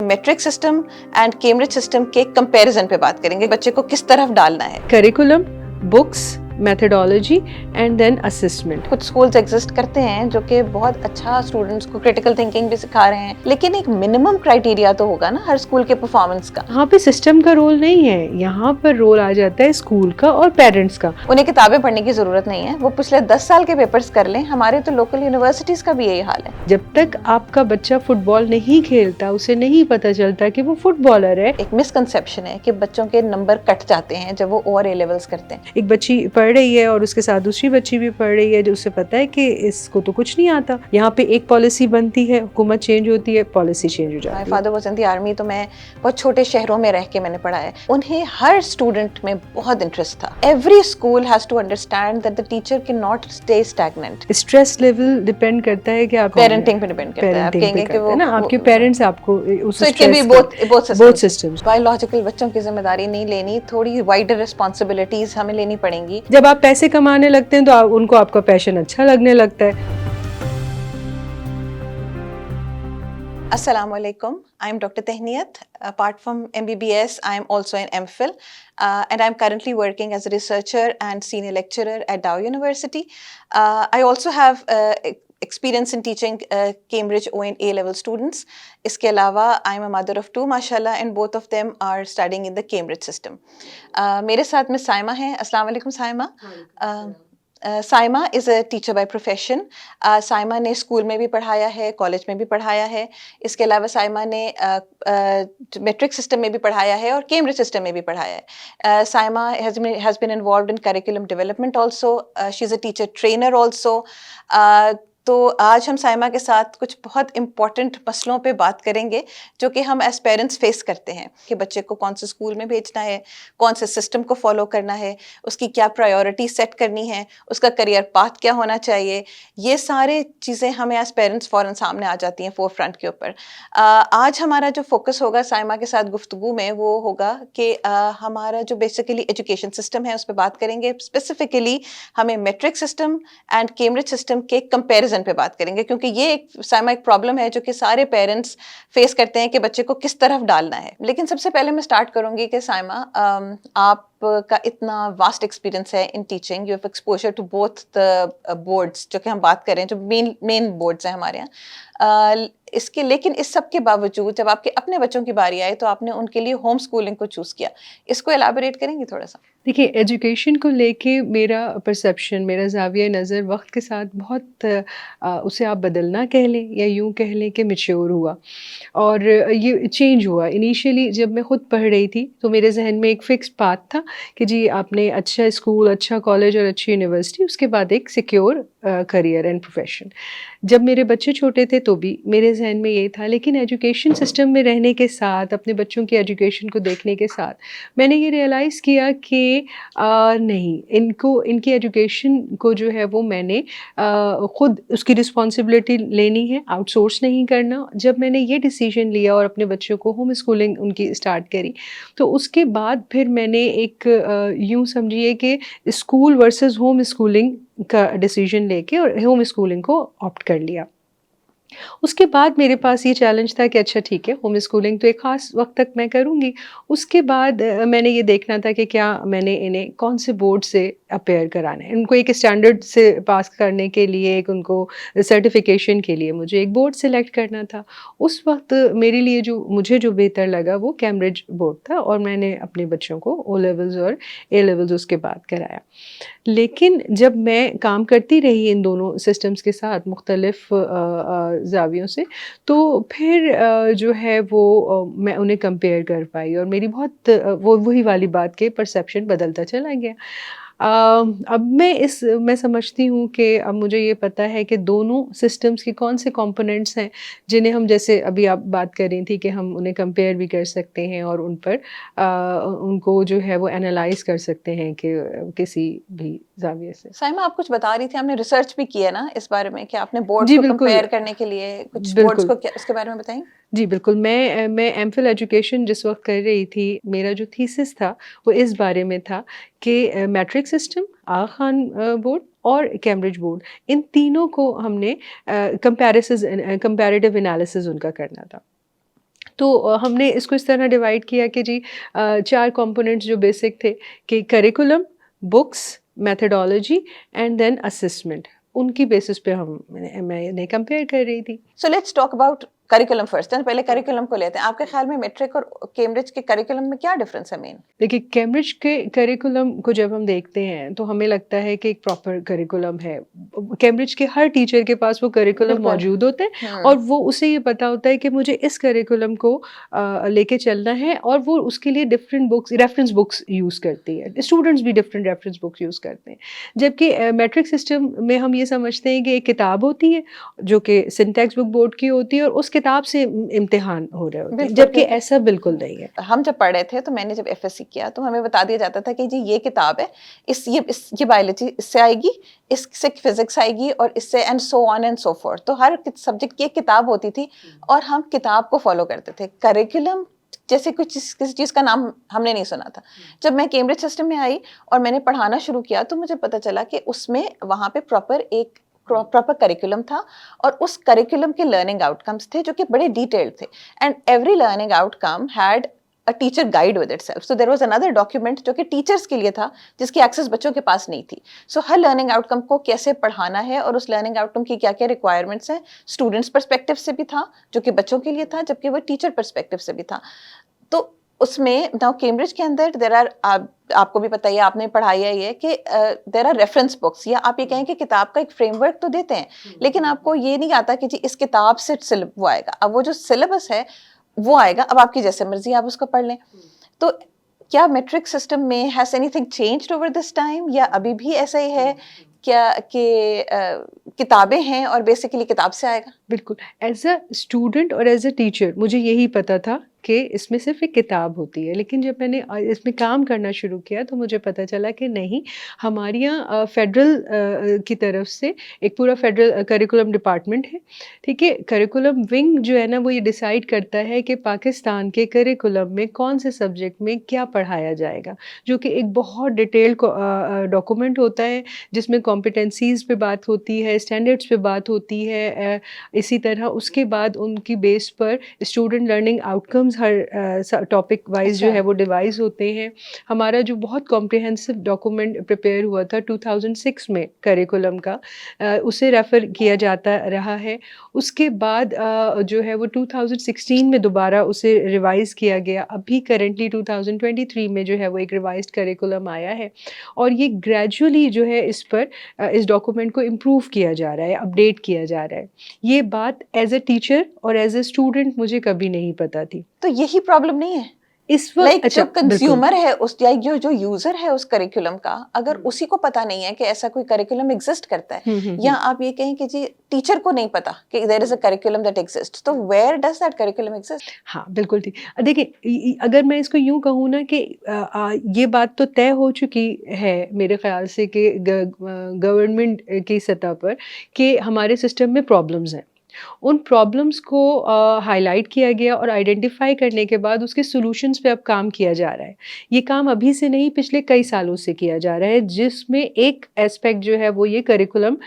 Metric system and Cambridge system के comparison पे बात करेंगे, बच्चे को किस तरफ डालना है। Curriculum, books, methodology and then assessment. कुछ स्कूल्स एग्जिस्ट करते हैं जो कि बहुत अच्छा स्टूडेंट्स को क्रिटिकल थिंकिंग भी सिखा रहे हैं, लेकिन एक मिनिमम क्राइटेरिया तो होगा ना हर स्कूल के परफॉर्मेंस का। यहाँ पे सिस्टम का रोल नहीं है, यहाँ पर रोल आ जाता है स्कूल का और पेरेंट्स का। उन्हें किताबें पढ़ने की जरूरत नहीं है, वो पिछले 10 साल के पेपर्स कर लें। हमारे तो लोकल यूनिवर्सिटीज का भी यही हाल है। जब तक आपका बच्चा फुटबॉल नहीं खेलता, उसे नहीं पता चलता कि वो फुटबॉलर है। एक मिसकंसेप्शन है कि बच्चों के नंबर कट जाते हैं जब वो ओवर ए लेवल्स करते हैं। एक बच्ची पढ़ रही है और उसके साथ दूसरी बच्ची भी पढ़ रही है, जो उसे पता है कि इसको तो कुछ नहीं आता। यहाँ पे एक पॉलिसी बनती है, हुकूमत चेंज होती है, पॉलिसी चेंज हो जाती है। Father was in the army, तो मैं बहुत छोटे शहरों में रह के मैंने पढ़ा है। उन्हें हर स्टूडेंट में बहुत इंटरेस्ट था। Every school has to understand that the teacher can not stay stagnant. Stress level depend करता है कि आप पेरेंटिंग पे डिपेंड करता है। आप कहेंगे कि वो ना आपके पेरेंट्स आपको उस स्ट्रेस बोथ सिस्टम्स। बायोलॉजिकल बच्चों की जिम्मेदारी नहीं लेनी, थोड़ी वाइडर रिस्पांसिबिलिटीज हमें लेनी पड़ेंगी। जब आप पैसे कमाने लगते हैं तो उनको आपका पैशन अच्छा लगने लगता है। Assalamu alaikum. I am Dr. Tehniyat. Apart from MBBS, I am also an MPhil, and I am currently working as a researcher and senior lecturer at Dow University. I also have experience in teaching Cambridge O and A-level students. इसके अलावा I am a mother of two, mashallah, and both of them are studying in the Cambridge system. मेरे साथ में साइमा है। अस्सलाम वालेकुम Saima. Saima is a teacher by profession. Saima ने school में भी पढ़ाया है, कॉलेज में भी पढ़ाया है। इसके अलावा साइमा ने मेट्रिक सिस्टम में भी पढ़ाया है और कैम्ब्रिज सिस्टम में भी पढ़ाया है। Saima has been involved in curriculum development also. She is a teacher trainer also. तो आज हम साइमा के साथ कुछ बहुत इम्पॉर्टेंट मसलों पे बात करेंगे जो कि हम एज पेरेंट्स फेस करते हैं कि बच्चे को कौन से स्कूल में भेजना है, कौन से सिस्टम को फॉलो करना है, उसकी क्या प्रायोरिटी सेट करनी है, उसका करियर पाथ क्या होना चाहिए। ये सारे चीज़ें हमें एज पेरेंट्स फ़ौरन सामने आ जाती हैं फोर फ्रंट के ऊपर। आज हमारा जो फोकस होगा साइमा के साथ गुफ्तगू में वो होगा कि हमारा जो बेसिकली एजुकेशन सिस्टम है उस पर बात करेंगे। स्पेसिफिकली हमें metric system and Cambridge system के कंपैरिजन पे बात करेंगे, क्योंकि ये एक साइमा एक प्रॉब्लम है जो कि सारे पेरेंट्स फेस करते हैं कि बच्चे को किस तरफ डालना है। लेकिन सबसे पहले मैं स्टार्ट करूंगी कि साइमा, आप का इतना वास्ट एक्सपीरियंस है in teaching, you have exposure to both the boards जो कि हम बात करें, जो मेन बोर्ड्स हैं हमारे यहाँ। इसके लेकिन इस सब के बावजूद जब आपके अपने बच्चों की बारी आई तो आपने उनके लिए होम स्कूलिंग को चूज़ किया। इसको एलाबोरेट करेंगे थोड़ा सा? देखिए, एजुकेशन को लेके मेरा परसेप्शन, मेरा ज़ाविया नज़र वक्त के साथ बहुत उसे आप बदलना कह लें या यूँ कह लें कि मैच्योर हुआ और ये चेंज हुआ। इनिशियली जब मैं ख़ुद पढ़ रही थी तो मेरे जहन में एक फ़िक्स पाथ था कि जी आपने अच्छा स्कूल, अच्छा कॉलेज और अच्छी यूनिवर्सिटी, उसके बाद एक सिक्योर करियर एंड प्रोफेशन। जब मेरे बच्चे छोटे थे तो भी मेरे जहन में ये था, लेकिन एजुकेशन सिस्टम में रहने के साथ, अपने बच्चों की एजुकेशन को देखने के साथ मैंने ये रियलाइज़ किया कि नहीं, इनकी एजुकेशन को जो है वो मैंने ख़ुद उसकी रिस्पॉन्सिबिलिटी लेनी है, आउटसोर्स नहीं करना। जब मैंने ये डिसीजन लिया और अपने बच्चों को होम स्कूलिंग उनकी स्टार्ट करी, तो उसके बाद फिर मैंने एक यूँ समझिए कि स्कूल वर्सेस होम स्कूलिंग का डिसीजन लेके और होम स्कूलिंग को ऑप्ट कर लिया। उसके बाद मेरे पास ये चैलेंज था कि अच्छा ठीक है, होम स्कूलिंग तो एक ख़ास वक़्त तक मैं करूँगी। उसके बाद मैंने ये देखना था कि क्या मैंने इन्हें कौन से बोर्ड से अपेयर कराना है। उनको एक स्टैंडर्ड से पास करने के लिए, एक उनको सर्टिफ़िकेशन के लिए मुझे एक बोर्ड सेलेक्ट करना था। उस वक़्त मेरे लिए मुझे जो बेहतर लगा वो कैम्ब्रिज बोर्ड था और मैंने अपने बच्चों को ओ लेवल्स और ए लेवल्स उसके बाद कराया। लेकिन जब मैं काम करती रही इन दोनों सिस्टम्स के साथ मुख्तलिफ ज़ावियों से, तो फिर जो है वो मैं उन्हें कंपेयर कर पाई और मेरी बहुत वही वाली बात के परसेप्शन बदलता चला गया। अब मैं समझती हूँ कि अब मुझे ये पता है कि दोनों सिस्टम्स के कौन से कंपोनेंट्स हैं जिन्हें हम, जैसे अभी आप बात कर रही थी कि हम उन्हें कंपेयर भी कर सकते हैं और उन पर उनको जो है वो एनालाइज कर सकते हैं कि किसी भी ज़ाविये से। साइमा, आप कुछ बता रही थी, आपने रिसर्च भी किया ना इस बारे में कि आपने बोर्ड्स जी को बिल्कुल, कंपेयर करने के लिए कुछ बोर्ड्स बिल्कुल। को क्या उसके बारे में बताएंगे? जी बिल्कुल, मैं एमफिल एजुकेशन जिस वक़्त कर रही थी, मेरा जो थीसिस था वो इस बारे में था कि मैट्रिक सिस्टम, आगा खान बोर्ड और कैम्ब्रिज बोर्ड, इन तीनों को हमने कंपैरेटिव एनालिसिस उनका करना था। तो हमने इसको इस तरह डिवाइड किया कि जी 4 कंपोनेंट्स जो बेसिक थे कि curriculum, books, methodology and then assessment. उनकी बेसिस पे मैंने कंपेयर कर रही थी। So let's talk about curriculum first. पहले करिकुलम को लेते हैं। आपके ख्याल में मैट्रिक और कैम्ब्रिज के करिकुलम में क्या डिफरेंस है मेन? देखिए, कैम्ब्रिज के करिकुलम को जब हम देखते हैं तो हमें लगता है कि एक प्रॉपर करिकुलम है। कैम्ब्रिज के हर टीचर के पास वो करिकुलम बिल्कुल। मौजूद होते हैं हम्म। और वो उसे ये पता होता है कि मुझे इस करिकुलम को लेके चलना है, और वो उसके लिए different books, reference books use करती है। स्टूडेंट्स भी डिफरेंट रेफरेंस बुक्स यूज़ करते हैं। जबकि मैट्रिक सिस्टम में हम ये समझते हैं कि एक किताब होती है जो कि सिंटैक्स बुक बोर्ड की होती है और उस किताब से इम्तिहान हो रहे होते हैं, बिल्कुल, जबकि क्योंकि ऐसा बिल्कुल नहीं है। हम जब पढ़ रहे थे तो मैंने जब एफएससी किया तो हमें बता दिया जाता था कि जी ये किताब है, ये बायोलॉजी इससे आएगी, इससे फिजिक्स आएगी और इससे and so on and so fourth. तो हर सब्जेक्ट की एक किताब होती थी और हम किताब को फॉलो करते थे। करिकुलम जैसे कुछ किसी चीज का नाम हमने नहीं सुना था। जब मैं कैम्ब्रिज सिस्टम में आई और मैंने पढ़ाना शुरू किया तो मुझे पता चला कि उसमें वहां पे प्रॉपर करिकुलम था और उस करिकुलम के लर्निंग आउटकम्स थे जो कि बड़े डिटेल्ड थे, and every learning outcome had a teacher guide with itself. So there was another document जो कि टीचर्स के लिए था, जिसकी एक्सेस बच्चों के पास नहीं थी। सो हर लर्निंग आउटकम को कैसे पढ़ाना है और उस लर्निंग आउटकम की क्या क्या रिक्वायरमेंट्स हैं, स्टूडेंट्स पर्सपेक्टिव से भी था जो कि बच्चों के लिए था, जबकि वो टीचर पर्सपेक्टिव से भी था। तो उसमें नाउ कैम्ब्रिज के अंदर देयर आर, आपको भी पता ही है, आपने पढ़ाया ही है कि देयर आर रेफरेंस बुक्स, या आप ये कहें कि किताब का एक फ्रेमवर्क तो देते हैं, लेकिन आपको ये नहीं आता कि जी इस किताब से वो आएगा। अब वो जो सिलेबस है वो आएगा, अब आपकी जैसे मर्जी आप उसको पढ़ लें। तो क्या मेट्रिक सिस्टम में has anything changed over this time, या अभी भी ऐसा ही है क्या कि किताबें हैं और बेसिकली किताब से आएगा? बिल्कुल, एज़ अ स्टूडेंट और एज़ अ टीचर मुझे यही पता था कि इसमें सिर्फ़ एक किताब होती है। लेकिन जब मैंने इसमें काम करना शुरू किया तो मुझे पता चला कि नहीं, हमारे यहाँ फ़ेडरल की तरफ से एक पूरा फ़ेडरल करिकुलम डिपार्टमेंट है, ठीक है? करिकुलम विंग जो है ना, वो ये डिसाइड करता है कि पाकिस्तान के करिकुलम में कौन से सब्जेक्ट में क्या पढ़ाया जाएगा, जो कि एक बहुत डिटेल्ड डॉक्यूमेंट होता है, जिसमें कॉम्पिटेंसीज़ पे बात होती है, स्टैंडर्ड्स पे बात होती है। इसी तरह उसके बाद उनकी बेस पर स्टूडेंट लर्निंग आउटकम्स हर टॉपिक वाइज जो अच्छा। है वो डिवाइस होते हैं। हमारा जो बहुत कॉम्प्रिहेंसिव डॉक्यूमेंट प्रिपेयर हुआ था 2006 में करिकुलम का, उसे रेफ़र किया जाता रहा है। उसके बाद जो है वो 2016 में दोबारा उसे रिवाइज़ किया गया। अभी करंटली 2023 में जो है वो एक रिवाइज़्ड करिकुलम आया है और ये ग्रेजुअली जो है इस डॉक्यूमेंट को इम्प्रूव किया जा रहा है, अपडेट किया जा रहा है। ये बात एज़ अ टीचर और एज़ अ स्टूडेंट मुझे कभी नहीं पता थी। तो यही प्रॉब्लम नहीं है? इस वक़्त लाइक अच्छा, जो बिल्कुल। कंज्यूमर है उस, या जो यूजर है उस करिकुलम का, अगर उसी को पता नहीं है कि ऐसा कोई करिकुलम एग्जिस्ट करता है, हुँ, हुँ, या हुँ। आप ये कहें कि जी टीचर को नहीं पता कि there is a curriculum that exist, तो where does that curriculum exist? हाँ, बिल्कुल ठीक। देखिए, अगर मैं इसको यूँ कहूँ ना कि ये बात तो तय हो चुकी है मेरे ख़्याल से कि गवर्नमेंट की सतह पर कि हमारे सिस्टम में प्रॉब्लम्स हैं। उन प्रॉब्लम्स को हाइलाइट किया गया और आइडेंटिफ़ाई करने के बाद उसके सॉल्यूशंस पे अब काम किया जा रहा है। ये काम अभी से नहीं, पिछले कई सालों से किया जा रहा है, जिसमें एक एस्पेक्ट जो है वो ये करिकुलम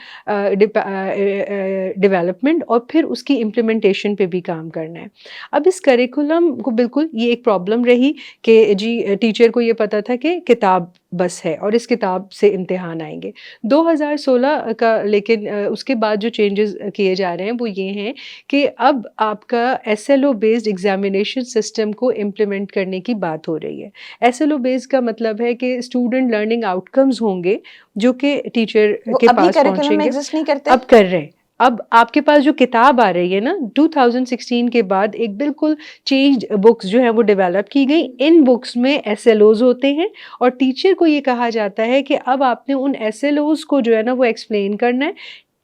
डेवलपमेंट और फिर उसकी इम्प्लीमेंटेशन पे भी काम करना है। अब इस करिकुलम को बिल्कुल ये एक प्रॉब्लम रही कि जी टीचर को ये पता था कि किताब बस है और इस किताब से इम्तिहान आएँगे। 2016 का लेकिन उसके बाद जो चेंजेस किए जा रहे हैं वो ये हैं कि अब आपका एसएलओ बेस्ड एग्ज़ामिनेशन सिस्टम को इम्प्लीमेंट करने की बात हो रही है। एसएलओ बेस्ड का मतलब है कि स्टूडेंट लर्निंग आउटकम्स होंगे जो कि टीचर वो के अभी पास करिकुलम में पहुँचेंगे। एग्जिस्ट नहीं करते? अब कर रहे हैं। अब आपके पास जो किताब आ रही है ना, 2016 के बाद एक बिल्कुल चेंज्ड बुक्स जो है वो डेवलप की गई। इन बुक्स में एसएलओज़ होते हैं और टीचर को ये कहा जाता है कि अब आपने उन एसएलओज़ को जो है ना वो एक्सप्लेन करना है।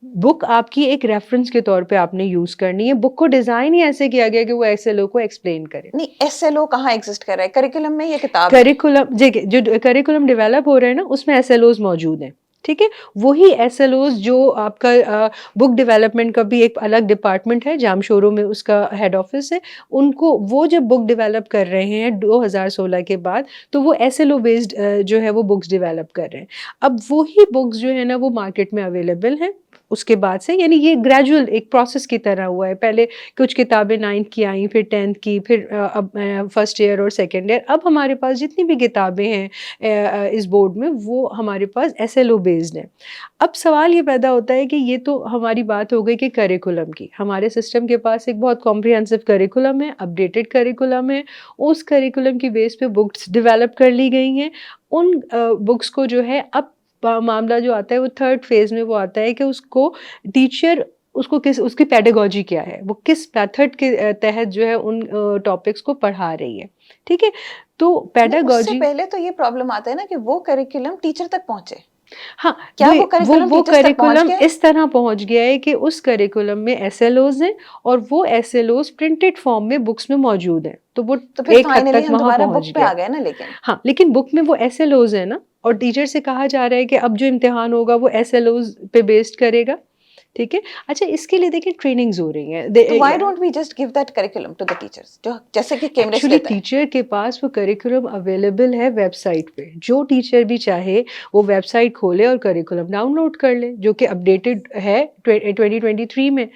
बुक आपकी एक रेफ़रेंस के तौर पे आपने यूज़ करनी है। बुक को डिज़ाइन ही ऐसे किया गया कि वो एसएलओ को एक्सप्लेन करे। नहीं, एसएलओ कहाँ एग्जिस्ट कर रहा है, करिकुलम में या किताब में? करिकुलम देखिए, जो करिकुलम डेवलप हो रहे हैं ना, उसमें एसएलओज़ मौजूद हैं, ठीक है? वही एसएलओज़ जो आपका बुक डेवलपमेंट का भी एक अलग डिपार्टमेंट है, जामशोरो में उसका हेड ऑफ़िस है। उनको वो जब बुक डेवलप कर रहे हैं 2016 के बाद, तो वो एसएलओ बेस्ड जो है वो बुक्स डेवलप कर रहे हैं। अब वही बुक्स जो है ना वो मार्केट में अवेलेबल हैं। उसके बाद से, यानी ये ग्रेजुअल एक प्रोसेस की तरह हुआ है। पहले कुछ किताबें 9th की आई, फिर 10th की, फिर अब फर्स्ट ईयर और सेकंड ईयर। अब हमारे पास जितनी भी किताबें हैं इस बोर्ड में, वो हमारे पास SLO बेस्ड है। अब सवाल ये पैदा होता है कि ये तो हमारी बात हो गई कि करिकुलम की, हमारे सिस्टम के पास एक बहुत कॉम्प्रिहेंसिव करिकुलम है, अपडेटेड करिकुलम है, उस करिकुलम की बेस पे बुक्स डेवलप कर ली गई हैं। उन बुक्स को जो है, अब मामला जो आता है वो थर्ड फेज में वो आता है कि उसको टीचर, उसको किस, उसकी पेडागोजी क्या है, वो किस मेथड के तहत जो है उन टॉपिक्स को पढ़ा रही है। ठीक है, तो नहीं, उससे पेडागोजी, पहले तो ये प्रॉब्लम आता है ना कि वो करिकुलम टीचर तक पहुंचे। हाँ, क्या वो करिकुलम वो टीचर्स तक पहुंच करिकुलम गया? इस तरह पहुंच गया है कि उस करिकुलम में SLOs हैं और वो SLOs प्रिंटेड फॉर्म में बुक्स में मौजूद हैं, तो वो तो फिर एक हद फाइनली तक हम वहां दोबारा पहुंच बुक पे गया। आ गए ना, लेकिन हाँ, लेकिन बुक में वो SLOs है ना, और टीचर से कहा जा रहा है कि अब जो इम्तिहान होगा वो SLOs पे बेस्ड करेगा। ठीक है, अच्छा, इसके लिए देखिए ट्रेनिंग्स हो रही हैं। तो why don't we just give that curriculum to the teachers, जो जैसे कि कैम्ब्रिज एक्चुअली लेता है। टीचर के पास वो करिकुलम अवेलेबल है वेबसाइट पे, जो टीचर भी चाहे वो वेबसाइट खोले और करिकुलम डाउनलोड कर ले, जो कि अपडेटेड है 2023 में।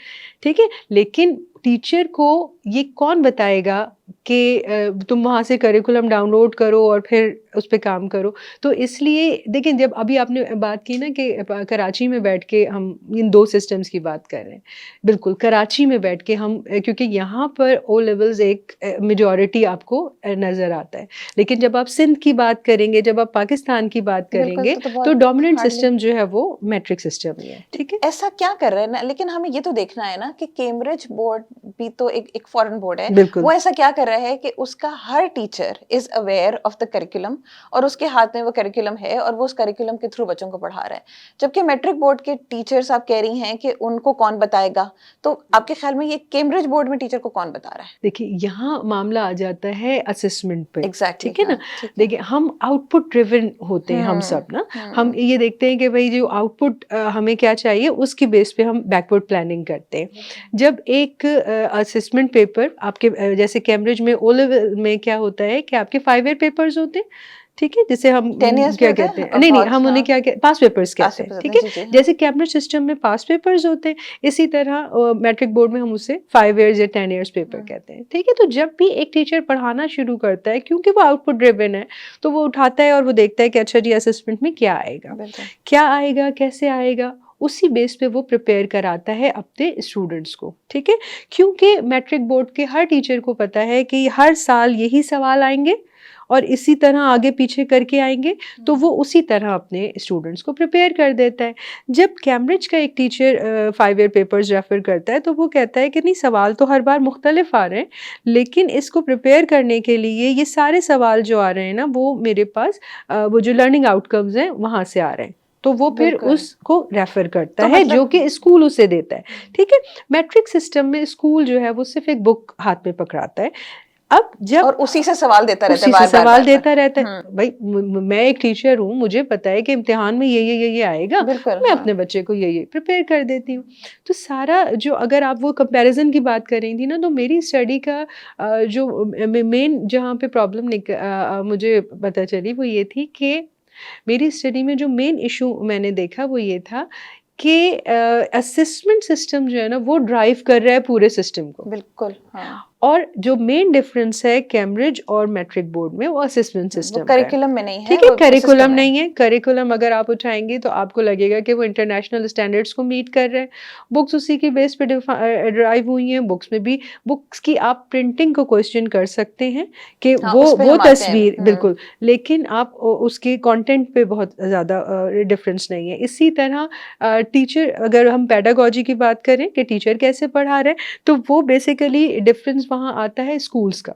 ठीक है, लेकिन टीचर को ये कौन बताएगा कि तुम वहाँ से करिकुलम डाउनलोड करो और फिर उस पर काम करो। तो इसलिए देखिए, जब अभी आपने बात की ना कि कराची में बैठ के हम इन दो सिस्टम्स की बात कर रहे हैं, बिल्कुल कराची में बैठ के हम, क्योंकि यहाँ पर ओ लेवल्स एक मेजॉरिटी आपको नज़र आता है, लेकिन जब आप सिंध की बात करेंगे, जब आप पाकिस्तान की बात बिल्कुल, करेंगे, तो तो बहुत डोमिनेंट हार्डली। सिस्टम जो है वो मैट्रिक सिस्टम ही है। ठीक है, ऐसा क्या कर रहे हैं ना, लेकिन हमें ये तो देखना है ना कि कैम्ब्रिज बोर्ड भी तो एक फॉरेन बोर्ड है। बिल्कुल। वो ऐसा क्या कर रहा है कि उसका हर teacher is aware of the curriculum, और उसके हाथ में वो करिकुलम है और वो उस करिकुलम के थ्रू बच्चों को पढ़ा रहा है। जबकि मैट्रिक बोर्ड के टीचर्स, आप कह रही हैं कि उनको कौन बताएगा, तो आपके ख्याल में ये कैम्ब्रिज बोर्ड में टीचर को कौन बता रहा है? देखिए, यहाँ मामला आ जाता है असेसमेंट पे। एग्जैक्टली, ठीक है ना, हाँ, ठीक है। देखिए हम आउटपुट ड्रिवन होते हैं हम सब ना, हम ये देखते हैं कि भाई जो आउटपुट हमें क्या चाहिए, उसकी बेस पे हम बैकवर्ड प्लानिंग करते हैं। जब एक असेसमेंट पेपर आपके जैसे कैम्ब्रिज में ओ लेवल में क्या होता है कि आपके 5 ईयर पेपर्स होते हैं। ठीक है, जिसे हम 10 years में क्या होता कहते है हैं, नहीं नहीं, बहुत, हम उन्हें हाँ। क्या पास पेपर्स पास कहते हैं। पेपर्स होते ठीक हैं, है, जी जी, हाँ। जैसे कैम्ब्रिज सिस्टम में पास पेपर्स होते हैं, इसी तरह मैट्रिक बोर्ड में हम उसे 5 इयर्स या 10 इयर्स पेपर कहते हैं। ठीक है, तो जब भी एक टीचर पढ़ाना शुरू करता है, क्योंकि वो आउटपुट ड्रिवन है, तो वो उठाता है और वो देखता है कि अच्छा जी, असेसमेंट में क्या आएगा, बिल्कुल। क्या आएगा, कैसे आएगा, उसी बेस पे वो प्रिपेयर कराता है अपने स्टूडेंट्स को। ठीक है, क्योंकि मैट्रिक बोर्ड के हर टीचर को पता है कि हर साल यही सवाल आएंगे और इसी तरह आगे पीछे करके आएंगे, तो वो उसी तरह अपने स्टूडेंट्स को प्रिपेयर कर देता है। जब कैम्ब्रिज का एक टीचर 5 ईयर पेपर्स रेफर करता है, तो वो कहता है कि नहीं, सवाल तो हर बार मुख्तलिफ आ रहे हैं, लेकिन इसको प्रिपेयर करने के लिए ये सारे सवाल जो आ रहे हैं ना, वो मेरे पास वो जो लर्निंग आउटकम्स हैं वहाँ से आ रहे हैं, तो वो फिर बिल्कुल। उसको रेफर करता तो है, मतलब जो कि स्कूल उसे देता है। ठीक है, मैट्रिक सिस्टम में स्कूल जो है वो सिर्फ एक बुक हाथ में पकड़ाता है। अब जब और उसी से सवाल देता रहता है, उसी से बार बार सवाल बार बार। देता रहता है, भाई मैं एक टीचर हूँ, मुझे पता है कि इम्तिहान में ये आएगा, बिल्कुल, मैं हाँ। अपने बच्चे को ये प्रिपेयर कर देती हूँ। तो सारा जो, अगर आप वो कंपैरिजन की बात कर रही थी ना, तो मेरी स्टडी का जो मेन जहाँ पे प्रॉब्लम मुझे पता चली वो ये थी कि मेरी स्टडी में जो मेन इशू मैंने देखा वो ये था कि असेसमेंट सिस्टम जो है ना, वो ड्राइव कर रहा है पूरे सिस्टम को। बिल्कुल, हाँ। और जो मेन डिफरेंस है कैम्ब्रिज और मैट्रिक बोर्ड में, वो असेसमेंट वो सिस्टम का है। करिकुलम में नहीं है, ठीक है, वो सिस्टम करिकुलम में है। नहीं है। करिकुलम अगर आप उठाएंगे तो आपको लगेगा कि वो इंटरनेशनल स्टैंडर्ड्स को मीट कर रहे हैं। बुक्स उसी की बेस पे ड्राइव हुई हैं। बुक्स में भी, बुक्स की आप प्रिंटिंग को क्वेश्चन कर सकते हैं कि हाँ, वो उस पे वो हम आते हैं। तस्वीर बिल्कुल, लेकिन आप उसके कंटेंट पे बहुत ज़्यादा डिफरेंस नहीं है। इसी तरह टीचर, अगर हम पेडागोजी की बात करें कि टीचर कैसे पढ़ा रहे हैं, तो वो बेसिकली डिफरेंस वहाँ आता है स्कूल्स का।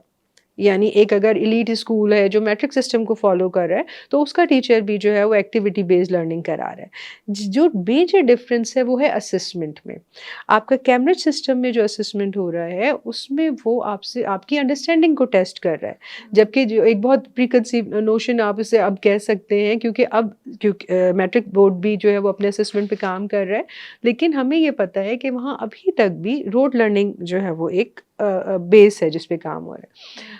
यानी एक अगर एलीट स्कूल है जो मैट्रिक सिस्टम को फॉलो कर रहा है, तो उसका टीचर भी जो है वो एक्टिविटी बेस्ड लर्निंग करा रहा है। जो मेजर डिफरेंस है वो है असेसमेंट में। आपका कैम्ब्रिज सिस्टम में जो असेसमेंट हो रहा है, उसमें वो आपसे आपकी अंडरस्टैंडिंग को टेस्ट कर रहा है, जबकि जो एक बहुत प्रीकंसीव नोशन आप इसे अब कह सकते हैं, क्योंकि मैट्रिक बोर्ड भी जो है वो अपने असेसमेंट पे काम कर रहा है, लेकिन हमें ये पता है कि वहाँ अभी तक भी रोड लर्निंग जो है वो एक बेस है जिस पे काम हो रहा है।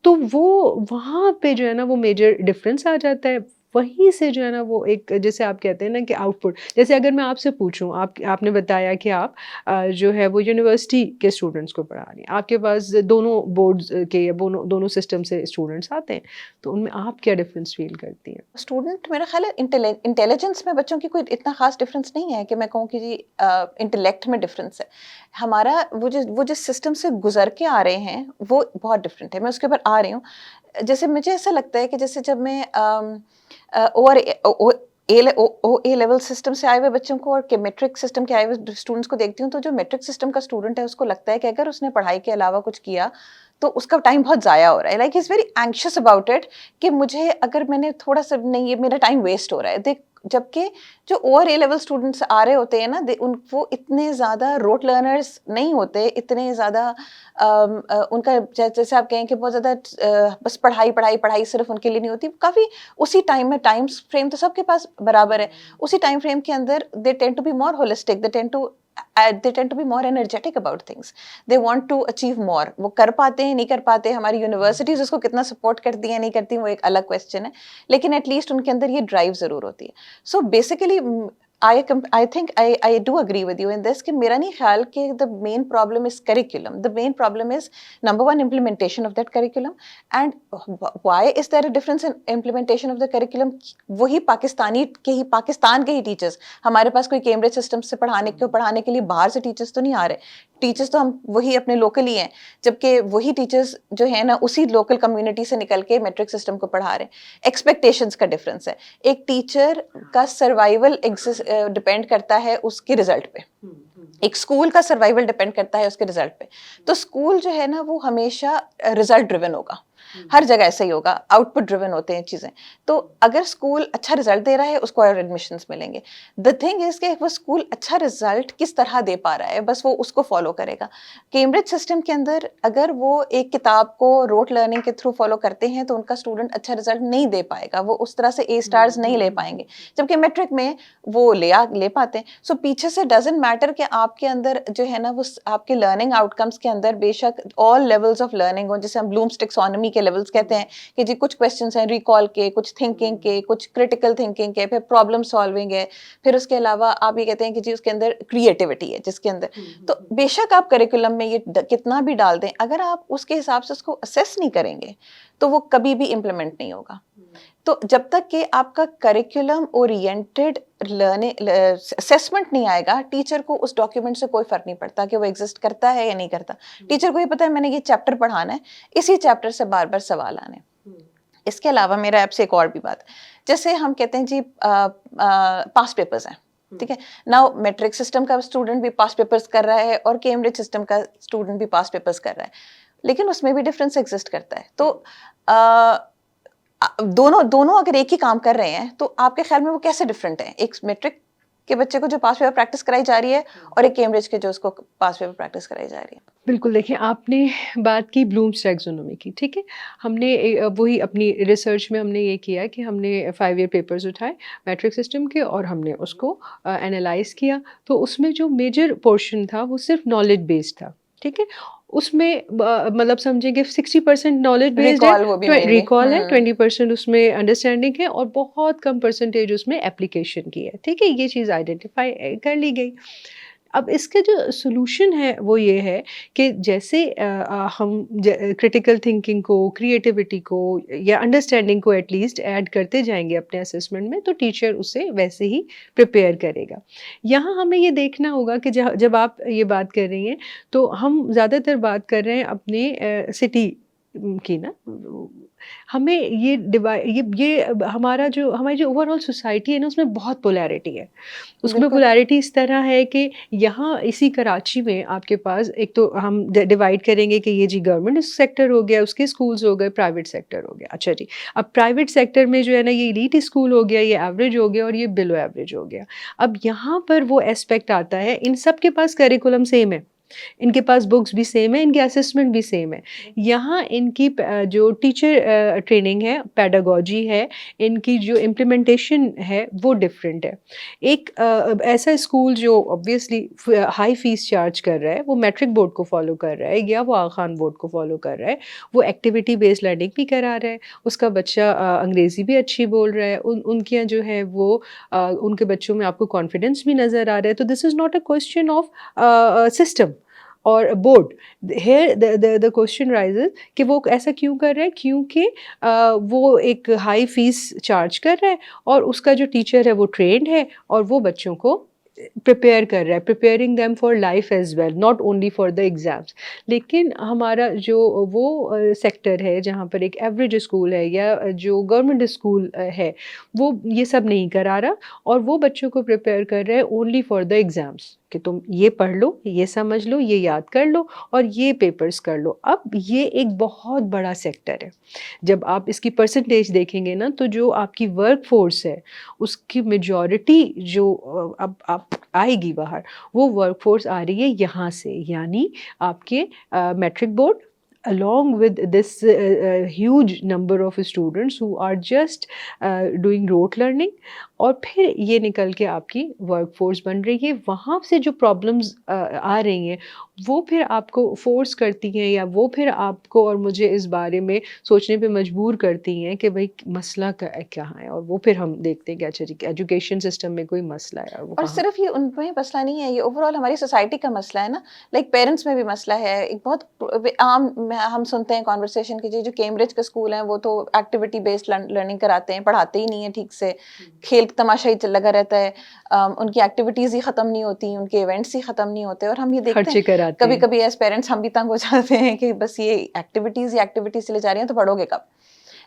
तो वो वहाँ पे जो है ना, वो मेजर डिफरेंस आ जाता है। वहीं से जो है ना वो एक जैसे आप कहते हैं ना कि आउटपुट, जैसे अगर मैं आपसे पूछूं, आपने बताया कि आप जो है वो यूनिवर्सिटी के स्टूडेंट्स को पढ़ा रही हैं, आपके पास दोनों बोर्ड्स के या दोनों दोनों सिस्टम से स्टूडेंट्स आते हैं, तो उनमें आप क्या डिफरेंस फील करती हैं? स्टूडेंट मेरा ख्याल है इंटेलिजेंस में बच्चों की कोई इतना खास डिफरेंस नहीं है कि मैं कहूँ कि जी इंटेलेक्ट में डिफरेंस है। हमारा वो जिस सिस्टम से गुजर के आ रहे हैं वो बहुत डिफरेंट है। मैं उसके ऊपर आ रही हूँ। जैसे मुझे ऐसा लगता है कि जैसे जब मैं ओवर ओ ए लेवल सिस्टम से आए हुए बच्चों को और के मेट्रिक सिस्टम के आए हुए स्टूडेंट्स को देखती हूँ, तो जो मेट्रिक सिस्टम का स्टूडेंट है उसको लगता है कि अगर उसने पढ़ाई के अलावा कुछ किया तो उसका टाइम बहुत ज़ाया हो रहा है। Like he is very anxious about it कि मुझे अगर मैंने थोड़ा सा नहीं, ये मेरा टाइम वेस्ट हो रहा है। देख, जबकि जो ओवर ए लेवल स्टूडेंट्स आ रहे होते हैं ना, वो इतने ज़्यादा रोट लर्नर्स नहीं होते, इतने ज़्यादा उनका जैसे आप कहें कि बहुत ज़्यादा बस पढ़ाई पढ़ाई पढ़ाई सिर्फ उनके लिए नहीं होती। काफ़ी उसी टाइम में, टाइम फ्रेम तो सबके पास बराबर है, उसी टाइम फ्रेम के अंदर they tend to be more holistic, they tend to be more energetic about things. They want to achieve more. वो कर पाते हैं, नहीं कर पाते, हमारी यूनिवर्सिटीज उसको कितना सपोर्ट करती हैं, नहीं करती, वो एक अलग क्वेश्चन है, लेकिन एटलीस्ट उनके अंदर ये ड्राइव जरूर होती है। So basically I think I do agree with you in this कि मेरा नहीं ख्याल कि the main problem is curriculum. The main problem is number one, implementation of that curriculum. And why is there a difference in implementation of the curriculum? वही पाकिस्तान के ही teachers, हमारे पास कोई Cambridge system से पढ़ाने के लिए बाहर से टीचर्स तो नहीं आ रहे। टीचर्स तो हम वही अपने लोकल ही हैं, जबकि वही टीचर्स जो है ना उसी लोकल कम्युनिटी से निकल के मेट्रिक सिस्टम को पढ़ा रहे हैं। एक्सपेक्टेशंस का डिफरेंस है। एक टीचर का सर्वाइवल डिपेंड करता है उसके रिजल्ट पे, एक स्कूल का सर्वाइवल डिपेंड करता है उसके रिजल्ट पे। तो स्कूल जो है ना वो हमेशा रिजल्ट ड्रिवन होगा, हर जगह ऐसा ही होगा, आउटपुट ड्रिवन होते हैं चीज़ें। तो अगर स्कूल अच्छा रिजल्ट दे रहा है उसको और एडमिशन्स मिलेंगे। द थिंग इज कि वो स्कूल अच्छा रिजल्ट किस तरह दे पा रहा है, बस वो उसको फॉलो करेगा। कैम्ब्रिज सिस्टम के अंदर अगर वो एक किताब को रोट लर्निंग के थ्रू फॉलो करते हैं तो उनका स्टूडेंट अच्छा रिजल्ट नहीं दे पाएगा, वो उस तरह से ए स्टार्स नहीं ले पाएंगे, जबकि मेट्रिक में वो ले पाते हैं। सो पीछे से डजेंट मैटर कि आपके अंदर जो है ना वो आपके लर्निंग आउटकम्स के अंदर बेशक ऑल लेवल्स ऑफ लर्निंग हो, जैसे हम ब्लूम्स टैक्सोनॉमी के लेवल्स कहते हैं कि जी कुछ क्वेश्चंस हैं रिकॉल के, कुछ थिंकिंग के, कुछ क्रिटिकल थिंकिंग के, फिर प्रॉब्लम सॉल्विंग है, फिर उसके अलावा आप ये कहते हैं कि जी उसके अंदर क्रिएटिविटी है जिसके अंदर। तो बेशक आप करिकुलम में ये कितना भी डाल दें, अगर आप उसके हिसाब से उसको असेस नहीं करेंगे तो वो कभी भी इम्प्लीमेंट नहीं होगा। तो जब तक कि आपका करिकुलम ओरिएंटेड लर्निंग असेसमेंट नहीं आएगा, टीचर को उस डॉक्यूमेंट से कोई फर्क नहीं पड़ता कि वो एग्जिस्ट करता है या नहीं करता। टीचर को ये पता है मैंने ये चैप्टर पढ़ाना है, इसी चैप्टर से बार बार सवाल आने। इसके अलावा मेरा आपसे एक और भी बात, जैसे हम कहते हैं जी पास पेपर्स हैं, ठीक है, नाउ मेट्रिक सिस्टम का स्टूडेंट भी पास पेपर्स कर रहा है और कैम्ब्रिज सिस्टम का स्टूडेंट भी पास पेपर्स कर रहा है, लेकिन उसमें भी डिफरेंस एग्जिस्ट करता है। तो दोनों अगर एक ही काम कर रहे हैं तो आपके ख्याल में वो कैसे डिफरेंट है? एक मेट्रिक के बच्चे को जो पास पेपर प्रैक्टिस कराई जा रही है और एक कैम्ब्रिज के जो उसको पास पेपर प्रैक्टिस कराई जा रही है। बिल्कुल, देखिए आपने बात की ब्लूम्स टैक्सोनॉमी की, ठीक है? हमने वही अपनी रिसर्च में हमने ये किया कि हमने 5 ईयर पेपर्स उठाए मैट्रिक सिस्टम के और हमने उसको एनालाइज़ किया। तो उसमें जो मेजर पोर्शन था वो सिर्फ नॉलेज बेस्ड था, ठीक है? उसमें मतलब समझिए कि 60% नॉलेज बेस्ड है, रिकॉल वो भी मेनली। रिकॉल है, 20% उसमें अंडरस्टैंडिंग है और बहुत कम परसेंटेज उसमें एप्लीकेशन की है, ठीक है? ये चीज़ आइडेंटिफ़ाई कर ली गई। अब इसका जो सॉल्यूशन है वो ये है कि जैसे हम क्रिटिकल थिंकिंग को, क्रिएटिविटी को या अंडरस्टैंडिंग को एटलीस्ट ऐड करते जाएंगे अपने असेसमेंट में, तो टीचर उसे वैसे ही प्रिपेयर करेगा। यहाँ हमें ये देखना होगा कि जब आप ये बात कर रही हैं तो हम ज़्यादातर बात कर रहे हैं अपने सिटी की ना, हमें ये हमारी जो ओवरऑल सोसाइटी है ना उसमें बहुत पोलैरिटी है। उसमें पोलैरिटी इस तरह है कि यहाँ इसी कराची में आपके पास एक तो हम डिवाइड करेंगे कि ये जी गवर्नमेंट सेक्टर हो गया, उसके स्कूल्स हो गए, प्राइवेट सेक्टर हो गया। अच्छा जी, अब प्राइवेट सेक्टर में जो है ना ये एलीट स्कूल हो गया, ये एवरेज हो गया और ये बिलो एवरेज हो गया। अब यहाँ पर वो एस्पेक्ट आता है, इन सब के पास करिकुलम सेम है, इनके पास बुक्स भी सेम है, इनके असेसमेंट भी सेम है। यहाँ इनकी जो टीचर ट्रेनिंग है, पेडागॉजी है, इनकी जो इम्प्लीमेंटेशन है वो डिफरेंट है। एक ऐसा स्कूल जो ऑब्वियसली हाई फीस चार्ज कर रहा है, वो मैट्रिक बोर्ड को फॉलो कर रहा है या वो आगा खान बोर्ड को फॉलो कर रहा है, वो एक्टिविटी बेस्ड लर्निंग भी करा रहा है, उसका बच्चा अंग्रेज़ी भी अच्छी बोल रहा है, उनके यहाँ जो है वो उनके बच्चों में आपको कॉन्फिडेंस भी नज़र आ रहा है। तो this is not a question of system और board. Here the question raises कि वो ऐसा क्यों कर रहा है, क्योंकि वो एक हाई फीस चार्ज कर रहा है और उसका जो टीचर है वो ट्रेंड है और वो बच्चों को प्रिपेयर कर रहा है, preparing them for life as well, not only for the exams. लेकिन हमारा जो वो सेक्टर है जहाँ पर एक एवरेज स्कूल है या जो गवर्नमेंट स्कूल है, वो ये सब नहीं करा रहा और वो बच्चों को प्रिपेयर कर रहे हैं ओनली फॉर द एग्जाम्स कि तुम ये पढ़ लो, ये समझ लो, ये याद कर लो और ये पेपर्स कर लो। अब ये एक बहुत बड़ा सेक्टर है। जब आप इसकी परसेंटेज देखेंगे ना, तो जो आपकी वर्क फोर्स है उसकी मेजॉरिटी जो अब आप आएगी बाहर, वो वर्क फोर्स आ रही है यहाँ से, यानी आपके matric board along with this huge number of students who are just doing rote learning, और फिर ये निकल के आपकी वर्क फोर्स बन रही है। वहाँ से जो प्रॉब्लम्स आ रही हैं वो फिर आपको फोर्स करती हैं या वो फिर आपको और मुझे इस बारे में सोचने पे मजबूर करती हैं कि भाई मसला कहाँ है, और वो फिर हम देखते हैं कि अच्छा जी एजुकेशन सिस्टम में कोई मसला है और वो और कहाँ। सिर्फ ये उनमें मसला नहीं है, ये ओवरऑल हमारी सोसाइटी का मसला है ना। लाइक पेरेंट्स में भी मसला है। एक बहुत आम हम सुनते हैं कॉन्वर्सेशन की, जो कैम्ब्रिज के स्कूल हैं वो तो एक्टिविटी बेस्ड लर्निंग कराते हैं, पढ़ाते ही नहीं है ठीक से, खेल तमाशा ही लगा रहता है। उनकी एक्टिविटीज़ ही ख़त्म नहीं होती, उनके इवेंट्स ही ख़त्म नहीं होते। और हम ये देखते खर्चे हैं कराते कभी हैं। कभी एज पेरेंट्स हम भी तंग हो जाते हैं कि बस ये एक्टिविटीज़ ही एक्टिविटीज़ चले जा रही हैं, तो पढ़ोगे कब।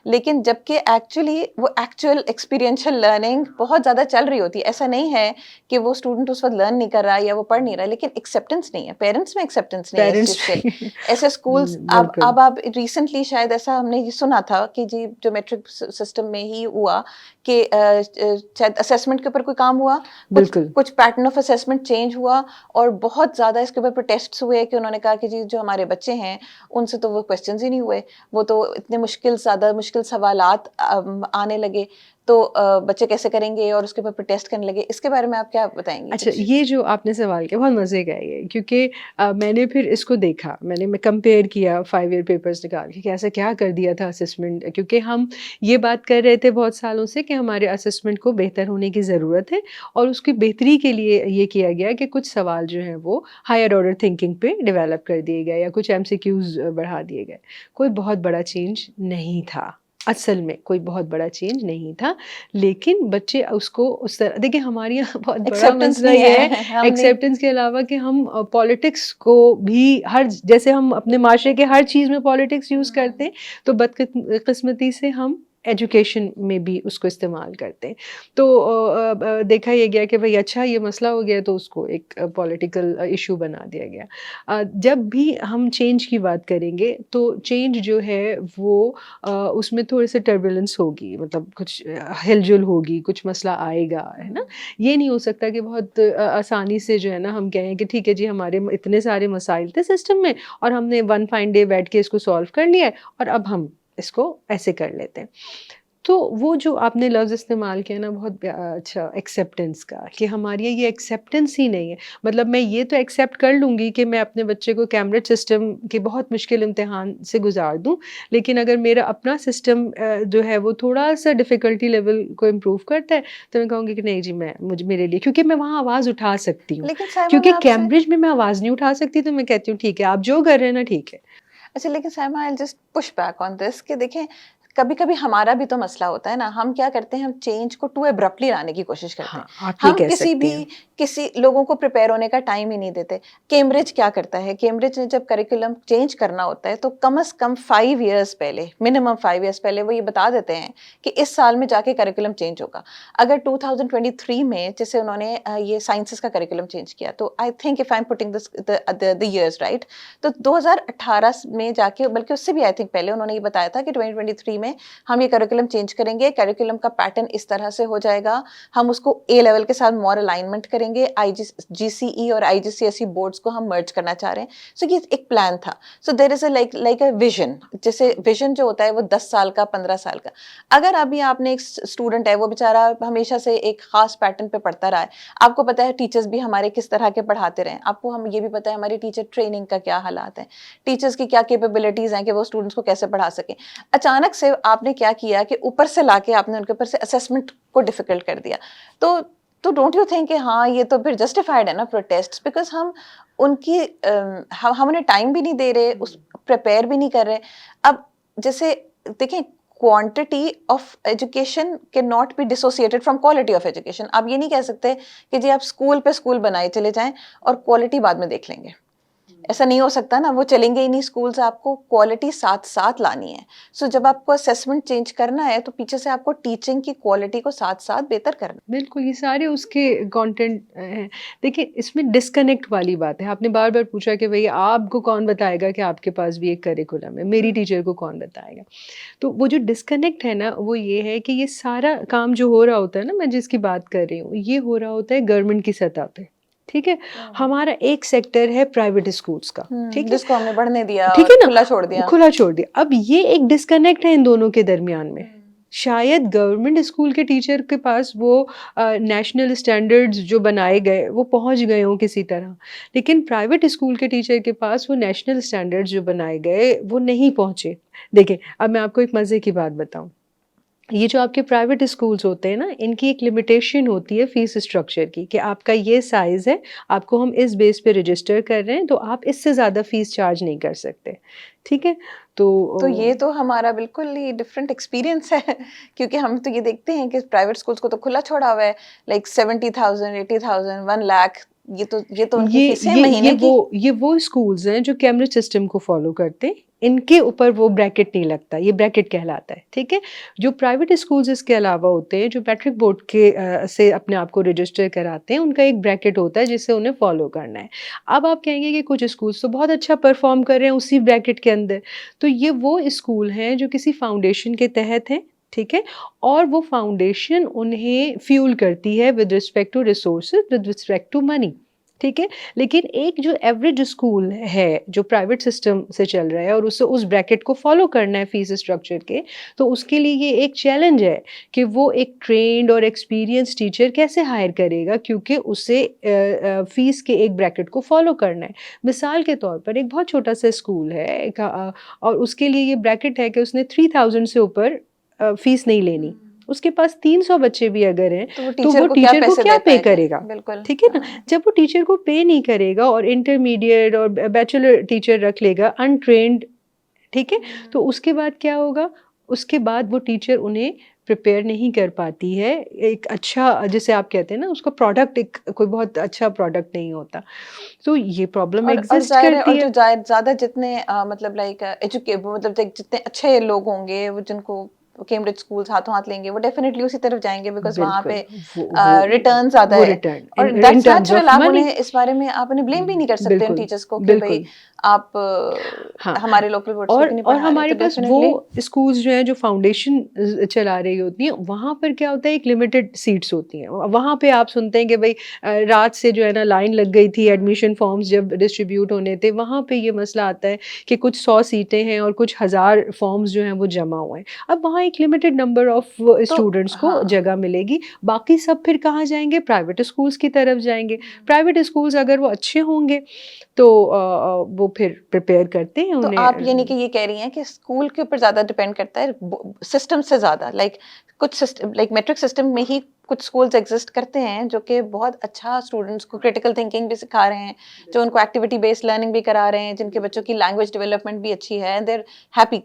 लेकिन जबकि एक्चुअली वो एक्चुअल एक्सपीरियंशियल लर्निंग बहुत ज़्यादा चल रही होती है। ऐसा नहीं है कि वो स्टूडेंट उस वक़्त लर्न नहीं कर रहा है या वो पढ़ नहीं रहा है, लेकिन एक्सेप्टेंस नहीं है, पेरेंट्स में एक्सेप्टेंस नहीं है इस पेरेंट्स चीज़ के लिए। ऐसे स्कूल्स बिल्कुल। अब आप रिसेंटली शायद ऐसा हमने ये सुना था कि जी जो मैट्रिक सिस्टम में ही हुआ कि शायद असेसमेंट के ऊपर कोई काम हुआ, बिल्कुल। कुछ पैटर्न ऑफ असेसमेंट चेंज हुआ और बहुत ज़्यादा इसके ऊपर प्रोटेस्ट्स हुए कि उन्होंने कहा कि जी जो हमारे बच्चे हैं उनसे तो वो क्वेश्चंस ही नहीं हुए, वो तो इतने ज़्यादा मुश्किल सवालात आने लगे, तो बच्चे कैसे करेंगे, और उसके ऊपर प्रोटेस्ट करने लगे। इसके बारे में आप क्या बताएंगी अच्छा, कुछ? ये जो आपने सवाल किया बहुत मज़े का है ये, क्योंकि मैंने फिर इसको देखा, मैं कंपेयर किया 5 ईयर पेपर्स निकाल के कि ऐसा क्या कर दिया था असेसमेंट, क्योंकि हम ये बात कर रहे थे बहुत सालों से कि हमारे असेसमेंट को बेहतर होने की ज़रूरत है और उसकी बेहतरी के लिए ये किया गया कि कुछ सवाल जो हैं वो हायर ऑर्डर थिंकिंग पे डेवलप कर दिए गए या कुछ एमसीक्यूज़ बढ़ा दिए गए। कोई बहुत बड़ा चेंज नहीं था, असल में कोई बहुत बड़ा चेंज नहीं था, लेकिन बच्चे उसको उस तरह देखिए, हमारे यहाँ बहुत बड़ा एक्सेप्टेंस मसला नहीं ये है है हम नहीं। एक्सेप्टेंस के अलावा कि हम पॉलिटिक्स को भी हर जैसे हम अपने माशरे के हर चीज़ में पॉलिटिक्स यूज़ करते हैं, तो बदकिस्मती से हम एजुकेशन में भी उसको इस्तेमाल करते हैं। तो देखा ये गया कि भाई अच्छा ये मसला हो गया तो उसको एक पॉलिटिकल इशू बना दिया गया। जब भी हम चेंज की बात करेंगे तो चेंज जो है वो उसमें थोड़ी-सी टर्बुलेंस होगी, मतलब कुछ हिलजुल होगी, कुछ मसला आएगा, है ना? ये नहीं हो सकता कि बहुत आसानी से जो है ना हम कहें कि ठीक है जी हमारे इतने सारे मसाइल थे सिस्टम में और हमने वन फाइन डे बैठ के इसको सॉल्व कर लिया है और अब हम इसको ऐसे कर लेते हैं। तो वो जो आपने लफ्ज़ इस्तेमाल किया ना बहुत अच्छा एक्सेप्टेंस का, कि हमारे यहाँ ये एक्सेप्टेंस ही नहीं है। मतलब मैं ये तो एक्सेप्ट कर लूँगी कि मैं अपने बच्चे को कैम्ब्रिज सिस्टम के बहुत मुश्किल इम्तिहान से गुज़ार दूँ, लेकिन अगर मेरा अपना सिस्टम जो है वो थोड़ा-सा डिफ़िकल्टी लेवल को इम्प्रूव करता है, तो मैं कहूँगी कि नहीं जी मेरे लिए, क्योंकि मैं वहाँ आवाज़ उठा सकती हूँ। लेकिन साइमा मैं क्योंकि आपसे कैम्ब्रिज में मैं आवाज़ नहीं उठा सकती, तो मैं कहती हूँ ठीक है, आप जो कर रहे हैं ना ठीक है। अच्छा, लेकिन Saima I just push back on this कि देखें, कभी-कभी हमारा भी तो मसला होता है ना। हम क्या करते हैं, हम चेंज को टू एब्रप्टली लाने की कोशिश करते हैं। हाँ, आप ये हम कह सकती हैं। किसी लोगों को प्रिपेयर होने का टाइम ही नहीं देते। कैम्ब्रिज क्या करता है, कैम्ब्रिज ने जब करिकुलम चेंज करना होता है तो कम से कम 5 इयर्स पहले, मिनिमम 5 इयर्स पहले वो ये बता देते हैं कि इस साल में जाके करिकुलम चेंज होगा। अगर 2023 में जैसे उन्होंने ये साइंसेस का करिकुलम चेंज किया, तो I think if I am putting this the years right, तो 2018 में जाके, बल्कि उससे भी आई थिंक पहले उन्होंने ये बताया था कि 2023 में हम ये करिकुलम चेंज करेंगे, करिकुलम का पैटर्न इस तरह से हो जाएगा, हम उसको ए लेवल के साथ मोर अलाइनमेंट करेंगे, जीसीई और आईजीसीएसई बोर्ड्स को हम मर्ज करना चाह रहे हैं। सो ये एक प्लान था। So there is a like a vision, जैसे विजन जो होता है वो 10 साल का, 15 साल का। अगर अभी आपने एक स्टूडेंट है, वो बेचारा हमेशा से एक खास पैटर्न पे पढ़ता रहा है, आपको पता है टीचर्स भी हमारे किस तरह के पढ़ाते रहे, आपको हम ये भी पता है हमारी टीचर ट्रेनिंग का क्या हालात है, टीचर्स की क्या कैपेबिलिटीज हैं कि वो स्टूडेंट्स को कैसे पढ़ा सके। अचानक से आपने क्या किया कि ऊपर से लाके आपने उनके ऊपर से असेसमेंट को डिफिकल्ट कर दिया। तो डोंट यू थिंक कि हाँ ये तो फिर जस्टिफाइड है ना प्रोटेस्ट, बिकॉज हम उनकी हम उन्हें टाइम भी नहीं दे रहे, उस प्रिपेयर भी नहीं कर रहे। अब जैसे देखें, quantity of education can not be dissociated from quality of education. आप ये नहीं कह सकते कि जी आप स्कूल पे स्कूल बनाए चले जाएं और क्वालिटी बाद में देख लेंगे, ऐसा नहीं हो सकता ना, वो चलेंगे ही नहीं स्कूल्स, आपको क्वालिटी साथ साथ लानी है। सो जब आपको असेसमेंट चेंज करना है तो पीछे से आपको टीचिंग की क्वालिटी को साथ साथ बेहतर करना। बिल्कुल, ये सारे उसके कंटेंट हैं। देखिए, इसमें डिस्कनेक्ट वाली बात है। आपने बार-बार पूछा कि भई आपको कौन बताएगा कि आपके पास भी एक करिकुलम है, मेरी टीचर को कौन बताएगा? तो वो जो डिस्कनेक्ट है ना, वो ये है कि ये सारा काम जो हो रहा होता है ना, मैं जिसकी बात कर रही हूँ, ये हो रहा होता है गवर्नमेंट की सतह पे, ठीक है? हमारा एक सेक्टर है प्राइवेट स्कूल्स का, ठीक है? जिसको हमने बढ़ने दिया ठीक और है ना? खुला छोड़ दिया। खुला छोड़ दिया। अब ये एक डिस्कनेक्ट है इन दोनों के दरमियान में। शायद गवर्नमेंट स्कूल के टीचर के पास वो नेशनल स्टैंडर्ड्स जो बनाए गए वो पहुंच गए हों किसी तरह, लेकिन प्राइवेट स्कूल के टीचर के पास वो नेशनल स्टैंडर्ड्स जो बनाए गए वो नहीं पहुंचे। देखिए, अब मैं आपको एक मज़े की बात बताऊं। ये जो आपके प्राइवेट स्कूल्स होते हैं ना, इनकी एक लिमिटेशन होती है फीस स्ट्रक्चर की कि आपका ये साइज़ है, आपको हम इस बेस पे रजिस्टर कर रहे हैं, तो आप इससे ज़्यादा फीस चार्ज नहीं कर सकते, ठीक है? तो ये तो हमारा बिल्कुल ही डिफरेंट एक्सपीरियंस है क्योंकि हम तो ये देखते हैं कि प्राइवेट स्कूल्स को तो खुला छोड़ा हुआ है, लाइक 70,000, 80,000, 1 लाख, ये तो उनकी फीसें महीने की। ये वो स्कूल्स हैं जो कैम्ब्रिज सिस्टम को फॉलो करते हैं। इनके ऊपर वो ब्रैकेट नहीं लगता, ये ब्रैकेट कहलाता है, ठीक है? जो प्राइवेट स्कूल्स इसके अलावा होते हैं, जो मैट्रिक बोर्ड के से अपने आप को रजिस्टर कराते हैं, उनका एक ब्रैकेट होता है जिसे उन्हें फॉलो करना है। अब आप कहेंगे कि कुछ स्कूल्स तो बहुत अच्छा परफॉर्म कर रहे हैं उसी ब्रैकेट के अंदर, तो ये वो स्कूल हैं जो किसी फाउंडेशन के तहत हैं, ठीक है? और वो फाउंडेशन उन्हें फ्यूल करती है with respect to resources, with respect to money, ठीक है? लेकिन एक जो एवरेज स्कूल है जो प्राइवेट सिस्टम से चल रहा है और उसे उस ब्रैकेट को फॉलो करना है फीस स्ट्रक्चर के, तो उसके लिए ये एक चैलेंज है कि वो एक ट्रेंड और एक्सपीरियंस टीचर कैसे हायर करेगा, क्योंकि उसे फीस के एक ब्रैकेट को फॉलो करना है। मिसाल के तौर पर एक बहुत छोटा सा स्कूल है और उसके लिए ये ब्रैकेट है कि उसने 3000 से ऊपर फीस नहीं लेनी। उसके पास 300 बच्चे भी अगर हैं तो वो तो वो टीचर को क्या पे करेगा? बिल्कुल, ठीक है ना? जब वो टीचर को पे नहीं करेगा और इंटरमीडिएट और बैचलर टीचर रख लेगा अनट्रेन्ड, ठीक है? तो उसके बाद क्या होगा? उसके बाद वो टीचर उन्हें प्रिपेयर नहीं कर पाती है, एक अच्छा जिसे आप कहते हैं ना उसका प्रोडक्ट एक कोई बहुत अच्छा प्रोडक्ट नहीं होता। तो ये प्रॉब्लम एग्ज़िस्ट ज़ाहिर है, करती और है। जो ज़्यादा जितने मतलब लाइक मतलब जितने अच्छे लोग होंगे, वो जिनको कैम्ब्रिज स्कूल्स हाथों हाथ लेंगे, वो डेफिनेटली उसी तरफ जाएंगे बिकॉज वहाँ पे बिल्कुल, वो रिटर्न ज़्यादा वो है। रिटर्न और in that's terms of natural, आप मनी। उन्हें इस बारे में आप उन्हें ब्लेम भी नहीं कर सकते उन बिल्कुल, टीचर्स को कि भाई बिल्कुल। आप हाँ, हमारे लोकल बोर्ड्स को क्यों नहीं और पढ़ा रहे, हमारे तो पास वो डेफिनेटली स्कूल्स जो हैं जो फाउंडेशन चला रही होती हैं, वहाँ पर क्या होता है एक लिमिटेड सीट्स होती हैं। वहाँ पे आप सुनते हैं कि भई रात से जो है ना लाइन लग गई थी एडमिशन फॉर्म्स जब डिस्ट्रीब्यूट होने थे, वहाँ पे ये मसला आता है कि कुछ 100 सीटें हैं और कुछ हज़ार फॉर्म्स जो हैं वो जमा हुए हैं। अब वहाँ एक लिमिटेड नंबर ऑफ तो स्टूडेंट्स को हाँ, जगह मिलेगी, बाकी सब फिर कहाँ जाएँगे? प्राइवेट स्कूल्स की तरफ जाएँगे। प्राइवेट स्कूल्स अगर वो अच्छे होंगे तो वो फिर प्रिपेयर करते हैं तो आप यानी कि उन्हें। ये कह रही हैं कि स्कूल के ऊपर ज़्यादा डिपेंड करता है सिस्टम से ज़्यादा, लाइक कुछ सिस्टम लाइक मैट्रिक सिस्टम में ही कुछ स्कूल्स एग्जिस्ट करते हैं जो कि बहुत अच्छा स्टूडेंट्स को क्रिटिकल थिंकिंग भी सिखा रहे हैं, जो उनको एक्टिविटी बेस्ड लर्निंग भी करा रहे हैं, जिनके बच्चों की लैंग्वेज डेवलपमेंट भी अच्छी है, there happy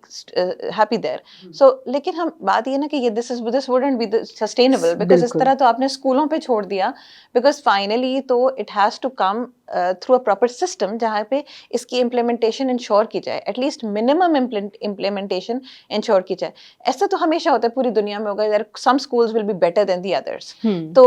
happy there. So लेकिन हम बात ये ना कि ये this wouldn't be sustainable, because इस बिल्कुल। तरह तो आपने स्कूलों पे छोड़ दिया, बिकॉज फाइनली तो it has to come through a proper system जहाँ पे इसकी इम्प्लीमेंटेशन इंश्योर की जाए, एटलीस्ट मिनिमम इम्प्लीमेंटेशन इंश्योर की जाए। ऐसा तो हमेशा होता है, पूरी दुनिया में होगा, होगा, some schools will be better than the others. हम्म। तो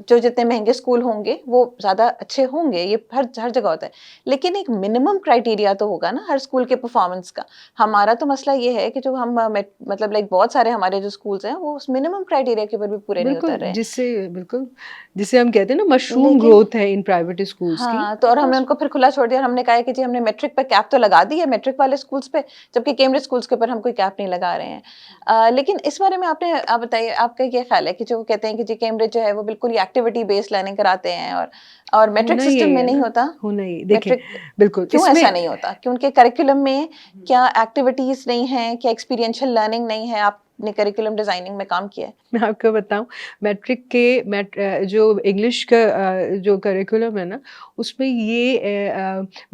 जो जितने महंगे स्कूल होंगे वो ज़्यादा अच्छे होंगे, ये हर जगह होता है, लेकिन एक मिनिमम क्राइटेरिया तो होगा ना हर स्कूल के परफॉर्मेंस का। हमारा तो मसला ये है कि जो हम मतलब लाइक बहुत सारे हमारे जो स्कूल्स हैं वो उस मिनिमम क्राइटेरिया के ऊपर भी पूरे नहीं उतर रहे। बिल्कुल जिसे हम कहते हैं ना मशरूम लेकिन ग्रोथ है इन प्राइवेट स्कूल्स की। हाँ, तो और हमने उनको फिर खुला छोड़ दिया और हमने कहा है कि जी हमने मैट्रिक पे कैप तो लगा दी है मैट्रिक वाले स्कूल्स पे, जबकि कैम्ब्रिज स्कूल्स के ऊपर हम कोई कैप नहीं लगा रहे हैं। लेकिन इस बारे में आप बताइए, आपका क्या ख्याल है कि जो कहते हैं कि जी कैम्ब्रिज जो है वो बिल्कुल ही एक्टिविटी बेस्ड लर्निंग कराते हैं और मैट्रिक होना सिस्टम ये में है नहीं ना, होता? होना ही देखिए, मैट्रिक बिल्कुल क्यों इसमें ऐसा नहीं होता कि उनके करिकुलम में क्या एक्टिविटीज नहीं है, क्या एक्सपीरियंशियल लर्निंग नहीं है? आपने करिकुलम डिजाइनिंग में काम किया है? मैं आपको बताऊं, मैट्रिक के जो इंग्लिश का जो करिकुलम है ना, उसमें ये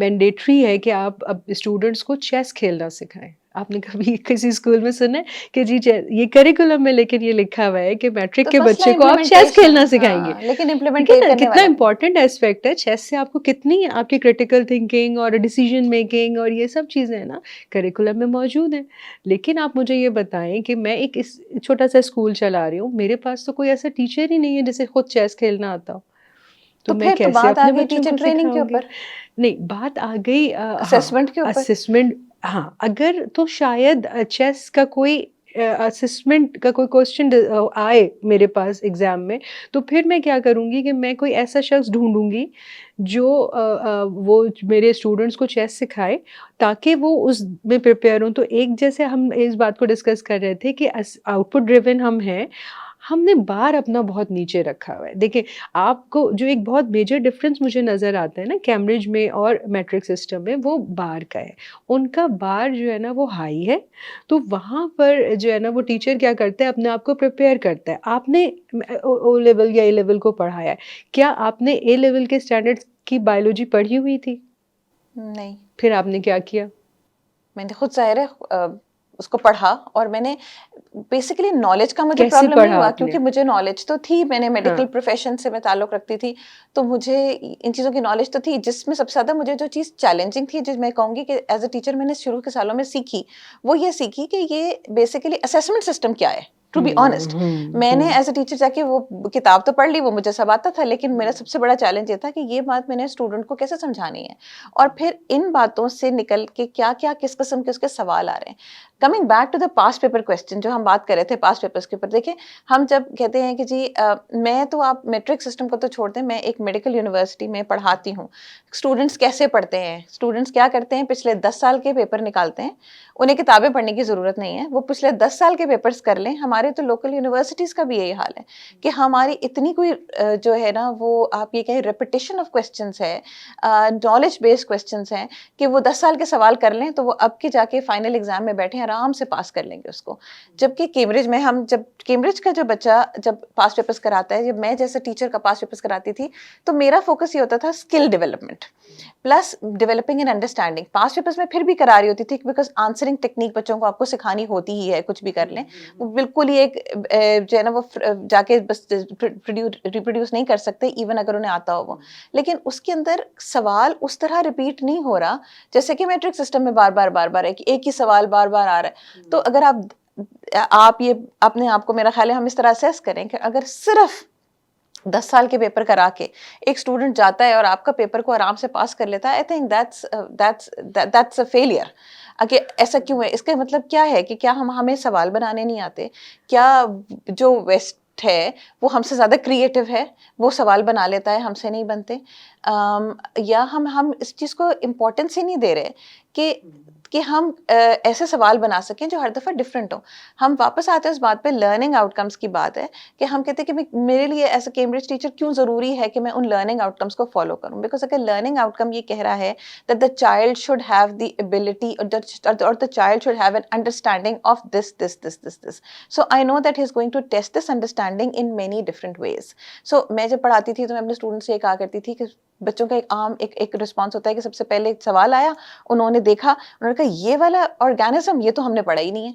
मैंडेटरी है कि आप अब स्टूडेंट्स को चेस खेलना सिखाएं। आपने कभी किसी स्कूल में सुना है कि जी ये करिकुलम में, लेकिन ये लिखा हुआ है कि मैट्रिक तो के मसला बच्चे को आप चेस खेलना इम्प्लीमेंटेशन, सिखाएंगे। हाँ, लेकिन ठीक है इम्प्लीमेंट ना, करने कितना वाला कौन? इम्पोर्टेंट एस्पेक्ट है चेस से, आपको कितनी आपकी क्रिटिकल थिंकिंग और डिसीजन मेकिंग और ये सब चीज़ें हैं ना करिकुलम में मौजूद हैं। लेकिन आप मुझे ये बताएं कि मैं एक इस छोटा सा स्कूल चला रही हूँ, मेरे पास तो कोई ऐसा टीचर ही नहीं है जिसे खुद चेस खेलना आता हो, तो तो मैं फिर तो कैसे बात आ अपने गई बच्चों टीचर को ट्रेनिंग के सिखाऊंगी? ऊपर, नहीं, बात आ गई हाँ, असेसमेंट के ऊपर। असेसमेंट। हाँ, अगर तो शायद चेस का कोई असेसमेंट का कोई क्वेश्चन आए मेरे पास एग्ज़ाम में, तो फिर मैं क्या करूँगी कि मैं कोई ऐसा शख्स ढूँढूँगी जो वो मेरे स्टूडेंट्स को चेस सिखाए, ताकि वो उसमें प्रिपेयर हों। तो एक जैसे हम इस बात को डिस्कस कर रहे थे कि आउटपुट ड्रिवन हम हैं, हमने बार अपना बहुत नीचे रखा हुआ है। देखिए, आपको जो एक बहुत मेजर डिफरेंस मुझे नज़र आता है ना कैम्ब्रिज में और मैट्रिक सिस्टम में, वो बार का है। उनका बार जो है ना वो हाई है, तो वहाँ पर जो है ना वो टीचर क्या करता है, अपने आप को प्रिपेयर करता है। आपने ओ लेवल या ए लेवल को पढ़ाया है, क्या आपने ए लेवल के स्टैंडर्ड्स की बायोलॉजी पढ़ी हुई थी? नहीं, फिर आपने क्या किया? मैंने खुद ज़ाहिर है उसको पढ़ा और मैंने बेसिकली नॉलेज का मुझे कैसे प्रॉब्लम नहीं पढ़ा हुआ आपने? क्योंकि मुझे नॉलेज तो थी, मैंने मेडिकल हाँ। प्रोफेशन से मैं ताल्लुक़ रखती थी, तो मुझे इन चीज़ों की नॉलेज तो थी। जिसमें सबसे ज़्यादा मुझे जो चीज़ चैलेंजिंग थी, जो मैं कहूँगी कि एज़ अ टीचर मैंने शुरू के सालों में सीखी, वो ये सीखी कि ये बेसिकली असेसमेंट सिस्टम क्या है, टू बी ऑनेस्ट। मैंने एज़ अ टीचर जाके वो किताब तो पढ़ ली, वो मुझे सब आता था, लेकिन मेरा सबसे बड़ा चैलेंज ये था कि ये बात मैंने स्टूडेंट को कैसे समझानी है और फिर इन बातों से निकल के क्या-क्या, किस किस्म के उसके सवाल आ रहे हैं। Coming back to the past paper question, जो हम बात कर रहे थे पास्ट पेपर्स के ऊपर, देखिए हम जब कहते हैं कि जी मैं तो, आप मैट्रिक सिस्टम को तो छोड़ दें, मैं एक मेडिकल यूनिवर्सिटी में पढ़ाती हूँ। स्टूडेंट्स कैसे पढ़ते हैं, स्टूडेंट्स क्या करते हैं, पिछले 10 साल के पेपर निकालते हैं, उन्हें किताबें पढ़ने की ज़रूरत नहीं है, वो पिछले 10 साल के पेपर्स कर लें। हमारे तो लोकल यूनिवर्सिटीज़ का भी यही हाल है कि हमारी इतनी कोई जो है ना वो आप ये कहें रिपिटिशन ऑफ क्वेश्चंस है, नॉलेज बेस्ड क्वेश्चंस हैं कि वो 10 साल के सवाल कर लें तो वो अब के जाके फाइनल एग्जाम में बैठे आराम से पास कर लेंगे उसको। जबकि कैम्ब्रिज में हम, जब कैम्ब्रिज का जो बच्चा जब पास पेपर्स कराता है, जब मैं जैसे टीचर का पास पेपर्स कराती थी, तो मेरा फोकस ये होता था skill development plus developing and understanding. Pass papers में फिर भी करा रही होती थी बिकॉज आंसरिंग टेक्निक बच्चों को आपको सिखानी होती ही है, कुछ भी कर लें। वो बिल्कुल ही एक जो है ना वो जाके बस रिप्रोड्यूस नहीं कर सकते इवन अगर उन्हें आता हो वो, लेकिन उसके अंदर सवाल उस तरह रिपीट नहीं हो रहा जैसे कि मैट्रिक सिस्टम में बार बार एक ही सवाल बार बार आ रहा है। तो अगर आप ये अपने आप को, मेरा ख्याल है हम इस तरह असेस करें कि अगर सिर्फ 10 साल के पेपर करा के एक स्टूडेंट जाता है और आपका पेपर को आराम से पास कर लेता है, I think that's a failure. आगे ऐसा क्यों है, इसका मतलब क्या है कि क्या हमें सवाल बनाने नहीं आते? क्या जो वेस्ट है वो हमसे ज़्यादा क्रिएटिव है, वो सवाल बना लेता है, हमसे नहीं बनते? या हम इस चीज़ को इम्पोर्टेंस ही नहीं दे रहे कि हम ऐसे सवाल बना सकें जो हर दफ़ा डिफरेंट हो। हम वापस आते हैं उस बात पे, लर्निंग आउटकम्स की बात है कि हम कहते हैं कि मेरे लिए एज अ कैम्ब्रिज टीचर क्यों ज़रूरी है कि मैं उन लर्निंग आउटकम्स को फॉलो करूँ। बिकॉज अगर लर्निंग आउटकम ये कह रहा है that the child should have the ability और the child should have an understanding of this, so I know that he is going to test this understanding in many different ways. So मैं जब पढ़ाती थी तो मैं अपने students से ये कहा करती थी कि बच्चों का एक रिस्पॉन्स होता है कि सबसे पहले एक सवाल आया, उन्होंने देखा, उन्होंने कहा ये वाला ऑर्गेनिज्म ये तो हमने पढ़ा ही नहीं है।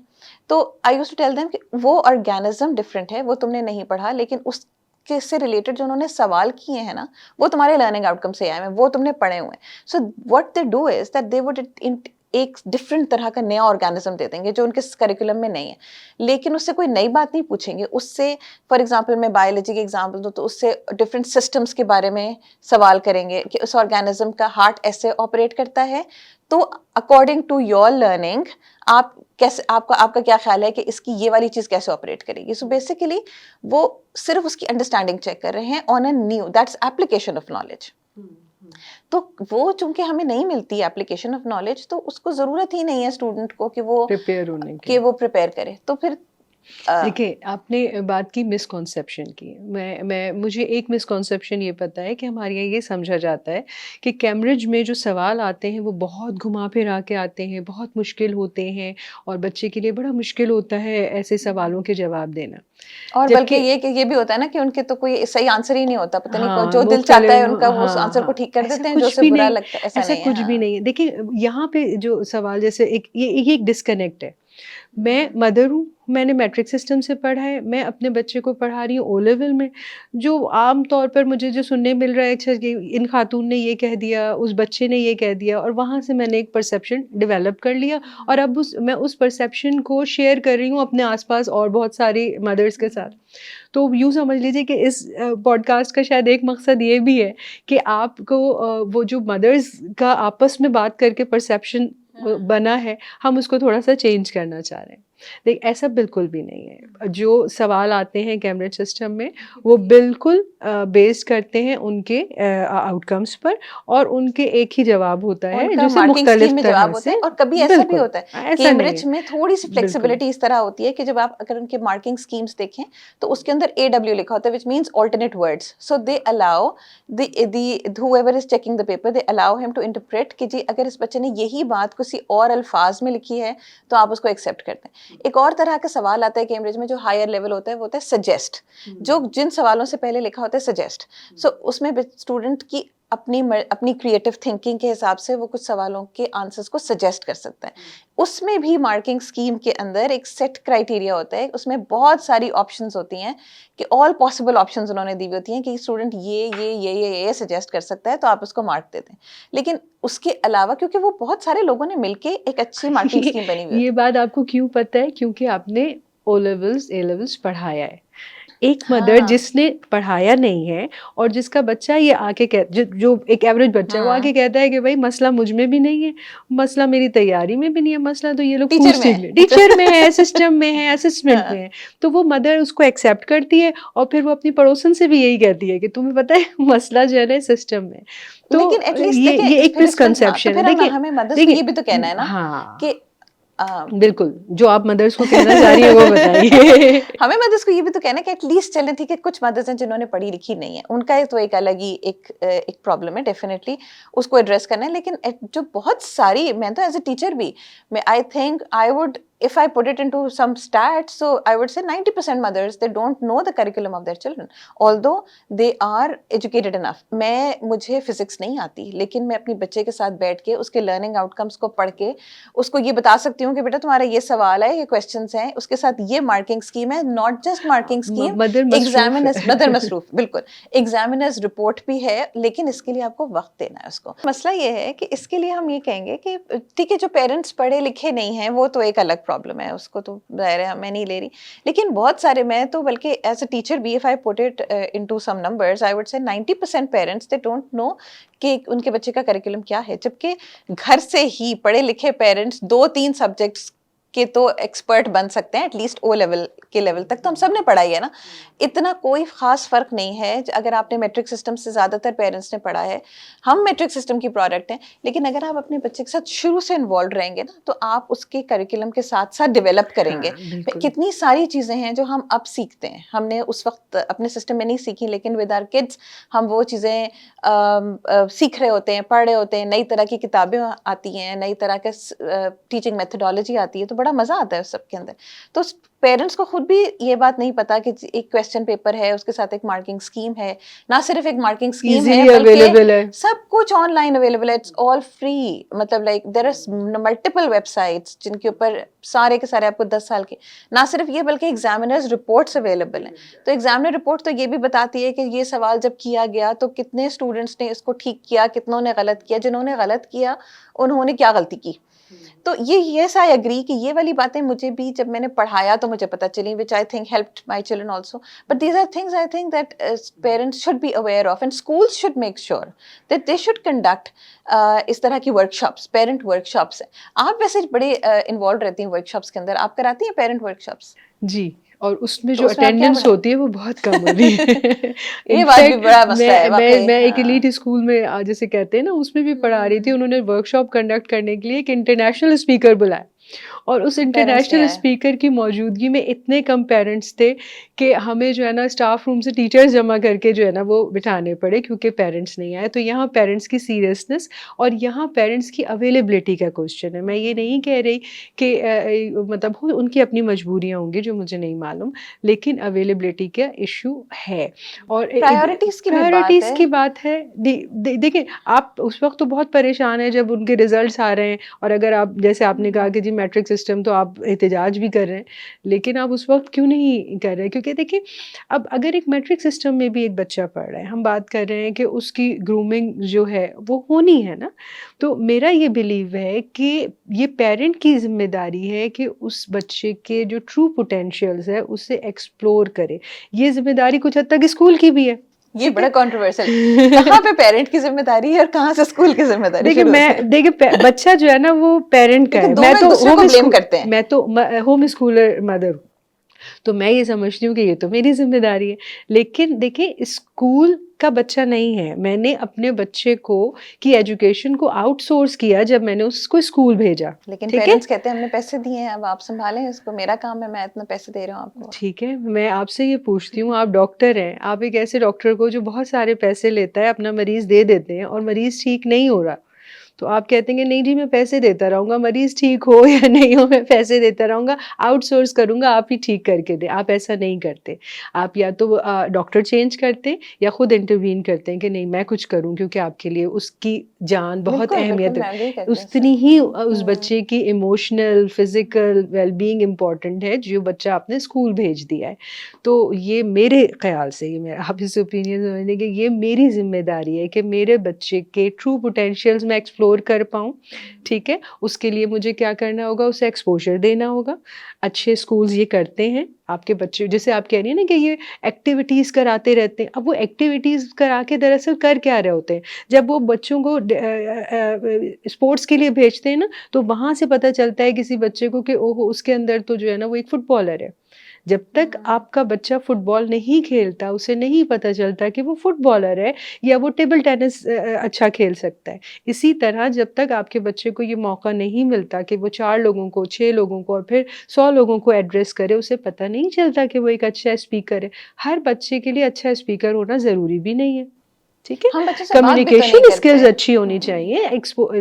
तो I used to tell them कि वो ऑर्गेनिज्म डिफरेंट है, वो तुमने नहीं पढ़ा, लेकिन उसके से रिलेटेड जो उन्होंने सवाल किए हैं ना, वो तुम्हारे लर्निंग आउटकम से आए हैं, वो तुमने पढ़े हुए हैं। So what they do is that they would एक डिफरेंट तरह का नया ऑर्गेनिज्म दे देंगे जो उनके करिकुलम में नहीं है, लेकिन उससे कोई नई बात नहीं पूछेंगे। उससे फॉर एग्जांपल मैं बायोलॉजी के एग्जांपल दूं तो उससे डिफरेंट सिस्टम्स के बारे में सवाल करेंगे कि उस ऑर्गेनिज्म का हार्ट ऐसे ऑपरेट करता है, तो अकॉर्डिंग टू योर लर्निंग आप कैसे, आपका आपका क्या ख्याल है कि इसकी ये वाली चीज कैसे ऑपरेट करेगी। सो बेसिकली वो सिर्फ उसकी अंडरस्टैंडिंग चेक कर रहे हैं on a new, that's application of knowledge. तो वो चूंकि हमें नहीं मिलती एप्लीकेशन ऑफ नॉलेज, तो उसको जरूरत ही नहीं है स्टूडेंट को प्रिपेयर होने की। कि वो प्रिपेयर करे। तो फिर देखिए, आपने बात की मिसकॉन्सेप्शन की। मुझे एक मिसकॉन्सेप्शन ये पता है कि हमारे यहाँ ये समझा जाता है कि कैम्ब्रिज में जो सवाल आते हैं वो बहुत घुमा-फिरा के आते हैं, बहुत मुश्किल होते हैं और बच्चे के लिए बड़ा मुश्किल होता है ऐसे सवालों के जवाब देना। और बल्कि जबकि ये भी होता है ना कि उनके तो कोई सही आंसर ही नहीं होता, पता नहीं हाँ, जो दिल चाहता है मुख्तलिफ उनका वो उस हाँ, आंसर को हाँ। ठीक कर ऐसा देते हैं, जो कुछ उसे भी बुरा नहीं, लगता है ऐसा ऐसा नहीं है। कुछ भी हाँ। नहीं है। देखिए, यहाँ पे जो सवाल जैसे ये एक डिस्कनेक्ट है। मैं मदर हूँ, मैंने मैट्रिक सिस्टम से पढ़ा है, मैं अपने बच्चे को पढ़ा रही हूँ ओ लेवल में। जो आम तौर पर मुझे जो सुनने मिल रहा है, अच्छा ये इन खातून ने ये कह दिया, उस बच्चे ने ये कह दिया, और वहाँ से मैंने एक परसेप्शन डेवलप कर लिया और अब मैं उस परसेप्शन को शेयर कर रही हूँ अपने आस-पास और बहुत सारी मदर्स के साथ। तो यूँ समझ लीजिए कि इस पॉडकास्ट का शायद एक मकसद ये भी है कि आपको वो जो मदर्स का आपस में बात करके परसेप्शन बना है, हम उसको थोड़ा-सा चेंज करना चाह रहे हैं। ऐसा बिल्कुल भी नहीं है। जो सवाल आते हैं कैम्ब्रिज सिस्टम में, वो बिल्कुल बेस्ड करते हैं उनके आउटकम्स पर, और उनके एक ही जवाब होता है, उनका जिसे मार्किंग स्कीम मुख्तलिफ में तरह जवाब होता से है। और कभी ऐसा भी बिल्कुल, होता है ऐसा नहीं कैम्ब्रिज है। में थोड़ी सी बिल्कुल। फ्लेक्सिबिलिटी इस तरह होती है कि जब आप अगर उनके मार्किंग स्कीम्स देखें तो उसके अंदर AW लिखा होता है, which means alternate words. So they allow the whoever is checking the paper, they allow him to interpret कि जी अगर इस बच्चे ने यही बात किसी और अल्फाज में लिखी है तो आप उसको एक्सेप्ट करते हैं। एक और तरह का सवाल आता है कैम्ब्रिज में जो हायर लेवल होता है, वो होता है सजेस्ट, जो जिन सवालों से पहले लिखा होता है सजेस्ट। सो उसमें स्टूडेंट की अपनी क्रिएटिव थिंकिंग के हिसाब से वो कुछ सवालों के आंसर्स को सजेस्ट कर सकता है। उसमें भी मार्किंग स्कीम के अंदर एक सेट क्राइटेरिया होता है, उसमें बहुत सारी ऑप्शंस होती हैं कि ऑल पॉसिबल ऑप्शंस उन्होंने दी हुई होती हैं कि स्टूडेंट ये सजेस्ट कर सकता है, तो आप उसको मार्क देते हैं। लेकिन उसके अलावा क्योंकि वो बहुत सारे लोगों ने मिलके एक अच्छी मार्किंग स्कीम बनी हुई ये होती है। बात आपको क्यों पता है? क्योंकि आपने ओ लेवल्स, ए लेवल्स पढ़ाया है। एक मदर हाँ। जिसने पढ़ाया नहीं है और जिसका बच्चा ये आके जो एक एवरेज बच्चा है, वो आके कहता है कि भाई मसला मुझ में भी नहीं है, मसला मेरी तैयारी में भी नहीं है, मसला तो ये लोग टीचर में पूछते है। हैं, टीचर में है, सिस्टम में है, असेसमेंट हाँ। में है। तो वो मदर उसको एक्सेप्ट करती है और फिर वो अपनी पड़ोसन से भी यही कहती है कि तुम्हें पता है मसला जो है ना सिस्टम में। तो लेकिन एटलीस्ट ये देखें एक फिर इसमें, हाँ, तो मिसकंसेप्शन है। फिर देखिए, हमें मदर्स को ये देखिए, भी तो कहना है ना हाँ, कि अ, बिल्कुल, जो आप मदर्स को कहना चाह रही हैं वो बताइए। हमें मदर्स को ये भी तो कहना है कि एटलीस्ट चलें, ठीक है, कुछ मदर्स हैं जिन्होंने पढ़ी लिखी नहीं है, उनका तो एक अलग ही एक प्रॉब्लम है, डेफिनेटली उसको एड्रेस करना है। लेकिन जो बहुत सारी, मैं तो एज अ टीचर भी, मैं I think I would, if I put it into some stats, so I would say 90% mothers, they don't know the curriculum of their children, although they are educated enough. मुझे physics नहीं आती, लेकिन मैं अपनी बच्चे के साथ बैठ के उसके लर्निंग आउटकम्स को पढ़ के उसको ये बता सकती हूँ कि बेटा तुम्हारा ये सवाल है, ये क्वेश्चंस हैं, उसके साथ ये मार्किंग स्कीम है, not just marking scheme, mother मसरूफ एग्जामिनर्स, है। मदर मसरूफ, बिल्कुल, एग्जामिनर्स रिपोर्ट भी है, लेकिन इसके लिए आपको वक्त देना है उसको। मसला ये है कि इसके लिए हम ये कहेंगे कि ठीक है, जो पेरेंट्स पढ़े लिखे नहीं हैं वो तो एक अलग प्रॉब्लम है, उसको तो जाहिर है मैं नहीं ले रही, लेकिन बहुत सारे, मैं तो बल्कि एज अ टीचर भी, if I put it into some numbers, I would say 90% parents they don't know कि उनके बच्चे का करिकुलम क्या है, जबकि घर से ही पढ़े लिखे पेरेंट्स 2-3 सब्जेक्ट्स के तो एक्सपर्ट बन सकते हैं, एटलीस्ट ओ लेवल के लेवल तक तो हम सब ने पढ़ा ही है ना, इतना कोई खास फर्क नहीं है। अगर आपने मैट्रिक सिस्टम से, ज़्यादातर पेरेंट्स ने पढ़ा है, हम मैट्रिक सिस्टम की प्रोडक्ट हैं, लेकिन अगर आप अपने बच्चे के साथ शुरू से इन्वॉल्व रहेंगे ना, तो आप उसके करिकुलम के साथ साथ डेवलप करेंगे। हाँ, बिल्कुल। कितनी सारी चीज़ें हैं जो हम अब सीखते हैं, हमने उस वक्त अपने सिस्टम में नहीं सीखी, लेकिन विद आवर किड्स हम वो चीज़ें सीख रहे होते हैं, पढ़ रहे होते हैं, नई तरह की किताबें आती हैं, नई तरह के टीचिंग मेथोडोलॉजी आती है, तो बड़ा मज़ा आता है उस सब के अंदर। तो पेरेंट्स को खुद भी ये बात नहीं पता कि एक क्वेश्चन पेपर है, उसके साथ एक मार्किंग स्कीम है, ना सिर्फ एक मार्किंग स्कीम है, इजीली अवेलेबल है। सब कुछ ऑनलाइन अवेलेबल है, इट्स ऑल फ्री, मतलब like there are multiple websites जिनके ऊपर सारे के सारे आपको 10 साल के, ना सिर्फ ये बल्कि एग्जामिनर्स रिपोर्ट्स अवेलेबल हैं। तो एग्जामिनर रिपोर्ट तो ये भी बताती है कि ये सवाल जब किया गया तो कितने स्टूडेंट्स ने इसको ठीक किया, कितनों ने गलत किया, जिन्होंने गलत किया उन्होंने क्या गलती की, तो ये यस आई एग्री कि ये वाली बातें मुझे भी जब मैंने पढ़ाया तो मुझे पता चली, which I think helped my children also, but these are things I think that parents should be aware of, and schools should make sure that they should conduct इस तरह की वर्कशॉप्स, पेरेंट वर्कशॉप्स। आप वैसे बड़े involve रहती हैं workshops के अंदर, आप कराती हैं पेरेंट वर्कशॉप्स? जी, और उसमें तो जो उसमें आप क्या अटेंडेंस पढ़ा? होती है वो बहुत कम होती है। ये बात भी इनफैक्ट बड़ा मसला है मैं वाकई, मैं एक हाँ। एलीट स्कूल में जैसे कहते हैं ना उसमें भी पढ़ा रही थी, उन्होंने वर्कशॉप कंडक्ट करने के लिए एक इंटरनेशनल स्पीकर बुलाया, और उस पेरेंट्स नहीं इंटरनेशनल आए? स्पीकर की मौजूदगी में इतने कम पेरेंट्स थे कि हमें जो है ना स्टाफ रूम से टीचर्स जमा करके जो है ना वो बिठाने पड़े, क्योंकि पेरेंट्स नहीं आए। तो यहाँ पेरेंट्स की सीरियसनेस और यहाँ पेरेंट्स की अवेलेबिलिटी का क्वेश्चन है। मैं ये नहीं कह रही कि मतलब उनकी अपनी मजबूरियाँ होंगी जो मुझे नहीं मालूम, लेकिन अवेलेबिलिटी का इशू है। और प्रायोरिटीज की भी बात प्रायोरिटीज़ है। की बात है। देखिए, आप उस वक्त तो बहुत परेशान हैं जब उनके रिजल्ट्स आ रहे हैं, और अगर आप जैसे आपने कहा कि जी मैट्रिक सिस्टम, तो आप एहतजाज भी कर रहे हैं, लेकिन आप उस वक्त क्यों नहीं कर रहे? क्योंकि देखिए, अब अगर एक मैट्रिक सिस्टम में भी एक बच्चा पढ़ रहा है, हम बात कर रहे हैं कि उसकी ग्रूमिंग जो है वो होनी है ना, तो मेरा ये बिलीव है कि ये पेरेंट की जिम्मेदारी है कि उस बच्चे के जो ट्रू पोटेंशियल्स है उसे एक्सप्लोर करे। ये जिम्मेदारी कुछ हद तक स्कूल की भी है। ये ठीक बड़ा है। कंट्रोवर्शियल, कहाँ पे पेरेंट की जिम्मेदारी है और कहाँ से स्कूल की जिम्मेदारी देखिए, शुरू होती है? बच्चा जो है ना वो पेरेंट का लेकिन है। मैं दोनों एक तो दूसरे को ब्लेम करते हैं। होम स्कूलर मदर हूँ। तो मैं ये समझती हूँ कि ये तो मेरी ज़िम्मेदारी है। लेकिन देखिए, स्कूल का बच्चा नहीं है। मैंने अपने बच्चे को की एजुकेशन को आउटसोर्स किया जब मैंने उसको स्कूल भेजा। लेकिन ठीक है? पेरेंट्स कहते हैं हमने पैसे दिए हैं, अब आप संभालें इसको, मेरा काम है, मैं इतना पैसे दे रहा हूँ आपको। ठीक है, मैं आपसे ये पूछती हूँ, आप डॉक्टर हैं, आप एक ऐसे डॉक्टर को जो बहुत सारे पैसे लेता है, अपना मरीज़ दे देते हैं और मरीज़ ठीक नहीं हो रहा, तो आप कहते हैं कि नहीं जी मैं पैसे देता रहूँगा, मरीज़ ठीक हो या नहीं हो मैं पैसे देता रहूँगा, आउटसोर्स करूँगा, आप ही ठीक करके दें। आप ऐसा नहीं करते। आप या तो डॉक्टर चेंज करते या खुद इंटरवीन करते हैं कि नहीं मैं कुछ करूँ, क्योंकि आपके लिए उसकी जान बहुत बिल्कुल बिल्कुल, अहमियत है। मैं एग्री करती हूँ इससे। उतनी ही उस बच्चे की इमोशनल, फिज़िकल वेल-बीइंग इम्पोर्टेंट है, जो बच्चा आपने स्कूल भेज दिया है। तो ये मेरे ख़्याल से, ये मेरा आप इस ओपिनियन समझने कि ये मेरी ज़िम्मेदारी है कि मेरे बच्चे के ट्रू पोटेंशियल्स मैं एक्सप्लोर कर पाऊँ, ठीक है? उसके लिए मुझे क्या करना होगा, उसे एक्सपोज़र देना होगा। अच्छे स्कूल्स ये करते हैं, आपके बच्चे जैसे आप कह रही हैं ना कि ये एक्टिविटीज़ कराते रहते हैं। अब वो एक्टिविटीज़ करा के दरअसल कर क्या रहे होते हैं? जब वो बच्चों को स्पोर्ट्स के लिए भेजते हैं ना, तो वहाँ से पता चलता है किसी बच्चे को कि ओहो! उसके अंदर तो जो है ना वो एक फुटबॉलर है। जब तक आपका बच्चा फुटबॉल नहीं खेलता, उसे नहीं पता चलता कि वो फुटबॉलर है या वो टेबल टेनिस अच्छा खेल सकता है। इसी तरह जब तक आपके बच्चे को ये मौका नहीं मिलता कि वो 4 लोगों को, 6 लोगों को और फिर 100 लोगों को एड्रेस करे, उसे पता नहीं चलता कि वो एक अच्छा स्पीकर है। हर बच्चे के लिए अच्छा स्पीकर होना ज़रूरी भी नहीं है। ठीक है? हम बच्चों से बात भी तो नहीं कम्युनिकेशन करते। स्किल्स अच्छी होनी चाहिए,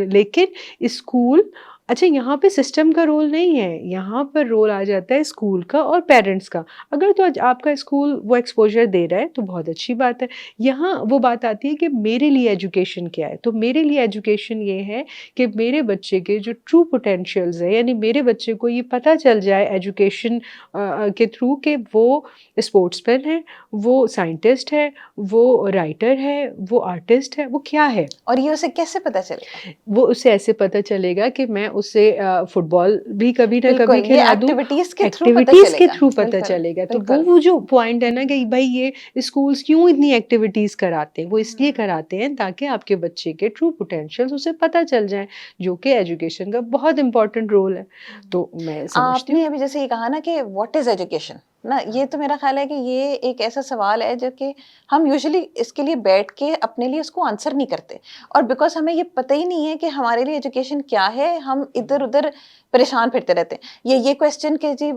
लेकिन स्कूल अच्छा, यहाँ पे सिस्टम का रोल नहीं है, यहाँ पर रोल आ जाता है स्कूल का और पेरेंट्स का। अगर तो आज आपका स्कूल वो एक्सपोज़र दे रहा है तो बहुत अच्छी बात है। यहाँ वो बात आती है कि मेरे लिए एजुकेशन क्या है? तो मेरे लिए एजुकेशन ये है कि मेरे बच्चे के जो ट्रू पोटेंशियल्स हैं, यानी मेरे बच्चे को ये पता चल जाए एजुकेशन के थ्रू कि वो स्पोर्ट्समैन है, वो साइंटिस्ट है, वो राइटर है, वो आर्टिस्ट है, वो क्या है? और ये उसे कैसे पता चलेगा? वो उसे ऐसे पता चलेगा कि मैं उसे फुटबॉल भी कभी ना कभी बिल्कुल, ये खिला दूँ, एक्टिविटीज़ के थ्रू पता एक्टिविटीज़ के चलेगा। थ्रू पता बिल्कुल, चलेगा। तो बिल्कुल। वो जो पॉइंट है ना कि भई ये स्कूल्स क्यों इतनी एक्टिविटीज़ कराते हैं? वो इसलिए कराते हैं ताकि आपके बच्चे के ट्रू पोटेंशियल्स उसे पता चल जाएँ, जो कि एजुकेशन का बहुत इम्पोर्टेंट रोल है। तो मैं समझती हूँ आपने अभी जैसे ये कहा ना कि व्हाट इज़ एजुकेशन? ना, ये तो मेरा ख़्याल है कि ये एक ऐसा सवाल है जो कि हम यूजुअली इसके लिए बैठ के अपने लिए उसको आंसर नहीं करते, और बिकॉज़ हमें ये पता ही नहीं है कि हमारे लिए एजुकेशन क्या है, हम इधर-उधर परेशान फिरते रहते हैं। ये क्वेश्चन कि जी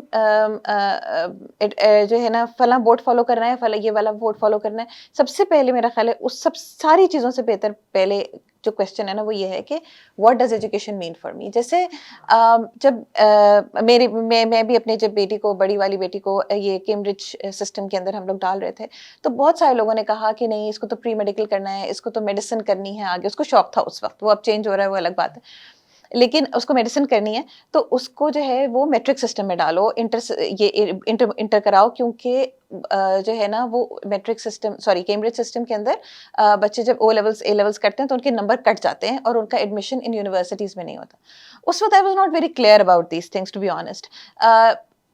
जो है ना फलाँ बोर्ड फ़ॉलो करना है, फला ये वाला बोर्ड फ़ॉलो करना है। सबसे पहले मेरा ख़्याल है उस सब सारी चीज़ों से बेहतर पहले जो क्वेश्चन है ना वो ये है कि what does education mean for me? जैसे जब मैं भी अपने जब बेटी को, बड़ी वाली बेटी को ये कैम्ब्रिज सिस्टम के अंदर हम लोग डाल रहे थे, तो बहुत सारे लोगों ने कहा कि नहीं इसको तो प्री मेडिकल करना है, इसको तो मेडिसिन करनी है आगे, उसको शौक था उस वक़्त, वो अब चेंज हो रहा है वो अलग बात है। लेकिन उसको मेडिसिन करनी है तो उसको जो है वो मेट्रिक सिस्टम में डालो, इंटर कराओ, क्योंकि जो है ना वो matric system, sorry Cambridge system के अंदर बच्चे जब ओ लेवल्स ए लेवल्स करते हैं तो उनके नंबर कट जाते हैं और उनका एडमिशन इन यूनिवर्सिटीज में नहीं होता। उस वक्त I was not very clear about these things to be honest.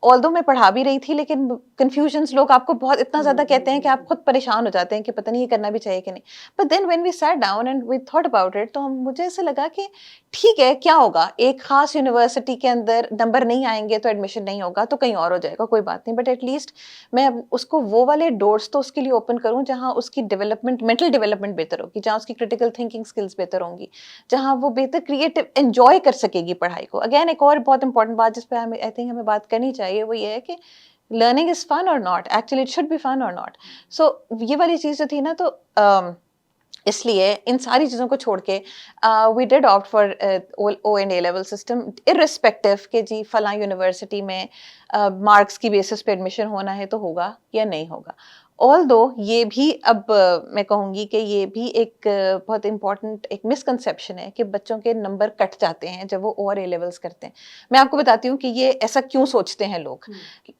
Although मैं पढ़ा भी रही थी, लेकिन कन्फ्यूजन्स लोग आपको बहुत इतना ज़्यादा कहते हैं कि आप खुद परेशान हो जाते हैं कि पता नहीं ये करना भी चाहिए कि नहीं। But then when we sat down and we thought about it, तो मुझे ऐसा लगा कि ठीक है, क्या होगा, एक खास यूनिवर्सिटी के अंदर नंबर नहीं आएंगे तो एडमिशन नहीं होगा, तो कहीं और हो जाएगा, कोई बात नहीं, बट एटलीस्ट मैं उसको वो वाले डोर्स तो उसके लिए ओपन करूँ जहाँ उसकी डेवलपमेंट, मेंटल डेवलपमेंट बेहतर होगी, जहाँ उसकी क्रिटिकल थिंकिंग स्किल्स बेहतर होंगी, जहाँ वो बेहतर क्रिएटिव एंजॉय कर सकेगी पढ़ाई को। अगेन एक और बहुत इंपॉर्टेंट बात जिस पर आई थिंक हमें बात करनी चाहिए वो ये है कि लर्निंग इज फन और not, actually it should be fun और नॉट। सो ये वाली चीज़ जो थी ना, तो इसलिए इन सारी चीज़ों को छोड़ के we did opt for O and A level system, irrespective कि जी फला यूनिवर्सिटी में मार्क्स की बेसिस पे एडमिशन होना है तो होगा या नहीं होगा। ऑल्दो ये भी अब मैं कहूँगी कि ये भी एक बहुत इम्पॉर्टेंट एक मिसकंसेप्शन है कि बच्चों के नंबर कट जाते हैं जब वो और ए लेवल्स करते हैं। मैं आपको बताती हूँ कि ये ऐसा क्यों सोचते हैं लोग।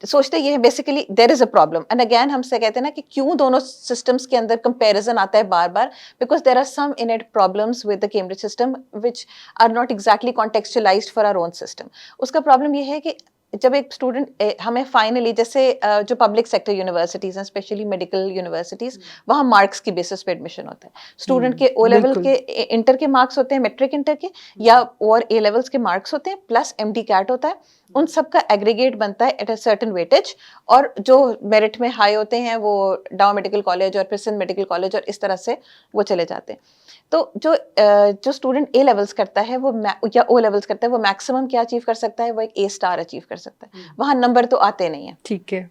सोचते ये है basically there is a problem, and again हमसे कहते हैं ना कि क्यों दोनों सिस्टम्स के अंदर कंपैरिजन आता है बार बार, because there are some inherent problems with the Cambridge system which are not exactly contextualised for our own system. उसका प्रॉब्लम ये है कि जब एक स्टूडेंट हमें फाइनली, जैसे जो पब्लिक सेक्टर यूनिवर्सिटीज हैं, स्पेशली मेडिकल यूनिवर्सिटीज, वहाँ मार्क्स की बेसिस पे एडमिशन होता है। स्टूडेंट के ओ लेवल बिल्कुल। के इंटर के मार्क्स होते हैं, मेट्रिक इंटर के, या और ए लेवल्स के मार्क्स होते हैं, प्लस एमडी कैट होता है। उन सब का एग्रीगेट बनता है एट अ सर्टेन वेटेज, और जो मेरिट में हाई होते हैं वो डाउ मेडिकल कॉलेज और फिर सिंध मेडिकल कॉलेज और इस तरह से वो चले जाते हैं। तो जो स्टूडेंट ए लेवल्स करता है वो या ओ लेवल्स करता है, वो मैक्सिमम क्या अचीव कर सकता है, वो एक ए स्टार अचीव कर सकता है। वहाँ नंबर तो आते नहीं है। ठीक है।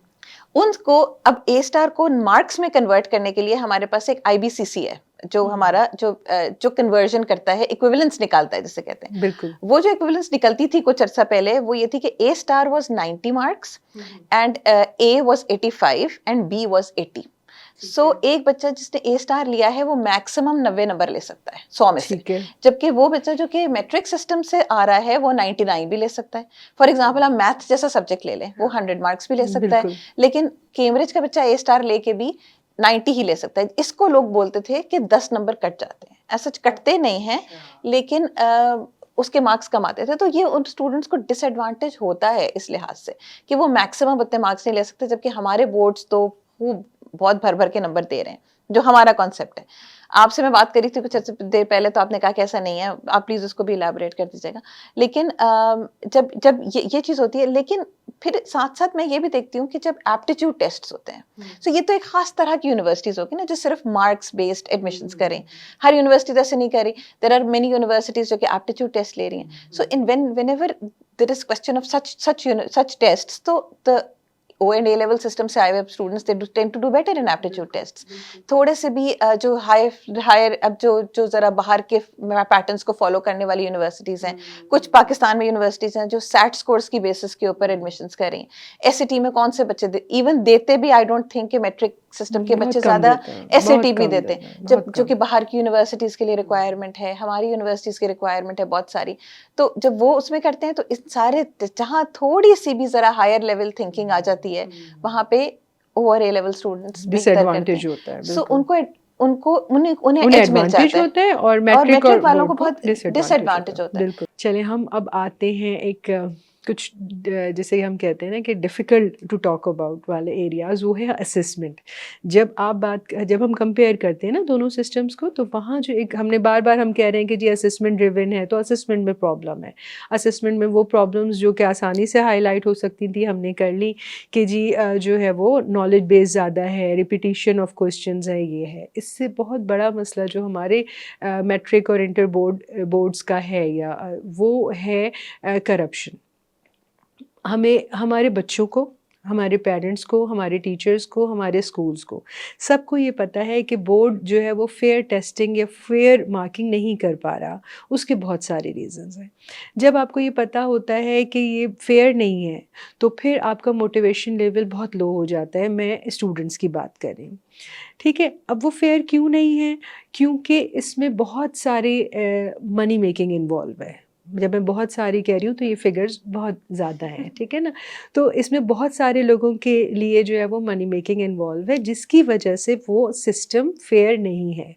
उनको अब ए स्टार को मार्क्स में कन्वर्ट करने के लिए हमारे पास एक आईबीसीसी है, जो हमारा जो कन्वर्जन करता है, इक्विवेलेंस निकालता है जिसे कहते हैं। बिल्कुल। वो जो इक्विवेलेंस निकलती थी कुछ अर्सा पहले, वो ये थी कि A star was 90 marks and A was 85 and B was 80। So एक बच्चा जिसने ए स्टार लिया है वो मैक्सिमम 90 नंबर ले सकता है 100 में से, ठीक है। जबकि वो बच्चा जो कि मैट्रिक सिस्टम से आ रहा है वो 99 भी ले सकता है। फॉर एग्जांपल आप मैथ जैसा सब्जेक्ट ले लें, वो 100 मार्क्स भी ले सकता है, बिल्कुल। लेकिन कैम्ब्रिज का बच्चा ए स्टार लेके भी 90 ही ले सकता है। इसको लोग बोलते थे कि 10 नंबर कट जाते हैं, ऐसा कटते नहीं हैं, लेकिन उसके मार्क्स कम आते थे। तो ये उन स्टूडेंट्स को डिसएडवांटेज होता है इस लिहाज से कि वो मैक्सिमम उतने मार्क्स नहीं ले सकते, जबकि हमारे बोर्ड्स तो खूब बहुत भर भर के नंबर दे रहे हैं, जो हमारा कॉन्सेप्ट है। आपसे मैं बात करी थी कुछ देर पहले, तो आपने कहा कि ऐसा नहीं है, आप प्लीज उसको भी इलैबोरेट कर दीजिएगा। लेकिन जब जब ये चीज़ होती है, लेकिन फिर साथ साथ मैं ये भी देखती हूँ कि जब एप्टीट्यूड टेस्ट होते हैं, तो ये तो एक खास तरह की यूनिवर्सिटीज होगी ना जो सिर्फ मार्क्स बेस्ड एडमिशंस करें। हर यूनिवर्सिटी तो ऐसे नहीं करी। देयर आर मेनी यूनिवर्सिटीज जो कि एप्टीट्यूड टेस्ट ले रही हैं। So in whenever there is question of such tests, तो the O and A level system से आए हुए students they tend to do better in aptitude tests. थोड़े से भी जो हायर अब जो जरा बाहर के पैटर्न्स को फॉलो करने वाली यूनिवर्सिटीज हैं, कुछ पाकिस्तान में यूनिवर्सिटीज हैं जो सैट स्कोर्स की बेसिस के ऊपर एडमिशंस कर रही हैं। एसएटी में कौन से बच्चे इवन देते भी, आई डोंट थिंक कि मैट्रिक सिस्टम के बहुत बच्चे कम ज्यादा देते हैं, एसएटी बहुत भी कम देते देते हैं, हैं, जब बहुत जो कि कम। बाहर की यूनिवर्सिटीज के लिए रिक्वायरमेंट है, हमारी यूनिवर्सिटीज की रिक्वायरमेंट है बहुत सारी। तो जब वो उसमें करते हैं तो इस सारे जहाँ थोड़ी सी भी जरा हायर लेवल थिंकिंग आ जाती है, वहाँ पे ओवर ए लेवल स्टूडेंट्स बेहतर करते डिसएडवांटेज हैं। होता है, सो बिल्कुल। उन्हें उन्हें एज मिल एडवांटेज जाता है, होता है और और मैट्रिक और मैट्रिक वालों को बोर्ड को बहुत डिसएडवांटेज होता डिसएडवांटेज है, होता है। बिल्कुल। चलिए हम अब आते हैं एक कुछ जैसे हम कहते हैं ना कि डिफ़िकल्ट टू टॉक अबाउट वाले एरियाज़, वो है असेसमेंट। जब हम कंपेयर करते हैं ना दोनों सिस्टम्स को, तो वहाँ जो एक हमने बार-बार हम कह रहे हैं कि जी असेसमेंट ड्रिवन है, तो असेसमेंट में प्रॉब्लम है। असेसमेंट में वो प्रॉब्लम्स जो कि आसानी से हाईलाइट हो सकती थी, हमने कर ली कि जी जो है वो नॉलेज बेस ज़्यादा है, रिपीटिशन ऑफ क्वेश्चंस है, ये है। इससे बहुत बड़ा मसला जो हमारे मैट्रिक और इंटर बोर्ड्स का है वो है करप्शन। हमें हमारे बच्चों को, हमारे पेरेंट्स को, हमारे टीचर्स को, हमारे स्कूल्स को, सबको ये पता है कि बोर्ड जो है वो फेयर टेस्टिंग या फेयर मार्किंग नहीं कर पा रहा। उसके बहुत सारे रीज़न्स हैं। जब आपको ये पता होता है कि ये फेयर नहीं है, तो फिर आपका मोटिवेशन लेवल बहुत लो हो जाता है। मैं स्टूडेंट्स की बात कर रही हूँ, ठीक है। अब वो फेयर क्यों नहीं है? क्योंकि इसमें बहुत सारे मनी मेकिंग इन्वॉल्व है। जब मैं बहुत सारी कह रही हूँ तो ये फिगर्स बहुत ज़्यादा हैं, ठीक है ना? तो इसमें बहुत सारे लोगों के लिए जो है वो मनी मेकिंग इन्वॉल्व है, जिसकी वजह से वो सिस्टम फेयर नहीं है।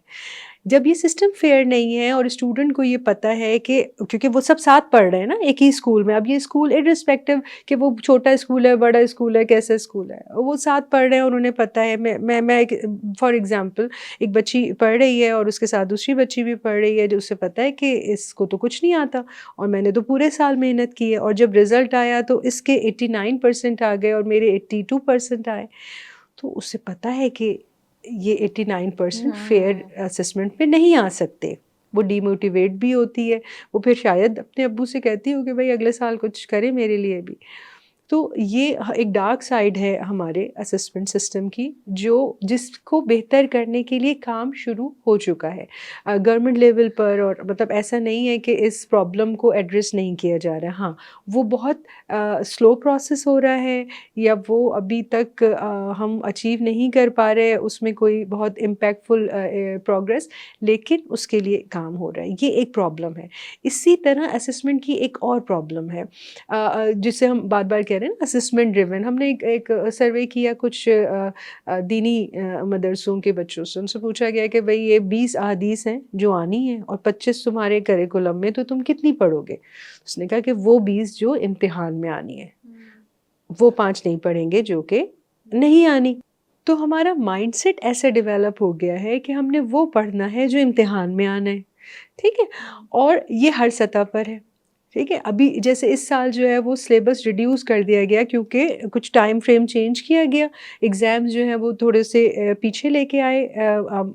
जब ये सिस्टम फेयर नहीं है और स्टूडेंट को ये पता है कि क्योंकि वो सब साथ पढ़ रहे हैं ना एक ही स्कूल में, अब ये स्कूल इर्रिस्पेक्टिव कि वो छोटा स्कूल है, बड़ा स्कूल है, कैसा स्कूल है, वो साथ पढ़ रहे हैं और उन्हें पता है। मैं एक फॉर एग्जांपल एक बच्ची पढ़ रही है और उसके साथ दूसरी बच्ची भी पढ़ रही है, जो उसे पता है कि इसको तो कुछ नहीं आता और मैंने तो पूरे साल मेहनत की है, और जब रिज़ल्ट आया तो इसके 89% आ गए और मेरे 82% आए। तो उसे पता है कि ये 89% फेयर असेसमेंट पे नहीं आ सकते। वो डिमोटिवेट भी होती है, वो फिर शायद अपने अब्बू से कहती हो कि भाई अगले साल कुछ करें मेरे लिए भी। तो ये एक डार्क साइड है हमारे असेसमेंट सिस्टम की, जो जिसको बेहतर करने के लिए काम शुरू हो चुका है गवर्नमेंट लेवल पर। और मतलब ऐसा नहीं है कि इस प्रॉब्लम को एड्रेस नहीं किया जा रहा है, हाँ वो बहुत स्लो प्रोसेस हो रहा है, या वो अभी तक हम अचीव नहीं कर पा रहे हैं उसमें कोई बहुत इम्पैक्टफुल प्रोग्रेस, लेकिन उसके लिए काम हो रहा है। ये एक प्रॉब्लम है। इसी तरह असेसमेंट की एक और प्रॉब्लम है जिसे हम बार बार कह रहे हैं असेसमेंट ड्रिवन। हमने एक सर्वे किया कुछ दीनी मदरसों के बच्चों से, उनसे पूछा गया कि भाई ये 20 अहादीस हैं जो आनी है और 25 तुम्हारे करिकुलम में, तो तुम कितनी पढ़ोगे? उसने कहा कि वो 20 जो इम्तिहान में आनी है, वो 5 नहीं पढ़ेंगे जो कि नहीं आनी। तो हमारा माइंडसेट ऐसे डेवलप हो गया है कि हमने वो पढ़ना है जो इम्तिहान में आना है, ठीक है? और ये हर सतह पर है, ठीक है? अभी जैसे इस साल जो है वो सिलेबस रिड्यूस कर दिया गया क्योंकि कुछ टाइम फ्रेम चेंज किया गया। एग्ज़ाम्स जो हैं वो थोड़े से पीछे लेके आए,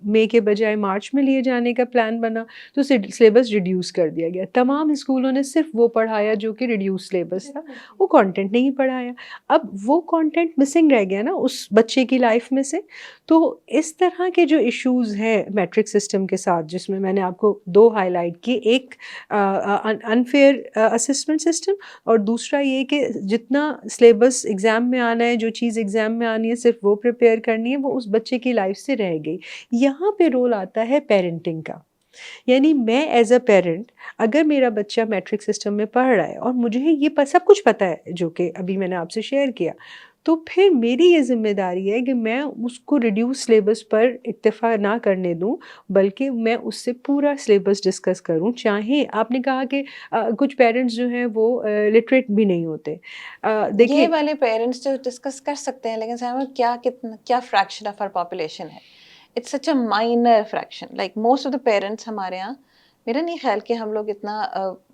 मई के बजाय मार्च में लिए जाने का प्लान बना, तो सिलेबस रिड्यूस कर दिया गया। तमाम स्कूलों ने सिर्फ वो पढ़ाया जो कि रिड्यूस सिलेबस था, वो कंटेंट नहीं पढ़ाया। अब वो कंटेंट मिसिंग रह गया ना उस बच्चे की लाइफ में से। तो इस तरह के जो इश्यूज़ हैं मैट्रिक सिस्टम के साथ, जिसमें मैंने आपको 2 हाइलाइट किए, एक अनफेयर असेसमेंट सिस्टम, और दूसरा ये कि जितना सिलेबस एग्ज़ाम में आना है, जो चीज़ एग्ज़ाम में आनी है सिर्फ वो प्रिपेयर करनी है, वो उस बच्चे की लाइफ से रह गई। यहाँ पे रोल आता है पेरेंटिंग का। यानी मैं एज़ अ पेरेंट, अगर मेरा बच्चा मैट्रिक सिस्टम में पढ़ रहा है और मुझे ये सब कुछ पता है जो कि अभी मैंने आपसे शेयर किया, तो फिर मेरी ये ज़िम्मेदारी है कि मैं उसको रिड्यूस सिलेबस पर इक्तफ़ा ना करने दूँ, बल्कि मैं उससे पूरा सिलेबस डिस्कस करूँ। चाहे आपने कहा कि कुछ पेरेंट्स जो हैं वो लिटरेट भी नहीं होते। ये देखिए वाले पेरेंट्स जो डिस्कस कर सकते हैं, लेकिन साहब क्या फ्रैक्शन ऑफ आवर पॉपुलेशन है? It's such a minor fraction, like most of the parents हमारे यहाँ, मेरा नहीं ख्याल कि हम लोग इतना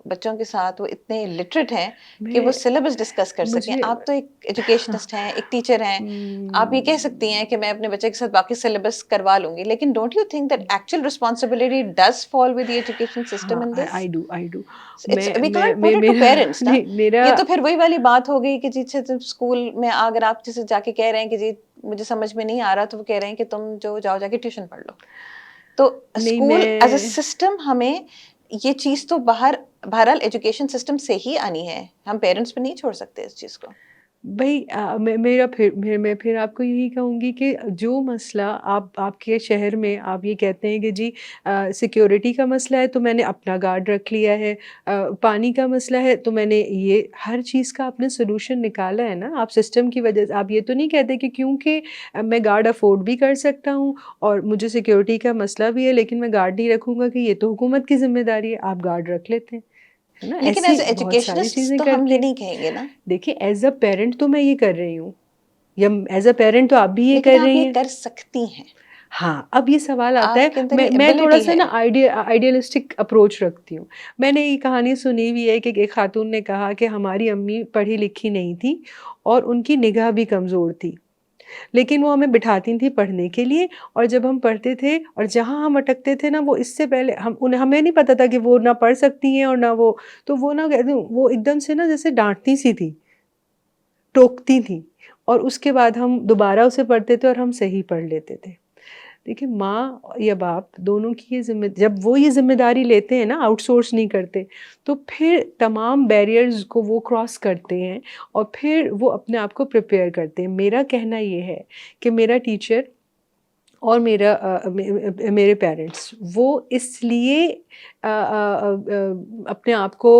बच्चों के साथ वो इतने लिटरेट हैं कि वो मैं सिलेबस डिस्कस कर सकें। मुझे आप तो एक एजुकेशनिस्ट हैं, एक टीचर हैं, आप ये कह सकती हैं कि मैं अपने बच्चे के साथ बाकी सिलेबस करवा लूंगी, लेकिन don't you think that actual responsibility does fall with the education system हाँ, in this? I do. It's we मैं कांट पुट इट टू मेरा पेरेंट्स ना। नहीं मेरा ये तो फिर वही वाली बात हो गई कि जी जब स्कूल में अगर आप जैसे जाके कह रहे हैं कि जी मुझे समझ में नहीं आ रहा, तो वो कह रहे हैं कि तुम जो जाओ जाके ट्यूशन पढ़ लो। तो नहीं स्कूल एज अ मैं सिस्टम हमें ये चीज तो बहरहाल एजुकेशन सिस्टम से ही आनी है, हम पेरेंट्स पे नहीं छोड़ सकते इस चीज को। भई मैं फिर आपको यही कहूँगी कि जो मसला आप आपके शहर में आप ये कहते हैं कि जी सिक्योरिटी का मसला है तो मैंने अपना गार्ड रख लिया है, पानी का मसला है तो मैंने ये हर चीज़ का आपने सॉल्यूशन निकाला है ना। आप सिस्टम की वजह से आप ये तो नहीं कहते कि क्योंकि मैं गार्ड अफ़ोर्ड भी कर सकता हूँ और मुझे सिक्योरिटी का मसला भी है, लेकिन मैं गार्ड नहीं रखूँगा कि ये तो हुकूमत की ज़िम्मेदारी है, आप गार्ड रख लेते हैं। है ना? लेकिन ऐसी एज बहुत सारी एजुकेशनिस्ट चीज़ें तो हम करते ये हैं। नहीं कहेंगे ना। देखिए एज़ अ पेरेंट तो मैं ये कर रही हूँ, या एज़ अ पेरेंट तो आप भी ये लेकिन कर आप रही ये हैं। कर सकती हैं, हाँ, अब ये सवाल आता है, आपके अंदर ये मैं एबिलिटी थोड़ा-सा है। ना आइडियलिस्टिक अप्रोच रखती हूँ। मैंने ये कहानी सुनी हुई है कि एक खातून ने कहा कि हमारी अम्मी पढ़ी-लिखी नहीं थी और उनकी निगाह भी कमज़ोर थी। लेकिन वो हमें बिठाती थी पढ़ने के लिए, और जब हम पढ़ते थे और जहाँ हम अटकते थे ना, वो इससे पहले हमें नहीं पता था कि वो ना पढ़ सकती हैं और ना वो, तो वो ना कहती वो एकदम से ना जैसे डाँटती सी थी, टोकती थीं, और उसके बाद हम दोबारा उसे पढ़ते थे और हम सही पढ़ लेते थे। देखिए माँ या बाप दोनों की ये जब वो ये ज़िम्मेदारी लेते हैं ना, आउटसोर्स नहीं करते, तो फिर तमाम बैरियर्स को वो क्रॉस करते हैं और फिर वो अपने आप को प्रिपेयर करते हैं। मेरा कहना ये है कि मेरा टीचर और मेरे पेरेंट्स वो इसलिए अपने आप को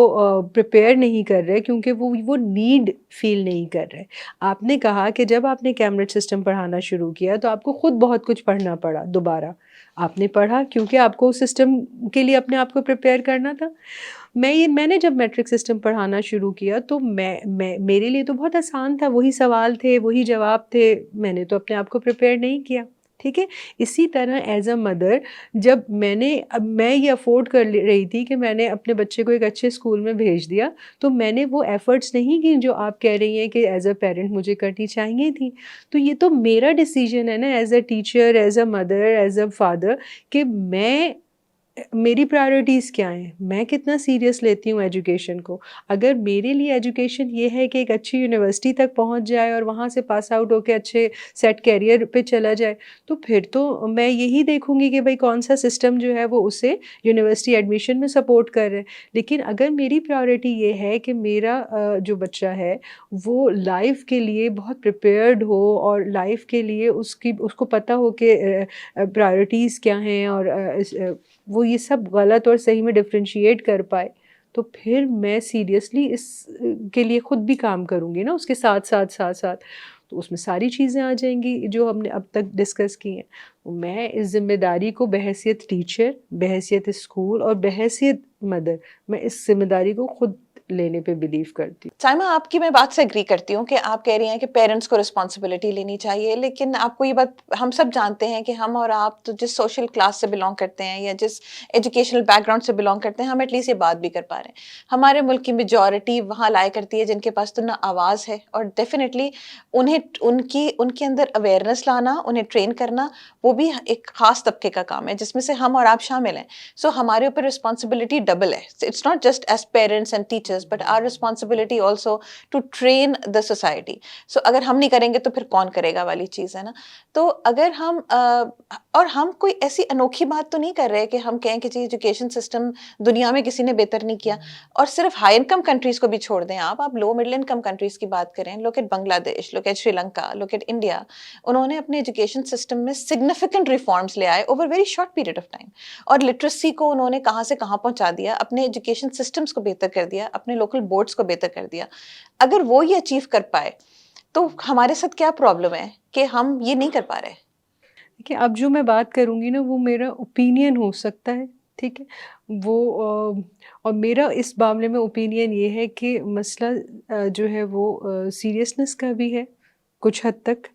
प्रिपेयर नहीं कर रहे क्योंकि वो नीड फ़ील नहीं कर रहे। आपने कहा कि जब आपने कैम्ब्रिज सिस्टम पढ़ाना शुरू किया तो आपको खुद बहुत कुछ पढ़ना पड़ा दोबारा। आपने पढ़ा क्योंकि आपको उस सिस्टम के लिए अपने आप को प्रिपेयर करना था। मैंने जब मैट्रिक सिस्टम पढ़ाना शुरू किया तो मैं मेरे लिए तो बहुत आसान था, वही सवाल थे, वही जवाब थे, मैंने तो अपने आप को प्रिपेयर नहीं किया, ठीक है? इसी तरह एज़ अ मदर जब मैं ये अफ़ोर्ड कर ले रही थी कि मैंने अपने बच्चे को एक अच्छे स्कूल में भेज दिया, तो मैंने वो एफ़र्ट्स नहीं की जो आप कह रही हैं कि एज़ अ पेरेंट मुझे करनी चाहिए थी। तो ये तो मेरा डिसीज़न है ना as a teacher, as a mother, as a father कि मेरी प्रायोरिटीज़ क्या हैं? मैं कितना सीरियस लेती हूँ एजुकेशन को। अगर मेरे लिए एजुकेशन ये है कि एक अच्छी यूनिवर्सिटी तक पहुँच जाए और वहाँ से पास आउट होके अच्छे सेट करियर पे चला जाए, तो फिर तो मैं यही देखूँगी कि भई कौन-सा सिस्टम जो है वो उसे यूनिवर्सिटी एडमिशन में सपोर्ट कर रहा है। लेकिन अगर मेरी प्रायोरिटी ये है कि मेरा जो बच्चा है वो लाइफ़ के लिए बहुत प्रिपेयर्ड हो और लाइफ़ के लिए उसको पता हो कि प्रायोरिटीज़ क्या हैं और वो ये सब गलत और सही में डिफ़रेंशिएट कर पाए, तो फिर मैं सीरियसली के लिए खुद भी काम करूँगी ना उसके साथ-साथ। तो उसमें सारी चीज़ें आ जाएँगी जो हमने अब तक डिस्कस की हैं। मैं इस ज़िम्मेदारी को बहैसियत टीचर, बहैसियत स्कूल और बहैसियत मदर, मैं इस ज़िम्मेदारी को खुद लेने पे बिलीव करती हूँ। साइमा, आपकी मैं बात से एग्री करती हूँ कि आप कह रही हैं कि पेरेंट्स को रिस्पॉन्सिबिलिटी लेनी चाहिए, लेकिन आपको ये बात हम सब जानते हैं कि हम और आप तो जिस सोशल क्लास से बिलोंग करते हैं या जिस एजुकेशनल बैकग्राउंड से बिलोंग करते हैं, हम एटलीस्ट ये बात भी कर पा रहे हैं। हमारे मुल्क की मेजॉरिटी वहाँ लाया करती है जिनके पास तो ना आवाज़ है, और डेफिनेटली उन्हें उनकी उनके अंदर अवेयरनेस लाना, उन्हें ट्रेन करना, वो भी एक खास तबके का काम है जिसमें से हम और आप शामिल हैं। सो हमारे ऊपर रिस्पॉन्सिबिलिटी डबल है। It's not just as parents and teachers, but our responsibility also to train the society. So अगर हम नहीं करेंगे तो फिर कौन करेगा वाली चीज़ है ना। तो अगर हम और हम कोई ऐसी अनोखी बात तो नहीं कर रहे कि हम कहें कि जी एजुकेशन सिस्टम दुनिया में किसी ने बेहतर नहीं किया, और सिर्फ हाई इनकम कंट्रीज को भी छोड़ दें, आप लो मिडिल इनकम कंट्रीज की बात करें, look at Bangladesh, look at Sri Lanka, look at India. उन्होंने अपने एजुकेशन सिस्टम में सिग्निफिकेंट रिफॉर्म्स ले आए over very short period of time, और लिटरेसी को उन्होंने कहाँ से कहाँ पहुंचा दिया, अपने एजुकेशन सिस्टम्स को बेहतर कर दिया, अपने लोकल बोर्ड्स को बेहतर कर दिया। अगर वो ये अचीव कर पाए, तो हमारे साथ क्या प्रॉब्लम है कि हम ये नहीं कर पा रहे? देखिए, अब जो मैं बात करूँगी ना वो मेरा ओपिनियन हो सकता है, ठीक है? वो और मेरा इस मामले में ओपिनियन ये है कि मसला जो है वो सीरियसनेस का भी है, कुछ हद तक।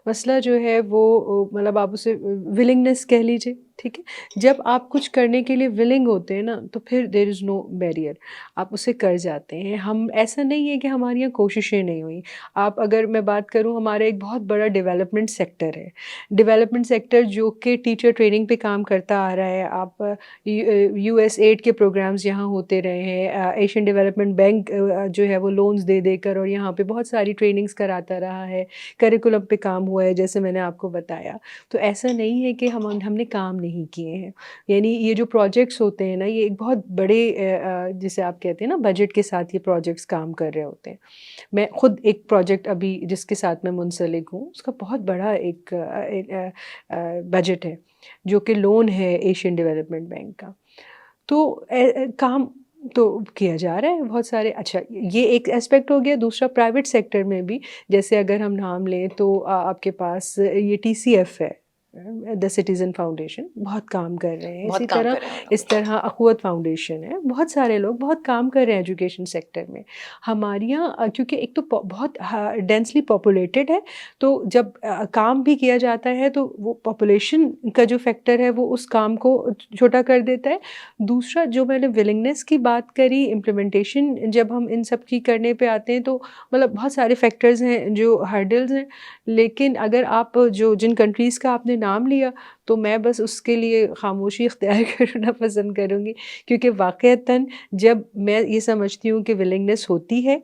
मसला जो है वो मतलब आप उसे विलिंगनेस कह लीजिए, ठीक है? जब आप कुछ करने के लिए विलिंग होते हैं ना, तो फिर देयर इज़ नो बैरियर, आप उसे कर जाते हैं। हम ऐसा नहीं है कि हमारी यहाँ कोशिशें नहीं हुई। आप अगर मैं बात करूँ हमारा एक बहुत बड़ा डेवलपमेंट सेक्टर है। डेवलपमेंट सेक्टर जो कि टीचर ट्रेनिंग पे काम करता आ रहा है। आप यूएसएड के प्रोग्राम्स यहाँ होते रहे हैं। एशियन डेवलपमेंट बैंक जो है वो लोन्स दे देकर और यहाँ पे बहुत सारी ट्रेनिंग्स कराता रहा है। करिकुलम पे काम हुआ है जैसे मैंने आपको बताया। तो ऐसा नहीं है कि हमने काम नहीं किए हैं। यानी ये जो प्रोजेक्ट्स होते हैं ना ये एक बहुत बड़े जिसे आप कहते हैं ना बजट के साथ ये प्रोजेक्ट्स काम कर रहे होते हैं। मैं खुद एक प्रोजेक्ट अभी जिसके साथ मैं मुंसलिक हूँ, उसका बहुत बड़ा एक बजट है, जो कि लोन है एशियन डेवलपमेंट बैंक का। तो काम तो किया जा रहा है बहुत सारे। अच्छा, ये एक एस्पेक्ट हो गया। दूसरा प्राइवेट सेक्टर में भी जैसे अगर हम नाम लें तो आपके पास ये टीसीएफ है, द सिटीज़न फाउंडेशन, बहुत काम कर रहे हैं। बहुत इसी काम तरह कर रहे हैं वो लोग। इस तरह अख़ुवत फाउंडेशन है, बहुत सारे लोग बहुत काम कर रहे हैं एजुकेशन सेक्टर में। हमारे यहाँ क्योंकि एक तो बहुत डेंसली पॉपुलेटेड है, तो जब काम भी किया जाता है तो वो पॉपुलेशन का जो फैक्टर है वो उस काम को छोटा कर देता है। दूसरा जो मैंने विलिंगनेस की बात करी, इम्प्लीमेंटेशन जब हम इन सब की करने पे आते हैं तो मतलब बहुत सारे फैक्टर्स हैं जो हर्डल्स हैं। लेकिन अगर आप जो जिन कंट्रीज़ का आपने नाम लिया तो मैं बस उसके लिए खामोशी इख्तियार करना पसंद करूँगी, क्योंकि वाक़ईतन जब मैं ये समझती हूँ कि विलिंगनेस होती है,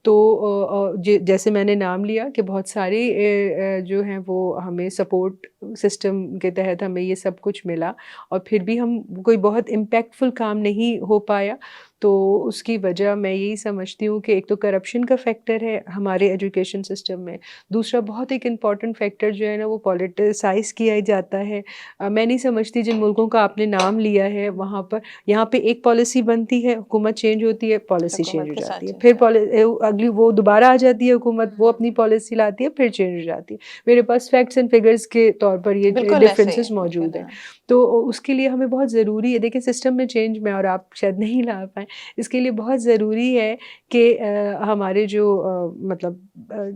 तो जैसे मैंने नाम लिया कि बहुत सारे जो हैं वो हमें सपोर्ट सिस्टम के तहत हमें ये सब कुछ मिला, और फिर भी हम कोई बहुत इम्पैक्टफुल काम नहीं हो पाया। तो उसकी वजह मैं यही समझती हूँ कि एक तो करप्शन का फैक्टर है हमारे एजुकेशन सिस्टम में, दूसरा बहुत एक इम्पॉर्टेंट फैक्टर जो है ना वो पॉलिटिसाइज़ किया जाता है। मैं नहीं समझती जिन मुल्कों का आपने नाम लिया है वहाँ पर, यहाँ पे एक पॉलिसी बनती है, हुकूमत चेंज होती है, पॉलिसी चेंज हुकूमत हो के साथ जाती है, चेंज फिर होता अगली वो दोबारा आ जाती है हुकूमत, वो अपनी पॉलिसी लाती है, फिर चेंज हो जाती है। मेरे पास फैक्ट्स एंड फिगर्स के तौर पर है। ये बिल्कुल ऐसे ही डिफरेंसेस है, बिल्कुल मौजूद हैं। हाँ। तो उसके लिए हमें बहुत ज़रूरी है, देखिए सिस्टम में चेंज मैं और आप शायद नहीं ला पाएँ, इसके लिए बहुत ज़रूरी है कि हमारे जो मतलब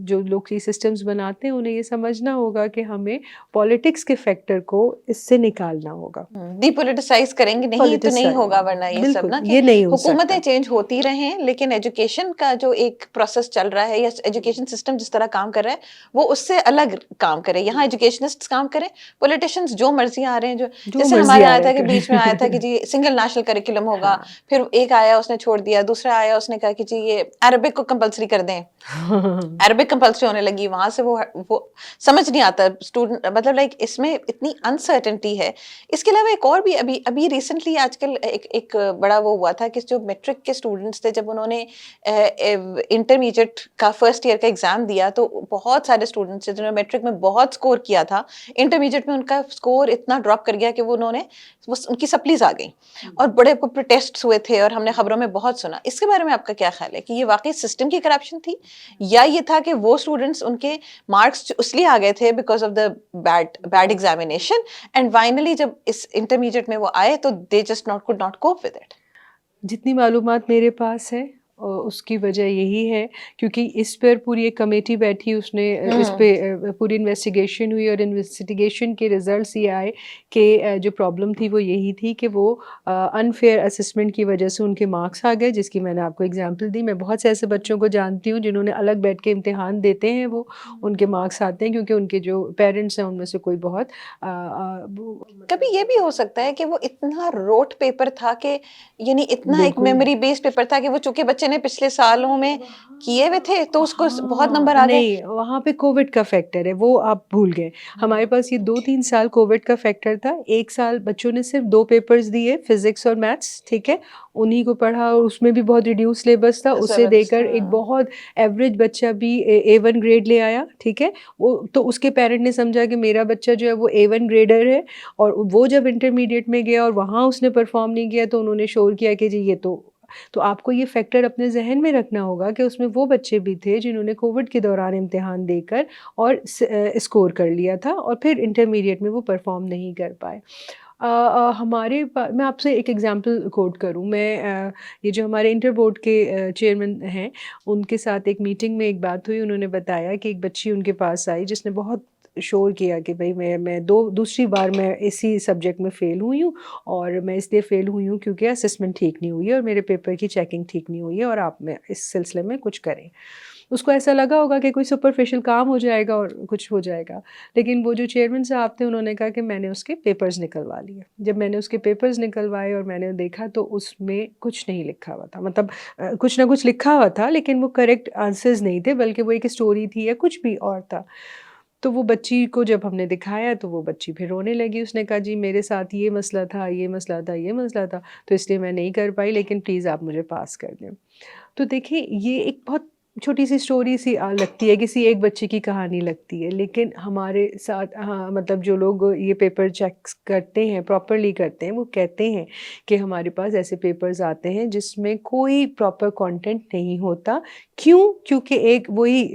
जो लोग ये सिस्टम्स बनाते हैं उन्हें ये समझना होगा कि हमें पॉलिटिक्स के फैक्टर को इससे निकालना होगा। डिपोलिटिसाइज करेंगे नहीं तो नहीं पॉलिटिसाइज़ होगा, वरना ये सब बिल्कुल, ना कि ये नहीं हो हुकूमतें सकता। चेंज होती रहें, लेकिन एजुकेशन का जो एक प्रोसेस चल रहा है या एजुकेशन सिस्टम जिस तरह काम कर रहा है वो उससे अलग काम करे। यहाँ एजुकेशनिस्ट्स काम करें, पॉलिटिशियंस जो मर्जी आ रहे हैं, जो जो जैसे मर्ज़ी हमारे आ आया रहा है था कि बीच में आया था कि करें। जी सिंगल नेशनल करिकुलम होगा, हाँ। फिर एक आया उसने छोड़ दिया, दूसरा आया उसने कहा कि जी ये अरबिक को कंपलसरी कर दें, अरबिक कंपल्सरी होने लगी, वहां से वो समझ नहीं आता स्टूडेंट, मतलब लाइक इसमें इतनी अनसर्टेनिटी है। इसके अलावा एक और भी अभी अभी रिसेंटली आजकल एक बड़ा वो हुआ था कि जो मैट्रिक के स्टूडेंट्स थे, जब उन्होंने इंटरमीडिएट का फर्स्ट ईयर का एग्जाम दिया, तो बहुत सारे स्टूडेंट्स थे जिन्होंने मैट्रिक में बहुत स्कोर किया था, इंटरमीडिएट में उनका स्कोर इतना ड्रॉप कर गया कि वो उनकी सप्लीज आ गई और बड़े प्रोटेस्ट हुए थे और हमने खबरों में बहुत सुना। इसके बारे में आपका क्या ख्याल है कि ये वाकई सिस्टम की करप्शन थी, या ये था कि वो स्टूडेंट्स उनके मार्क्स इसलिए आ गए थे because of the bad bad examination, and finally जब इस इंटरमीडिएट में वो आए तो they just not could not cope with it? जितनी मालूमात मेरे पास है उसकी वजह यही है, क्योंकि इस पर पूरी एक कमेटी बैठी, उसने इस पे पूरी इन्वेस्टिगेशन हुई, और इन्वेस्टिगेशन के रिजल्ट्स ये आए कि जो प्रॉब्लम थी वो यही थी कि वो अनफेयर असेसमेंट की वजह से उनके मार्क्स आ गए, जिसकी मैंने आपको एग्जांपल दी। मैं बहुत से ऐसे बच्चों को जानती हूँ जिन्होंने अलग बैठ के इम्तिहान देते हैं, वो उनके मार्क्स आते हैं क्योंकि उनके जो पेरेंट्स हैं उनमें से कोई बहुत कभी ये भी हो सकता है कि वो इतना रोट पेपर था कि यानी इतना एक बिल्कुल। मेमोरी बेस्ड पेपर था कि वो चूंकि बच्चे ने पिछले सालों में किए हुए थे तो उसको बहुत हाँ, नंबर आ गए। नहीं, वहाँ पे कोविड का फैक्टर है, वो आप भूल गए। हमारे पास ये 2-3 साल कोविड का फैक्टर था। 1 साल बच्चों ने सिर्फ़ 2 पेपर्स दिए, फिज़िक्स और मैथ्स, ठीक है? उन्हीं को पढ़ा, और उसमें भी बहुत रिड्यूस सिलेबस था। उसे सिलेबस देकर एक हाँ। बहुत एवरेज बच्चा भी A1 ग्रेड ले आया, ठीक है? वो तो उसके पेरेंट ने समझा कि मेरा बच्चा जो है वो A1 ग्रेडर है, और वो जब इंटरमीडिएट में गया और वहाँ उसने परफ़ॉर्म नहीं किया, तो उन्होंने शोर किया कि जी ये तो आपको ये फैक्टर अपने ज़हन में रखना होगा कि उसमें वो बच्चे भी थे जिन्होंने कोविड के दौरान इम्तिहान देकर और स्कोर कर लिया था, और फिर इंटरमीडिएट में वो परफ़ॉर्म नहीं कर पाए। मैं आपसे एक एग्ज़ाम्पल कोट करूँ, ये जो हमारे इंटर बोर्ड के चेयरमैन हैं, उनके साथ एक मीटिंग में एक बात हुई। उन्होंने बताया कि एक बच्ची उनके पास आई जिसने बहुत शोर किया कि भई मैं दूसरी बार मैं इसी सब्जेक्ट में फ़ेल हुई हूँ, और मैं इसलिए फ़ेल हुई हूँ क्योंकि असेसमेंट ठीक नहीं हुई है और मेरे पेपर की चेकिंग ठीक नहीं हुई है, और आप में इस सिलसिले में कुछ करें। उसको ऐसा लगा होगा कि कोई सुपरफिशियल काम हो जाएगा और कुछ हो जाएगा। लेकिन वो जो चेयरमैन साहब थे उन्होंने कहा कि मैंने उसके पेपर्स निकलवा लिए। जब मैंने उसके पेपर्स निकलवाए और मैंने देखा तो उसमें कुछ नहीं लिखा हुआ था। मतलब कुछ ना कुछ लिखा हुआ था, लेकिन वो करेक्ट आंसर्स नहीं थे, बल्कि वो एक स्टोरी थी या कुछ भी और था। तो वो बच्ची को जब हमने दिखाया तो वो बच्ची फिर रोने लगी। उसने कहा जी मेरे साथ ये मसला था, ये मसला था, ये मसला था, तो इसलिए मैं नहीं कर पाई, लेकिन प्लीज़ आप मुझे पास कर दें। तो देखिए ये एक बहुत छोटी-सी स्टोरी सी लगती है, किसी एक बच्चे की कहानी लगती है, लेकिन हमारे साथ हाँ, मतलब जो लोग ये पेपर चेक्स करते हैं, प्रॉपरली करते हैं, वो कहते हैं कि हमारे पास ऐसे पेपर्स आते हैं जिसमें कोई प्रॉपर कंटेंट नहीं होता। क्यों? क्योंकि एक वही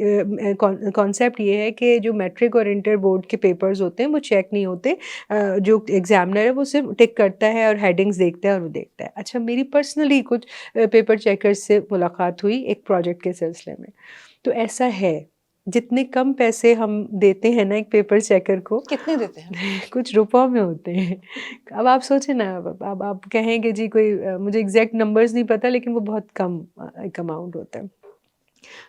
कॉन्सेप्ट ये है कि जो मैट्रिक और इंटर बोर्ड के पेपर्स होते हैं वो चेक नहीं होते। जो एग्ज़ामिनर है वो सिर्फ़ टिक करता है और हेडिंग्स देखता है और वो देखता है। अच्छा, मेरी पर्सनली कुछ पेपर चेकर्स से मुलाकात हुई एक प्रोजेक्ट के सिलसिले में। तो ऐसा है, जितने कम पैसे हम देते हैं ना एक पेपर चेकर को, कितने देते हैं? कुछ रुपयों में होते हैं। अब आप सोचें ना, अब आप कहें कि जी कोई मुझे एग्ज़ैक्ट नंबर्स नहीं पता, लेकिन वो बहुत कम एक अमाउंट होता है।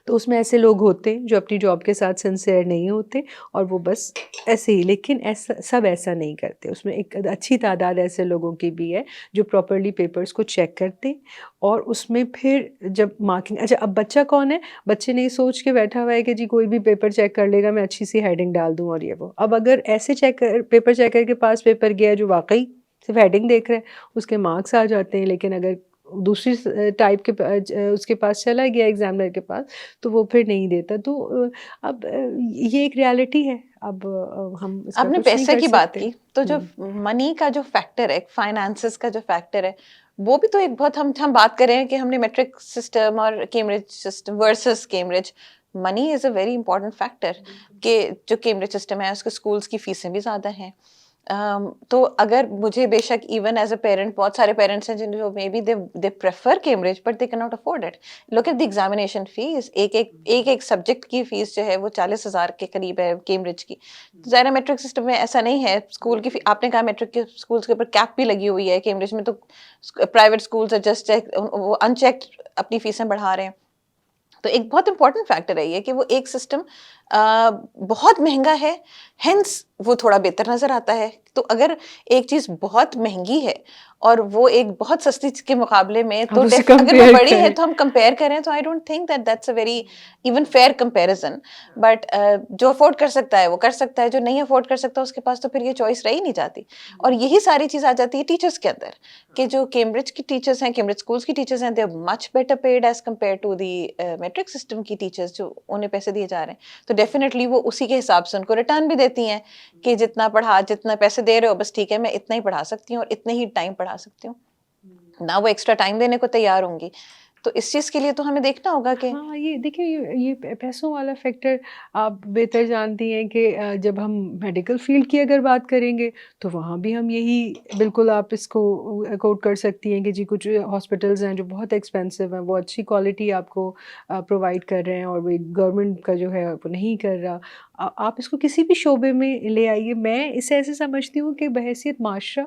तो उसमें ऐसे लोग होते हैं जो अपनी जॉब के साथ सिंसियर नहीं होते और वो बस ऐसे ही, लेकिन ऐसा सब ऐसा नहीं करते। उसमें एक अच्छी तादाद ऐसे लोगों की भी है जो प्रॉपर्ली पेपर्स को चेक करते और उसमें फिर जब मार्किंग, अच्छा अब बच्चा कौन है, बच्चे ने सोच के बैठा हुआ है कि जी कोई भी पेपर चेक कर लेगा, मैं अच्छी सी हेडिंग डाल दूँ और ये वो। अब अगर ऐसे पेपर चेकर के पास पेपर गया है जो वाकई सिर्फ हेडिंग देख रहे हैं, उसके मार्क्स आ जाते हैं। लेकिन अगर दूसरी टाइप के उसके पास चला गया एग्जामिनर के पास, तो वो फिर नहीं देता। तो अब ये एक रियलिटी है। अब हम इसका आपने कुछ नहीं पैसे कर की बात सकते। की, तो जो मनी का जो फैक्टर है, फाइनेंसेस का जो फैक्टर है, वो भी तो एक बहुत, हम बात कर रहे हैं कि हमने मेट्रिक सिस्टम और Cambridge system versus Cambridge, money is a very important factor कि जो कैम्ब्रिज सिस्टम है उसके स्कूल्स की फीसें भी ज़्यादा हैं। तो अगर मुझे बेशक इवन एज अ पेरेंट, बहुत सारे पेरेंट्स हैं जिन जो may be they prefer Cambridge but they can not afford it. Look at the examination fees, एक सब्जेक्ट की फीस जो है वो 40,000 के करीब है कैम्ब्रिज की। ज़ाहिर है मेट्रिक सिस्टम में ऐसा नहीं है। स्कूल की आपने कहा मेट्रिक के स्कूल्स के ऊपर कैप भी लगी हुई है, कैम्ब्रिज में तो प्राइवेट स्कूल्स है जस्ट वो अनचेक्ड अपनी फीसें बढ़ा रहे हैं। तो एक बहुत इंपॉर्टेंट फैक्टर है ये कि वो एक सिस्टम बहुत महंगा है, हेंस वो थोड़ा बेहतर नजर आता है। तो अगर एक चीज बहुत महंगी है और वो एक बहुत सस्ती के मुकाबले में, आप तो उसे अगर वो कंपेयर बड़ी है करें। तो हम कंपेयर करें, तो I don't think that's a very even fair comparison. But जो अफोर्ड कर सकता है वो कर सकता है, जो नहीं अफोर्ड कर सकता उसके पास तो फिर ये चॉइस रही नहीं जाती। और यही सारी चीज आ जाती है टीचर्स के अंदर, कि जो कैम्ब्रिज की टीचर्स हैं, कैम्ब्रिज स्कूल्स की टीचर्स हैं, they are much better paid as compared to the matric system की टीचर्स जो उन्हें पैसे दिए जा रहे हैं। तो डेफिनेटली वो उसी के हिसाब से उनको रिटर्न भी देती हैं कि जितना पैसे दे रहे हो बस ठीक है, मैं इतना ही पढ़ा सकती हूँ और इतने ही टाइम पढ़ा सकती हूँ ना, वो एक्स्ट्रा टाइम देने को तैयार होंगी। तो इस चीज के लिए तो हमें देखना होगा कि हाँ, ये देखिए, ये पैसों वाला फैक्टर आप बेहतर जानती हैं कि जब हम मेडिकल फील्ड की अगर बात करेंगे तो वहाँ भी हम यही, बिल्कुल आप इसको कोट कर सकती हैं कि जी कुछ हॉस्पिटल्स हैं जो बहुत एक्सपेंसिव हैं, वो अच्छी क्वालिटी आपको प्रोवाइड कर रहे हैं और वो गवर्नमेंट का जो है वो नहीं कर रहा। आप इसको किसी भी शोबे में ले आइए, मैं इसे ऐसे समझती हूँ कि बहैसियत माशरा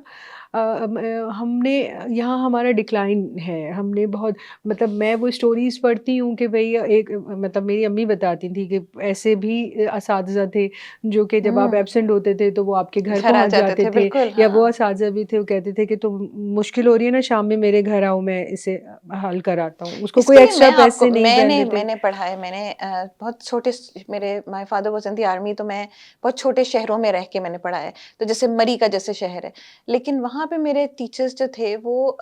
हमने यहाँ हमारा डिक्लाइन है। हमने बहुत, मतलब मैं वो स्टोरीज़ पढ़ती हूँ कि भई एक, मतलब मेरी अम्मी बताती थी कि ऐसे भी असातिज़ा थे जो कि जब आप एब्सेंट होते थे तो वो आपके घर घर आ पहुँच जाते जाते थे, थे। बिल्कुल, या वो हाँ। असातिज़ा भी थे, वो कहते थे कि तुम मुश्किल हो रही है ना, शाम में मेरे घर आओ, मैं इसे हल कराता हूँ। उसको इसके कोई लिए एक्स्ट्रा मैं आपको पैसे नहीं मैंने देते थे। मैंने पढ़ा है, मैंने बहुत छोटे मेरे my father was in the army, तो मैं बहुत छोटे शहरों में रह के मैंने पढ़ा है। तो जैसे मरी का जैसे शहर है, लेकिन वहाँ पे मेरे टीचर्स जो थे वो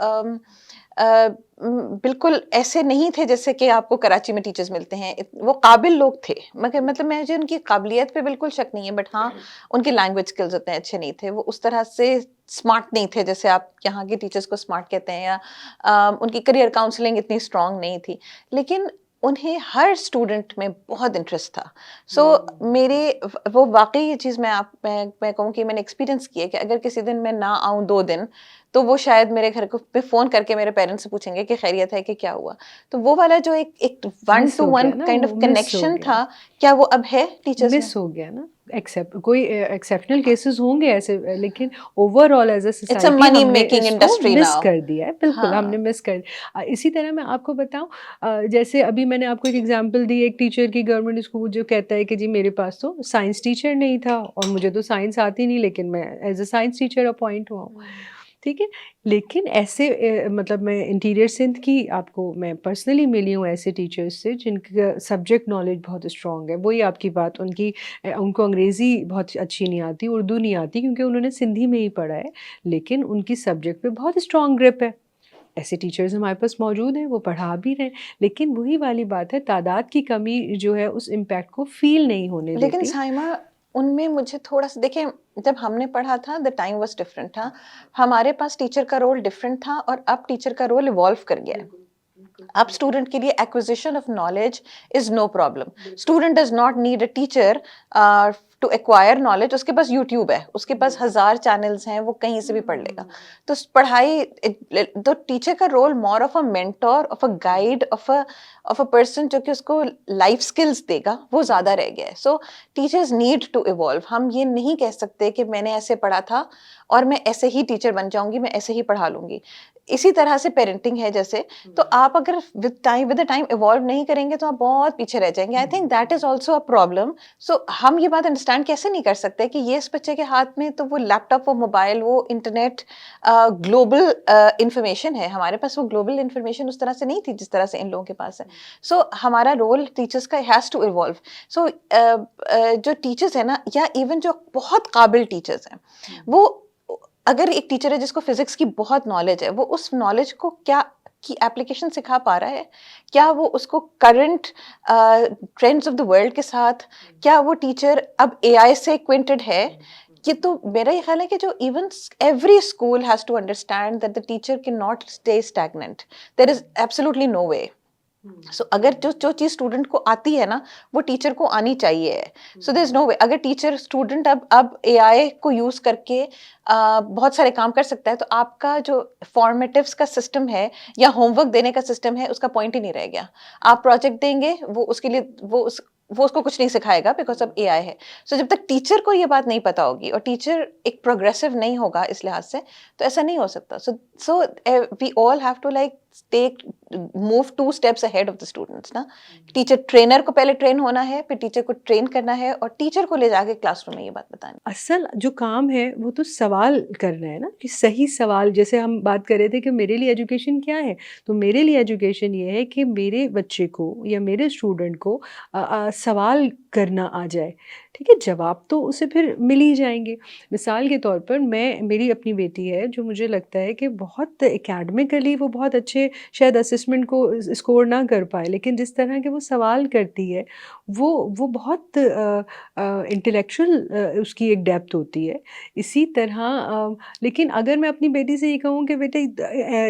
बिल्कुल ऐसे नहीं थे जैसे कि आपको कराची में टीचर्स मिलते हैं। वो काबिल लोग थे, मगर मतलब मुझे उनकी काबिलियत पे बिल्कुल शक नहीं है, बट हाँ उनके लैंग्वेज स्किल्स उतने अच्छे नहीं थे। वो उस तरह से स्मार्ट नहीं थे जैसे आप यहाँ के टीचर्स को स्मार्ट कहते हैं, या उनकी करियर काउंसलिंग इतनी स्ट्रांग नहीं थी। लेकिन उन्हें हर स्टूडेंट में बहुत इंटरेस्ट था। सो मेरे वो वाक़ई ये चीज़ मैं कहूँ कि मैंने एक्सपीरियंस किया है कि अगर किसी दिन मैं ना आऊँ 2 दिन, तो वो शायद मेरे घर को पे फ़ोन करके मेरे पेरेंट्स से पूछेंगे कि खैरियत है, कि क्या हुआ? तो वो वाला जो एक एक वन मिस टू हो वन गया ना, काइंड ऑफ वो मिस हो कनेक्शन गया। था, क्या वो अब है टीचर्स में? मिस हो गया ना। एक्सेप्ट कोई एक्सेप्शनल केसेस होंगे ऐसे, लेकिन overall as a it's a society money हमने मेकिंग इसको इंडस्ट्री मिस नाउ। कर दिया है। बिल्कुल हमने हाँ। मिस कर। इसी तरह मैं आपको बताऊं, जैसे अभी मैंने आपको एक एग्जांपल दी, एक टीचर की, गवर्नमेंट स्कूल, जो कहता है कि जी मेरे पास तो साइंस टीचर नहीं था और मुझे तो साइंस आती नहीं, लेकिन मैं as a science teacher appoint हुआ हूँ। ठीक है। लेकिन ऐसे मतलब मैं इंटीरियर सिंध की आपको, मैं पर्सनली मिली हूँ ऐसे टीचर्स से जिनका सब्जेक्ट नॉलेज बहुत स्ट्रॉन्ग है। वही आपकी बात, उनको अंग्रेज़ी बहुत अच्छी नहीं आती, उर्दू नहीं आती, क्योंकि उन्होंने सिंधी में ही पढ़ा है, लेकिन उनकी सब्जेक्ट पे बहुत स्ट्रॉन्ग ग्रिप है। ऐसे टीचर्स हमारे पास मौजूद हैं, वो पढ़ा भी रहे हैं, लेकिन वही वाली बात है, तादाद की कमी जो है उस इम्पैक्ट को फ़ील नहीं होने लेकिन देती। साइमा, उनमें मुझे थोड़ा-सा देखिए, जब हमने पढ़ा था द टाइम वाज़ डिफरेंट था। हमारे पास टीचर का रोल डिफरेंट था और अब टीचर का रोल इवॉल्व कर गया है। अब स्टूडेंट के लिए acquisition of knowledge is no problem. Student does not need a teacher to acquire knowledge. उसके पास यूट्यूब है, उसके पास हजार चैनल्स हैं, वो कहीं से भी पढ़ लेगा। तो पढ़ाई, तो टीचर का role more of a mentor, of a guide, of a person जो कि उसको लाइफ स्किल्स देगा, वो ज्यादा रह गया है। So teachers need to evolve. हम ये नहीं कह सकते कि मैंने ऐसे पढ़ा था और मैं ऐसे ही टीचर बन जाऊंगी, मैं ऐसे ही पढ़ा लूंगी। इसी तरह से पेरेंटिंग है जैसे, तो आप अगर विद द टाइम इवॉल्व नहीं करेंगे तो आप बहुत पीछे रह जाएंगे। I think that is also a problem. So हम ये बात अंडरस्टैंड कैसे नहीं कर सकते कि ये इस बच्चे के हाथ में तो वो लैपटॉप, वो मोबाइल, वो इंटरनेट, ग्लोबल इंफॉर्मेशन है। हमारे पास वो ग्लोबल इंफॉर्मेशन उस तरह से नहीं थी जिस तरह से इन लोगों के पास है। सो हमारा रोल टीचर्स का हैज़ टू इवॉल्व। सो जो टीचर्स है ना, या इवन जो बहुत काबिल टीचर्स हैं, वो अगर एक टीचर है जिसको फिजिक्स की बहुत नॉलेज है, वो उस नॉलेज को क्या की एप्लीकेशन सिखा पा रहा है? क्या वो उसको current trends of the world के साथ, क्या वो टीचर अब एआई से एक्वेंटेड है? ये तो मेरा ये ख्याल है कि जो even every school has to understand that the teacher can not stay stagnant. There is absolutely no way. So अगर जो जो चीज़ स्टूडेंट को आती है ना, वो टीचर को आनी चाहिए। सो देयर इज नो वे। अगर टीचर स्टूडेंट अब एआई को यूज करके बहुत सारे काम कर सकता है, तो आपका जो फॉर्मेटिव्स का सिस्टम है या होमवर्क देने का सिस्टम है, उसका पॉइंट ही नहीं रह गया। आप प्रोजेक्ट देंगे, वो उसके लिए वो उसको कुछ नहीं सिखाएगा बिकॉज अब एआई है। सो जब तक टीचर को ये बात नहीं पता होगी और टीचर एक प्रोग्रेसिव नहीं होगा इस लिहाज से, तो ऐसा नहीं हो सकता। So we all have to like take move 2 steps ahead of the students ना। टीचर ट्रेनर को पहले ट्रेन होना है, फिर टीचर को ट्रेन करना है और टीचर को ले जाके क्लासरूम में ये बात बतानी। असल जो काम है वो तो सवाल करना है ना, कि सही सवाल। जैसे हम बात कर रहे थे कि मेरे लिए एजुकेशन क्या है, तो मेरे लिए एजुकेशन ये है कि मेरे बच्चे को या मेरे स्टूडेंट को सवाल करना आ जाए। ठीक है, जवाब तो उसे फिर मिल ही जाएंगे। मिसाल के तौर पर मेरी अपनी बेटी है जो मुझे लगता है कि बहुत एकेडमिकली वो बहुत अच्छे शायद असेसमेंट को स्कोर ना कर पाए, लेकिन जिस तरह के वो सवाल करती है वो बहुत इंटेलेक्चुअल उसकी एक डेप्थ होती है। इसी तरह लेकिन अगर मैं अपनी बेटी से ये कहूँ कि बेटे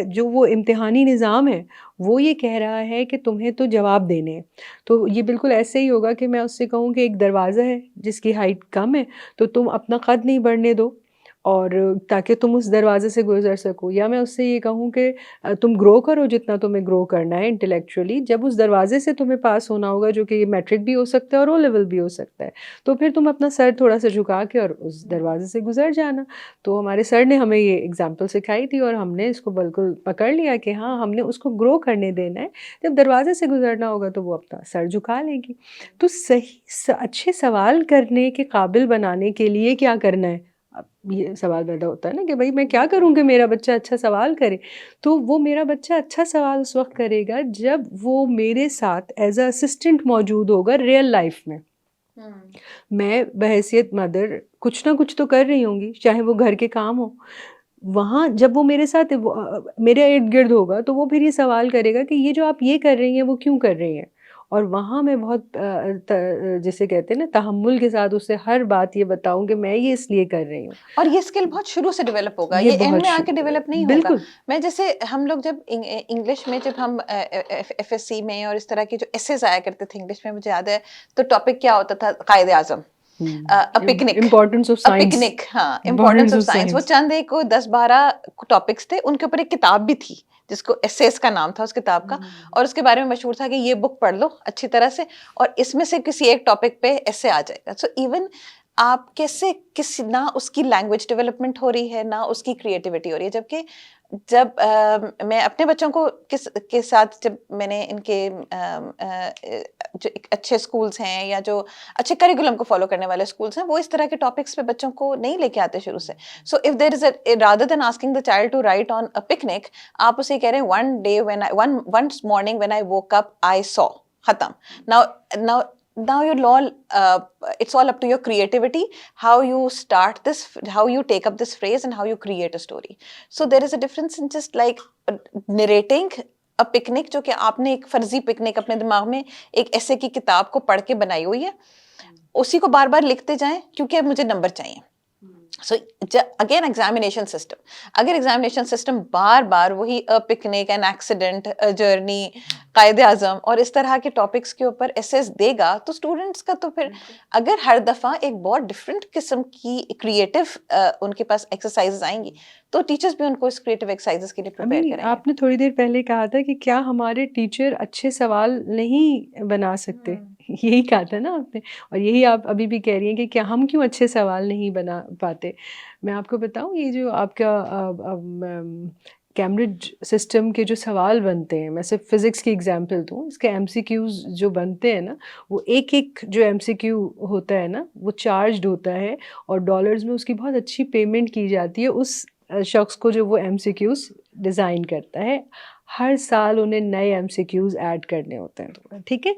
जो वो इम्तिहानी निज़ाम है वो ये कह रहा है कि तुम्हें तो जवाब देने हैं, तो ये बिल्कुल ऐसे ही होगा कि मैं उससे कहूँ कि एक दरवाज़ा है जिसकी हाइट कम है, तो तुम अपना कद नहीं बढ़ने दो और ताकि तुम उस दरवाज़े से गुज़र सको। या मैं उससे ये कहूँ कि तुम ग्रो करो जितना तुम्हें ग्रो करना है इंटेलेक्चुअली, जब उस दरवाज़े से तुम्हें पास होना होगा जो कि मैट्रिक भी हो सकता है और ओ लेवल भी हो सकता है, तो फिर तुम अपना सर थोड़ा-सा झुका के और उस दरवाज़े से गुज़र जाना। तो हमारे सर ने हमें ये एग्ज़ाम्पल सिखाई थी और हमने इसको बिल्कुल पकड़ लिया कि हाँ, हमने उसको ग्रो करने देना है। जब दरवाज़े से गुज़रना होगा तो वो अपना सर झुका लेगी। तो सही अच्छे सवाल करने के काबिल बनाने के लिए क्या करना है? अब ये सवाल पैदा होता है ना कि भाई मैं क्या करूँ कि मेरा बच्चा अच्छा सवाल करे? तो वो मेरा बच्चा अच्छा सवाल उस वक़्त करेगा जब वो मेरे साथ एज़ अ असिस्टेंट मौजूद होगा रियल लाइफ़ में। मैं बहैसियत मदर कुछ ना कुछ तो कर रही होंगी, चाहे वो घर के काम हो। वहाँ जब वो मेरे साथ मेरे इर्द-गिर्द होगा तो वो फिर ये सवाल करेगा कि ये जो आप ये कर रही हैं वो क्यों कर रही हैं? और वहाँ मैं बहुत जिसे कहते हैं ना तहम्मुल के साथ उससे हर बात ये बताऊँ कि मैं ये इसलिए कर रही हूँ। और ये स्किल बहुत शुरू से डेवलप होगा, ये ये एंड बहुत में आके डेवलप नहीं होगा। बिल्कुल। मैं जैसे हम लोग जब इंग्लिश में जब हम एफएससी में और इस तरह की जो एसेज आया करते थे इंग्लिश में, मुझे याद है, तो टॉपिक क्या होता था? Quaid-e-Azam, a picnic, importance of a science. Picnic, हाँ, importance importance of of science. वो साइंस। चंद एक 10-12 टॉपिक्स थे, उनके ऊपर एक किताब भी थी जिसको एसेस का नाम था उस किताब का, और उसके बारे में मशहूर था कि ये बुक पढ़ लो अच्छी तरह से और इसमें से किसी एक टॉपिक पे ऐसे आ जाएगा। सो इवन आप कैसे किसी ना उसकी लैंग्वेज डेवलपमेंट हो रही है ना उसकी क्रिएटिविटी हो रही है, जबकि जब मैं अपने बच्चों को के साथ जब मैंने इनके जो एक अच्छे स्कूल्स हैं या जो अच्छे करिकुलम को फॉलो करने वाले स्कूल्स हैं, वो इस तरह के टॉपिक्स पे बच्चों को नहीं लेके आते शुरू से। So if there is rather than asking the child to write on a picnic, आप उसे कह रहे हैं one morning when I woke up I saw, खत्म। Now you'll all it's all up to your creativity, how you start this, how you take up this phrase and how you create a story. So there is a difference in just like narrating a picnic, जो कि आपने एक फर्जी picnic अपने दिमाग में एक ऐसे की किताब को पढ़ के बनाई हुई है, उसी को बार बार लिखते जाएं क्योंकि अब मुझे नंबर चाहिए। सो अगेन एग्जामिनेशन सिस्टम, अगर एग्जामिनेशन सिस्टम बार बार वही a picnic, an accident, a journey, Quaid-e-Azam और इस तरह के टॉपिक्स के ऊपर एसेस देगा, तो स्टूडेंट्स का तो फिर अगर हर दफ़ा एक बहुत डिफरेंट किस्म की क्रिएटिव उनके पास एक्सरसाइजेज आएंगी, तो टीचर्स भी उनको इस क्रिएटिव एक्सरसाइजेज के लिए प्रिपेयर अभी करेंगे। आपने थोड़ी देर पहले कहा था कि क्या हमारे टीचर अच्छे सवाल नहीं बना सकते? यही कहा था ना आपने, और यही आप अभी भी कह रही हैं कि क्या हम क्यों अच्छे सवाल नहीं बना पाते? मैं आपको बताऊँ, ये जो आपका कैम्ब्रिज सिस्टम के जो सवाल बनते हैं, मैं सिर्फ फिज़िक्स की एग्जांपल दूँ, इसके एमसीक्यूज़ जो बनते हैं ना, वो एक-एक जो एमसीक्यू होता है ना, वो चार्ज्ड होता है और डॉलर्स में उसकी बहुत अच्छी पेमेंट की जाती है उस शख्स को जो वो एमसीक्यूज़ डिज़ाइन करता है। हर साल उन्हें नए एमसीक्यूज़ ऐड करने होते हैं, तो ठीक है।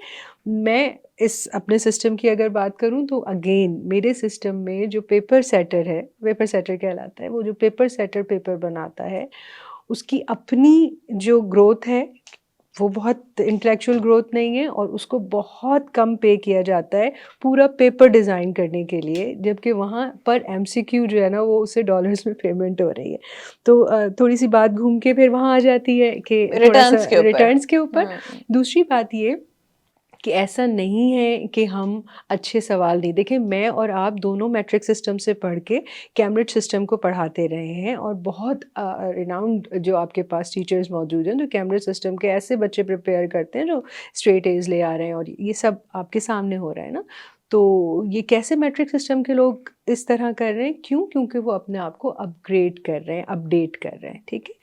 मैं इस अपने सिस्टम की अगर बात करूँ तो अगेन मेरे सिस्टम में जो पेपर सेटर है, पेपर सेटर कहलाता है, वो जो पेपर सेटर पेपर बनाता है, उसकी अपनी जो ग्रोथ है, वो बहुत इंटेलेक्चुअल ग्रोथ नहीं है और उसको बहुत कम पे किया जाता है पूरा पेपर डिज़ाइन करने के लिए, जबकि वहाँ पर एमसीक्यू जो है ना, वो उसे डॉलर्स में पेमेंट हो रही है। तो थोड़ी-सी बात घूम के फिर वहाँ आ जाती है कि रिटर्न्स थोड़ा-सा के ऊपर। रिटर्न्स के ऊपर। हुँ। दूसरी बात ये कि ऐसा नहीं है कि हम अच्छे सवाल नहीं, देखिए मैं और आप दोनों मैट्रिक सिस्टम से पढ़ के कैम्ब्रिज सिस्टम को पढ़ाते रहे हैं और बहुत रिनाउंड जो आपके पास टीचर्स मौजूद हैं जो कैम्ब्रिज सिस्टम के ऐसे बच्चे प्रिपेयर करते हैं जो स्ट्रेट एज ले आ रहे हैं और ये सब आपके सामने हो रहा है ना। तो ये कैसे मैट्रिक सिस्टम के लोग इस तरह कर रहे हैं, क्यों? क्योंकि वो अपने आप को अपग्रेड कर रहे हैं, अपडेट कर रहे हैं, ठीक है।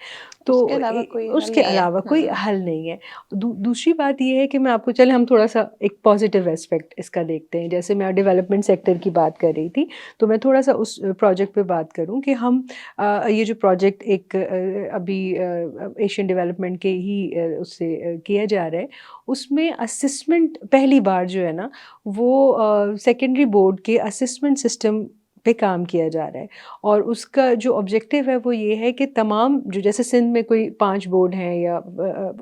तो उसके अलावा कोई हल उसके नहीं है। अलावा कोई हल नहीं है। दूसरी बात ये है कि मैं आपको, चले हम थोड़ा-सा एक पॉजिटिव एस्पेक्ट इसका देखते हैं। जैसे मैं डेवलपमेंट सेक्टर की बात कर रही थी, तो मैं थोड़ा-सा उस प्रोजेक्ट पे बात करूँ कि हम ये जो प्रोजेक्ट एक अभी एशियन डेवलपमेंट के ही उससे किया जा रहा है, उसमें असेसमेंट पहली बार जो है ना, वो सेकेंडरी बोर्ड के असेसमेंट सिस्टम पे काम किया जा रहा है और उसका जो ऑब्जेक्टिव है वो ये है कि तमाम जो, जैसे सिंध में कोई 5 बोर्ड हैं या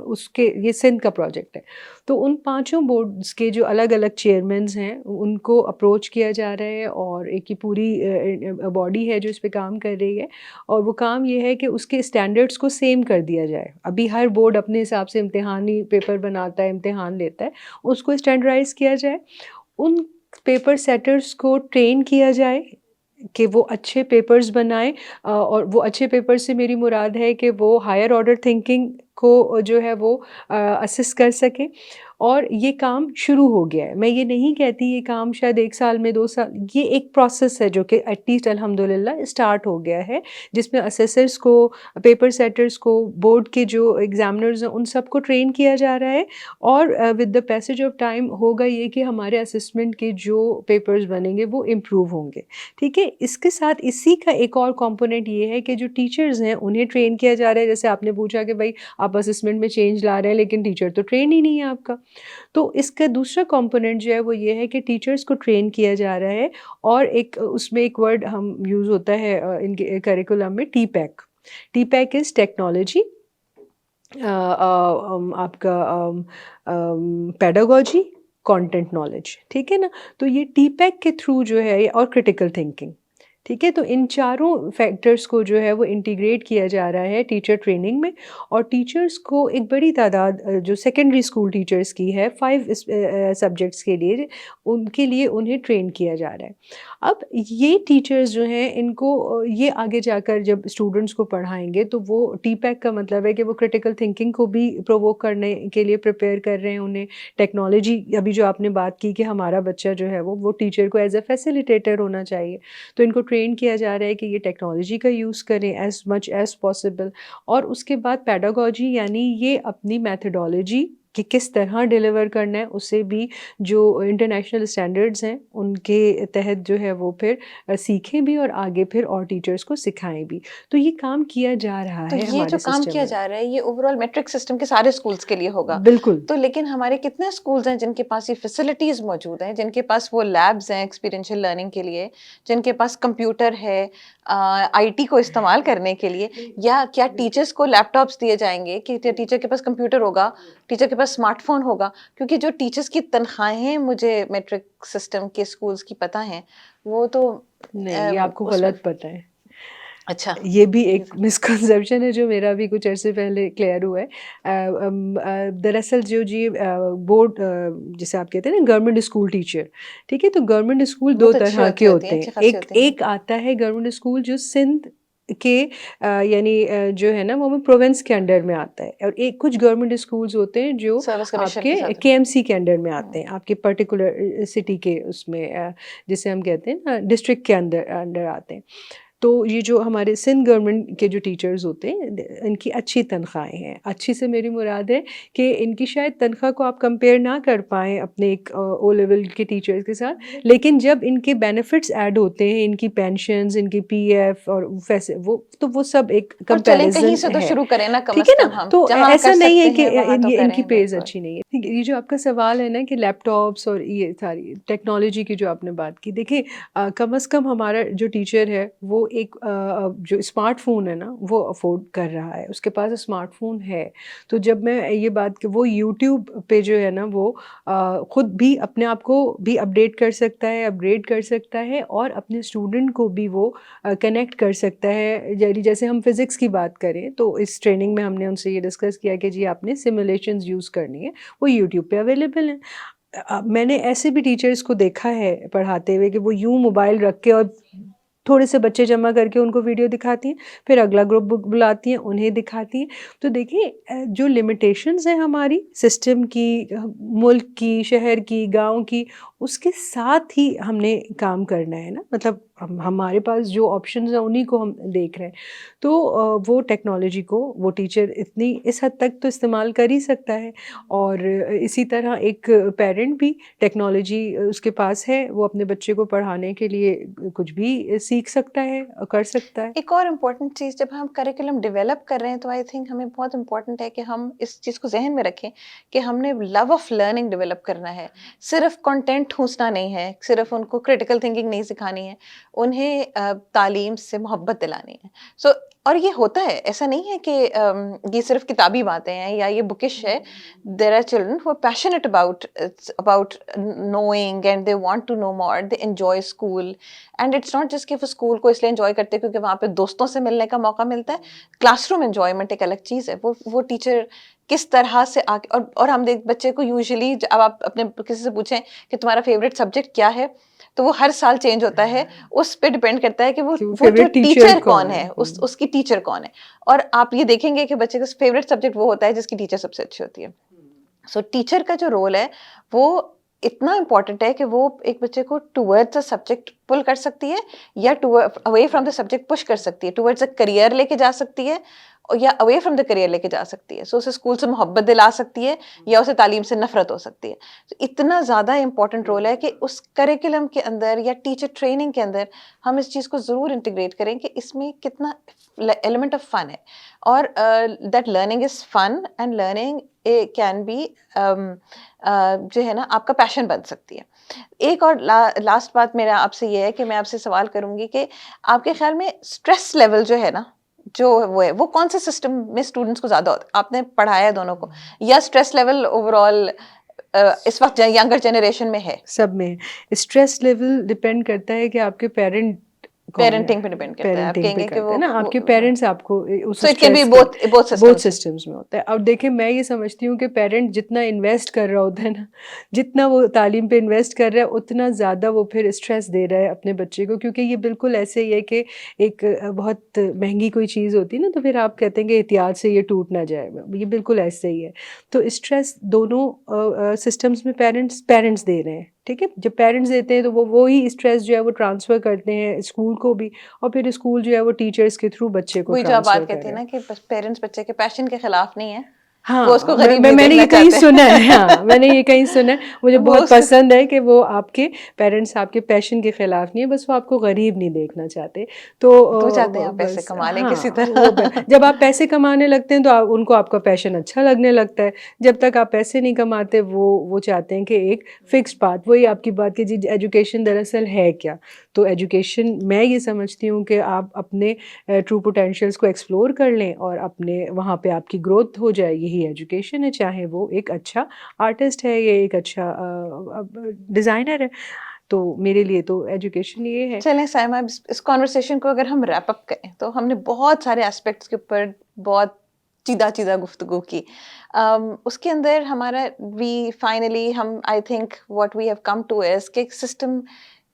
उसके, ये सिंध का प्रोजेक्ट है, तो उन पाँचों बोर्ड्स के जो अलग-अलग चेयरमैन्स हैं उनको अप्रोच किया जा रहा है और एक ये पूरी बॉडी है जो इस पे काम कर रही है और वो काम ये है कि उसके स्टैंडर्ड्स को सेम कर दिया जाए। अभी हर बोर्ड अपने हिसाब से इम्तिहानी पेपर बनाता है, इम्तिहान लेता है, उसको स्टैंडर्डाइज़ किया जाए। उन पेपर सेटर्स को ट्रेन किया जाए कि वो अच्छे पेपर्स बनाएँ और वो अच्छे पेपर से मेरी मुराद है कि वो हायर ऑर्डर थिंकिंग को जो है वो असिस्ट कर सकें और ये काम शुरू हो गया है। मैं ये नहीं कहती ये काम शायद 1 साल में, 2 साल, ये एक प्रोसेस है जो कि एटलीस्ट अल्हम्दुलिल्लाह स्टार्ट हो गया है, जिसमें असेसर्स को, पेपर सेटर्स को, बोर्ड के जो एग्ज़ामिनर्स हैं उन सबको ट्रेन किया जा रहा है और with the passage of time होगा ये कि हमारे असेसमेंट के जो पेपर्स बनेंगे वो इम्प्रूव होंगे। ठीक है? इसके साथ इसी का एक और कंपोनेंट ये है कि जो टीचर्स हैं उन्हें ट्रेन किया जा रहा है। जैसे आपने पूछा कि भई आप असेसमेंट में चेंज ला रहे हैं लेकिन टीचर तो ट्रेन ही नहीं है आपका। तो इसका दूसरा कंपोनेंट जो है वो ये है कि टीचर्स को ट्रेन किया जा रहा है और एक उसमें एक वर्ड हम यूज़ होता है इनके करिकुलम में, टीपैक। टीपैक इज़ टेक्नोलॉजी, आपका पेडागोजी, कंटेंट नॉलेज, ठीक है ना? तो ये टीपैक के थ्रू जो है और क्रिटिकल थिंकिंग, ठीक है? तो इन चारों फैक्टर्स को जो है वो इंटीग्रेट किया जा रहा है टीचर ट्रेनिंग में और टीचर्स को एक बड़ी तादाद जो सेकेंडरी स्कूल टीचर्स की है 5 सब्जेक्ट्स के लिए, उनके लिए उन्हें ट्रेन किया जा रहा है। अब ये टीचर्स जो हैं इनको ये आगे जाकर जब स्टूडेंट्स को पढ़ाएँगे तो वो, टीपैक का मतलब है कि वो क्रिटिकल थिंकिंग को भी प्रोवोक करने के लिए प्रिपेयर कर रहे हैं उन्हें। टेक्नोलॉजी, अभी जो आपने बात की कि हमारा बच्चा जो है वो टीचर को एज़ अ फैसिलिटेटर होना चाहिए। तो इनको ट्रेन किया जा रहा है कि ये टेक्नोलॉजी का यूज़ करें एज़ मच एज़ पॉसिबल और उसके बाद पेडागोजी, यानी ये अपनी मेथोडोलॉजी कि किस तरह डिलीवर करना है, उसे भी जो इंटरनेशनल स्टैंडर्ड्स हैं उनके तहत जो है वो फिर सीखें भी और आगे फिर और टीचर्स को सिखाएं भी। तो ये काम किया जा रहा तो है ये जो हमारे काम सिस्टम किया में। जा रहा है ये ओवरऑल मैट्रिक सिस्टम के सारे स्कूल्स के लिए होगा। बिल्कुल। तो लेकिन हमारे कितने स्कूल्स हैं जिनके पास ये फैसिलिटीज़ मौजूद हैं, जिनके पास वो लैब्स हैं एक्सपीरियंशियल लर्निंग के लिए, जिनके पास कंप्यूटर है आईटी को इस्तेमाल करने के लिए, या क्या टीचर्स को लैपटॉप्स दिए जाएँगे कि टीचर के पास कंप्यूटर होगा, टीचर के पास स्मार्टफ़ोन होगा? क्योंकि जो टीचर्स की तनख्वाहें मुझे मैट्रिक सिस्टम के स्कूल्स की पता हैं, वो तो नहीं, ये आपको उसमें गलत पता है। अच्छा। ये भी एक मिसकंसेप्शन है जो मेरा भी कुछ अरसे पहले क्लियर हुआ है। दरअसल जो जी बोर्ड, जिसे आप कहते हैं ना गवर्नमेंट स्कूल टीचर, ठीक है? तो गवर्नमेंट स्कूल वो 2 तो अच्छी तरह के होती होते हैं, हैं। अच्छी खासी एक होती हैं। एक आता है गवर्नमेंट स्कूल जो सिंध के यानी जो है ना वो प्रोविंस के अंडर में आता है और एक कुछ गवर्नमेंट स्कूल्स होते हैं जो सर्विस कमीशन आपके के साथ। केएमसी के अंडर में आते हुँ। हैं, आपके पर्टिकुलर सिटी के उसमें जिसे हम कहते हैं ना डिस्ट्रिक्ट के अंदर अंडर आते हैं। तो ये जो हमारे सिंध गवर्नमेंट के जो टीचर्स होते हैं इनकी अच्छी तनख्वाहें हैं। अच्छी से मेरी मुराद है कि इनकी शायद तनख्वाह को आप कंपेयर ना कर पाएँ अपने एक ओ लेवल के टीचर्स के साथ, लेकिन जब इनके बेनिफिट्स ऐड होते हैं, इनकी पेंशन्स, इनकी पीएफ और वैसे वो सब एक और चलें कहीं कंपैरिज़न से तो है। शुरू करें ना, कम ठीक से है कम ना? हम तो जहाँ ऐसा कर नहीं है सकते कि हैं वहाँ तो इनकी करें, पेज़ बिल्कुल। अच्छी नहीं है। ठीक है, ये जो आपका सवाल है ना कि लैपटॉप्स और ये सारी टेक्नोलॉजी की जो आपने बात की, देखिए कम से कम हमारा जो टीचर है वो एक जो स्मार्टफ़ोन है ना वो अफ़ोर्ड कर रहा है, उसके पास स्मार्टफ़ोन है। तो जब मैं ये बात कि वो यूट्यूब पे जो है ना वो खुद भी अपने आप को भी अपडेट कर सकता है, अपग्रेड कर सकता है और अपने स्टूडेंट को भी वो कनेक्ट कर सकता है। जैसे हम फ़िज़िक्स की बात करें तो इस ट्रेनिंग में हमने उनसे ये डिस्कस किया कि जी आपने सिमुलेशंस यूज़ करनी है, वो यूट्यूब पे अवेलेबल हैं। मैंने ऐसे भी टीचर्स को देखा है पढ़ाते हुए कि वो यूँ मोबाइल रख के और थोड़े से बच्चे जमा करके उनको वीडियो दिखाती हैं, फिर अगला ग्रुप बुलाती हैं, उन्हें दिखाती हैं। तो देखिए जो लिमिटेशंस हैं हमारी सिस्टम की, मुल्क की, शहर की, गाँव की, उसके साथ ही हमने काम करना है ना, मतलब हमारे पास जो ऑप्शंस हैं उन्हीं को हम देख रहे हैं। तो वो टेक्नोलॉजी को वो टीचर इतनी इस हद तक तो इस्तेमाल कर ही सकता है और इसी तरह एक पेरेंट भी टेक्नोलॉजी उसके पास है, वो अपने बच्चे को पढ़ाने के लिए कुछ भी सीख सकता है, कर सकता है। एक और इम्पॉर्टेंट चीज़, जब हम करिकुलम डेवलप कर रहे हैं तो आई थिंक हमें बहुत इम्पॉर्टेंट है कि हम इस चीज़ को ज़हन में रखें कि हमने लव ऑफ लर्निंग डेवलप करना है। सिर्फ कंटेंट ठूँसना नहीं है, सिर्फ उनको क्रिटिकल थिंकिंग नहीं सिखानी है, उन्हें तालीम से मोहब्बत दिलानी है। सो और ये होता है, ऐसा नहीं है कि ये सिर्फ किताबी बातें हैं या ये बुकिश है। There are children who are passionate about knowing and they want to know more, they enjoy school, and it's not just कि वो स्कूल को इसलिए एंजॉय करते हैं क्योंकि वहाँ पे दोस्तों से मिलने का मौका मिलता है। क्लासरूम एंजॉयमेंट एक अलग चीज़ है। वो टीचर किस तरह से आके और हम देख बच्चे को यूजुअली अब आप अपने किसी से पूछें कि तुम्हारा फेवरेट सब्जेक्ट क्या है, तो वो हर साल चेंज होता है। उस पे डिपेंड करता है कि वो कि वो वो जो फेवरेट टीचर टीचर कौन कौन है? है, उसकी टीचर कौन है। और आप ये देखेंगे कि बच्चे का फेवरेट सब्जेक्ट वो होता है जिसकी टीचर सबसे अच्छी होती है। सो टीचर का जो रोल है वो इतना इम्पोर्टेंट है कि वो एक बच्चे को टुवर्ड्स अ सब्जेक्ट पुल कर सकती है या away from the subject push कर सकती है, टुवर्ड्स अ करियर लेके जा सकती है और या अवे फ्रॉम द करियर लेके जा सकती है। सो उसे स्कूल से मोहब्बत दिला सकती है या उसे तालीम से नफरत हो सकती है। तो इतना ज़्यादा इंपॉर्टेंट रोल है कि उस करिकुलम के अंदर या टीचर ट्रेनिंग के अंदर हम इस चीज़ को ज़रूर इंटीग्रेट करें कि इसमें कितना एलिमेंट ऑफ फन है और that learning is fun and learning can be जो है ना आपका पैशन बन सकती है। एक और लास्ट बात मेरा आपसे ये है कि मैं आपसे सवाल करूँगी कि आपके ख़्याल में स्ट्रेस लेवल जो है ना, जो वो है, वो कौन से सिस्टम में स्टूडेंट्स को ज़्यादा होता है? आपने पढ़ाया है दोनों को, या स्ट्रेस लेवल ओवरऑल इस वक़्त यंगर जनरेशन में है? सब में स्ट्रेस लेवल डिपेंड करता है कि आपके पेरेंट कौन है। पेरेंटिंग पे डिपेंड करता है। आप पेरेंटिंग पे कहेंगे कि करता वो है ना, आपके पेरेंट्स आपको उस so it can be stress के बोथ बोथ सिस्टम्स। सिस्टम्स में होता है। अब देखिए मैं ये समझती हूँ कि पेरेंट जितना इन्वेस्ट कर रहा होता है ना, जितना वो तालीम पे इन्वेस्ट कर रहा है उतना ज़्यादा वो फिर स्ट्रेस दे रहा है अपने बच्चे को, क्योंकि ये बिल्कुल ऐसे ही है कि एक बहुत महंगी कोई चीज़ होती है ना, तो फिर आप कहते हैं कि एहतियात से ये टूट ना जाए, ये बिल्कुल ऐसे ही है। तो स्ट्रेस दोनों सिस्टम्स में पेरेंट्स दे रहे हैं। ठीक है, जब पेरेंट्स देते हैं तो वो ही स्ट्रेस जो है वो ट्रांसफ़र करते हैं स्कूल को भी, और फिर स्कूल जो है वो टीचर्स के थ्रू बच्चे को वही जो आप ट्रांसफ़र बात कर कहते हैं रहा ना है। कि पेरेंट्स बच्चे के पैशन के खिलाफ नहीं है, वो हाँ, उसको गरीब नहीं मैंने देखना ये कहीं चाहते। सुना है, हाँ, मैंने ये कहीं सुना है। मुझे वो बहुत उसको पसंद है कि वो आपके पेरेंट्स आपके पैशन के खिलाफ नहीं है, बस वो आपको गरीब नहीं देखना चाहते। तो वो चाहते हैं आप पैसे बस कमा लें किसी हाँ, वो तरह। जब आप पैसे कमाने लगते हैं तो उनको आपका पैशन अच्छा लगने लगता है। जब तक आप पैसे नहीं कमाते वो चाहते हैं कि एक फ़िक्स्ड पाथ, वही आपकी बात की जी एजुकेशन दरअसल है क्या? तो एजुकेशन मैं ये समझती हूँ कि आप अपने ट्रू पोटेंशियल्स को एक्सप्लोर कर लें और अपने वहाँ पे आपकी ग्रोथ हो जाए, यही एजुकेशन है। चाहे वो एक अच्छा आर्टिस्ट है या एक अच्छा डिज़ाइनर है, तो मेरे लिए तो एजुकेशन ये है। चलें साइमा, इस कॉन्वर्सेशन को अगर हम रैप अप करें तो हमने बहुत सारे एस्पेक्ट्स के ऊपर बहुत चीदा चीदा गुफ्तगू की। उसके अंदर हमारा वी फाइनली हम I think what we have come to is कि सिस्टम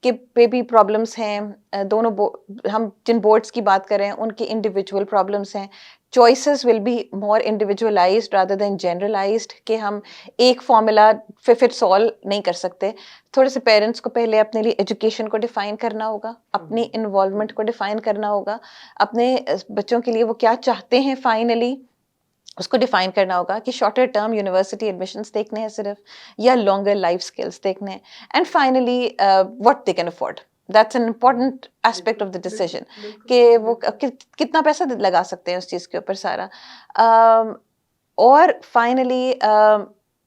के पे भी प्रॉब्लम्स हैं। हम जिन बोर्ड्स की बात कर रहे हैं उनकी इंडिविजुअल प्रॉब्लम्स हैं। Choices will be more individualised rather than generalised, कि हम एक फॉर्मूला फिट ऑल नहीं कर सकते। थोड़े से पेरेंट्स को पहले अपने लिए एजुकेशन को डिफाइन करना होगा, अपनी इन्वॉल्वमेंट को डिफाइन करना होगा, अपने बच्चों के लिए वो क्या चाहते हैं फाइनली उसको डिफाइन करना होगा, कि शॉर्टर टर्म यूनिवर्सिटी एडमिशन्स देखने हैं सिर्फ, या लॉन्गर लाइफ स्किल्स देखने हैं, and finally what they can afford. That's an important aspect of the decision, कि वो कितना पैसा लगा सकते हैं उस चीज़ के ऊपर सारा। और फाइनली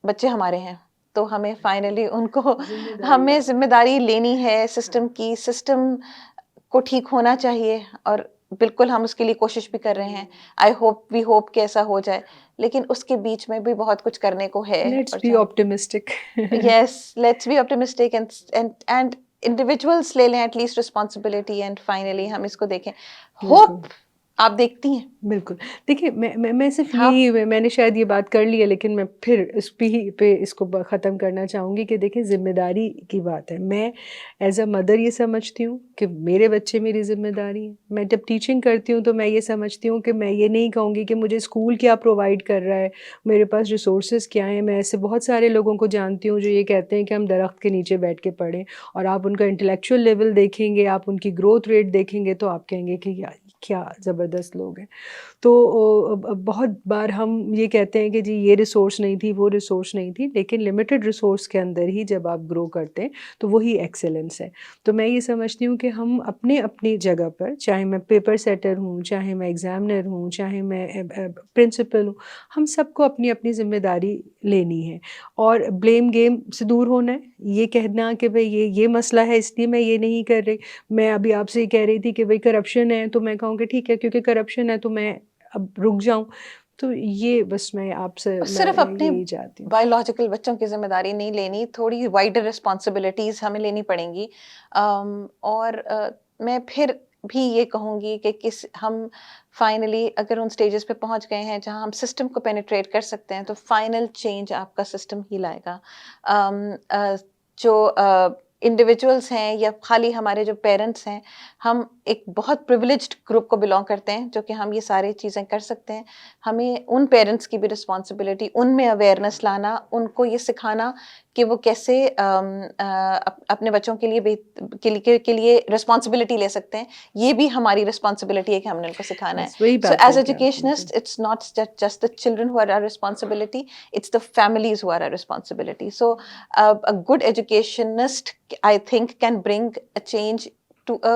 बच्चे हमारे हैं, तो हमें फाइनली उनको हमें जिम्मेदारी लेनी है सिस्टम की। सिस्टम को ठीक होना चाहिए, और बिल्कुल हम उसके लिए कोशिश भी कर रहे हैं। वी होप कि ऐसा हो जाए, लेकिन उसके बीच में भी बहुत कुछ करने को है। लेट्स और be optimistic. Yes, let's be optimistic and individuals ले लें एटलीस्ट रिस्पॉन्सिबिलिटी, एंड फाइनली हम इसको देखें। होप आप देखती हैं। बिल्कुल। देखिए, मैं सिर्फ़ हाँ। यही मैंने शायद ये बात कर ली है, लेकिन मैं फिर इस पे इसको ख़त्म करना चाहूँगी कि देखिए, ज़िम्मेदारी की बात है। मैं एज़ अ मदर ये समझती हूँ कि मेरे बच्चे मेरी ज़िम्मेदारी हैं। मैं जब टीचिंग करती हूँ तो मैं ये समझती हूँ कि मैं ये नहीं कहूँगी कि मुझे स्कूल क्या प्रोवाइड कर रहा है, मेरे पास रिसोर्सेज़ क्या हैं। मैं ऐसे बहुत सारे लोगों को जानती हूँ जो ये कहते हैं कि हम दरख्त के नीचे बैठ के पढ़ें, और आप उनका इंटेलेक्चुअल लेवल देखेंगे, आप उनकी ग्रोथ रेट देखेंगे, तो आप कहेंगे कि यार, क्या ज़बरदस्त लोग हैं। तो बहुत बार हम ये कहते हैं कि जी ये रिसोर्स नहीं थी, वो रिसोर्स नहीं थी, लेकिन लिमिटेड रिसोर्स के अंदर ही जब आप ग्रो करते हैं तो वही एक्सेलेंस है। तो मैं ये समझती हूँ कि हम अपनी जगह पर, चाहे मैं पेपर सेटर हूँ, चाहे मैं एग्ज़ामिनर हूँ, चाहे मैं प्रिंसिपल हूँ, हम सबको अपनी ज़िम्मेदारी लेनी है, और ब्लेम गेम से दूर होना है। ये कहना कि भई ये मसला है इसलिए मैं ये नहीं कर रही। मैं अभी आपसे ये कह रही थी कि भई करप्शन है, तो मैं कहूँ कि ठीक है, क्योंकि करप्शन है तो मैं अब रुक जाऊँ। तो ये बस मैं आपसे मैं सिर्फ अपने यही चाहती हूँ। बायोलॉजिकल बच्चों की जिम्मेदारी नहीं लेनी, थोड़ी वाइडर रिस्पॉन्सिबिलिटीज हमें लेनी पड़ेंगी। और मैं फिर भी ये कहूँगी कि हम फाइनली अगर उन स्टेजेस पे पहुँच गए हैं जहाँ हम सिस्टम को पेनिट्रेट कर सकते हैं, तो फाइनल चेंज आपका सिस्टम ही लाएगा। जो इंडिविजुअल्स हैं या खाली हमारे जो पेरेंट्स हैं, हम एक बहुत प्रिविलेज्ड ग्रुप को बिलोंग करते हैं जो कि हम ये सारी चीज़ें कर सकते हैं। हमें उन पेरेंट्स की भी रिस्पॉन्सिबिलिटी, उनमें अवेयरनेस लाना, उनको ये सिखाना कि वो कैसे अपने बच्चों के लिए के लिए रिस्पॉन्सिबिलिटी ले सकते हैं। ये भी हमारी रिस्पॉन्सिबिलिटी है कि हमने उनको सिखाना है। बस वही सो बात है एज कि आप बिल्कुल educationist, it's not just the children who are our responsibility, it's the families who are our responsibility. So a good educationist, I think, can bring a change to a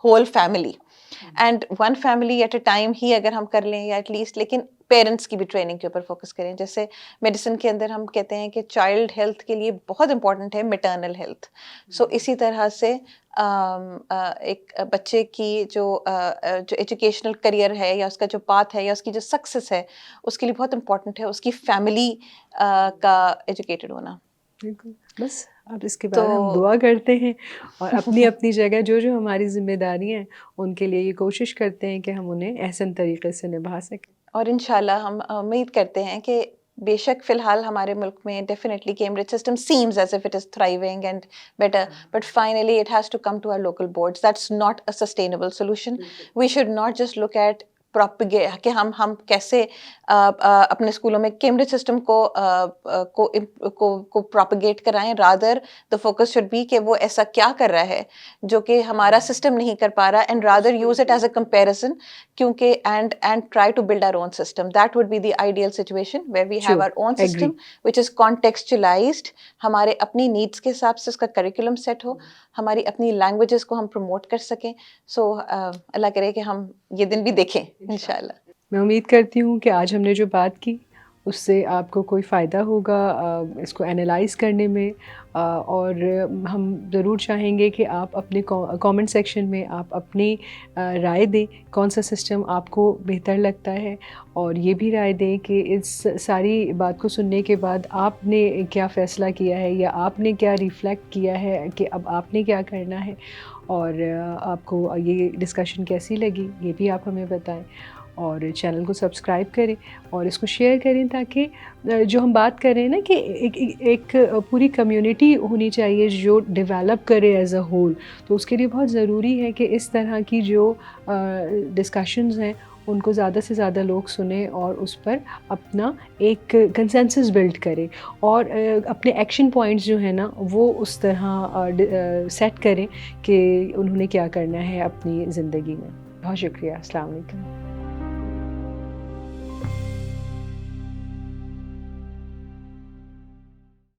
whole family. And one family at a time ही अगर हम कर लें, या at least, लेकिन parents की भी training के ऊपर फोकस करें। जैसे मेडिसिन के अंदर हम कहते हैं कि चाइल्ड हेल्थ के लिए बहुत इंपॉर्टेंट है मैटरनल हेल्थ। सो इसी तरह से एक बच्चे की जो एजुकेशनल करियर है, या उसका जो पाथ है, या उसकी जो सक्सेस है, उसके लिए बहुत इंपॉर्टेंट है उसकी फैमिली का एजुकेटेड होना। बिल्कुल। बस अब इसके तो बाद हम दुआ करते हैं, और अपनी जगह जो हमारी ज़िम्मेदारियाँ हैं, उनके लिए ये कोशिश करते हैं कि हम उन्हें एहसन तरीके से निभा सकें। और इंशाल्लाह हम उम्मीद करते हैं कि बेशक फ़िलहाल हमारे मुल्क में definitely Cambridge system seems as if it is thriving and better, but finally it has to come to our local boards. That's not a sustainable solution. We should not just look at propagate कि हम कैसे अपने स्कूलों में Cambridge system को propagate कराएं। Rather the focus should be कि वो ऐसा क्या कर रहा है जो कि हमारा सिस्टम नहीं कर पा रहा, and rather use it as a comparison, क्योंकि and try to build our own system. That would be the ideal situation where we have Sure, our own agree. System which is contextualised, हमारे अपनी needs के हिसाब से उसका curriculum set हो, हमारी अपनी लैंग्वेजेस को हम प्रमोट कर सकें। सो अल्लाह करे कि हम ये दिन भी देखें इंशाल्लाह। मैं उम्मीद करती हूँ कि आज हमने जो बात की उससे आपको कोई फ़ायदा होगा इसको एनालाइज़ करने में, और हम ज़रूर चाहेंगे कि आप अपने कमेंट सेक्शन में आप अपनी राय दें, कौन सा सिस्टम आपको बेहतर लगता है, और ये भी राय दें कि इस सारी बात को सुनने के बाद आपने क्या फ़ैसला किया है, या आपने क्या रिफ़्लेक्ट किया है कि अब आपने क्या करना है, और आपको ये डिस्कशन कैसी लगी, ये भी आप हमें बताएं। और चैनल को सब्सक्राइब करें और इसको शेयर करें, ताकि जो हम बात कर रहे हैं ना कि एक पूरी कम्युनिटी होनी चाहिए जो डेवलप करे एज अ होल, तो उसके लिए बहुत ज़रूरी है कि इस तरह की जो डिस्कशंस हैं उनको ज़्यादा से ज़्यादा लोग सुने और उस पर अपना एक कंसेंसस बिल्ड करें और अपने एक्शन पॉइंट्स जो है ना वो उस तरह सेट करें कि उन्होंने क्या करना है अपनी ज़िंदगी में। बहुत शुक्रिया। अस्सलाम वालेकुम।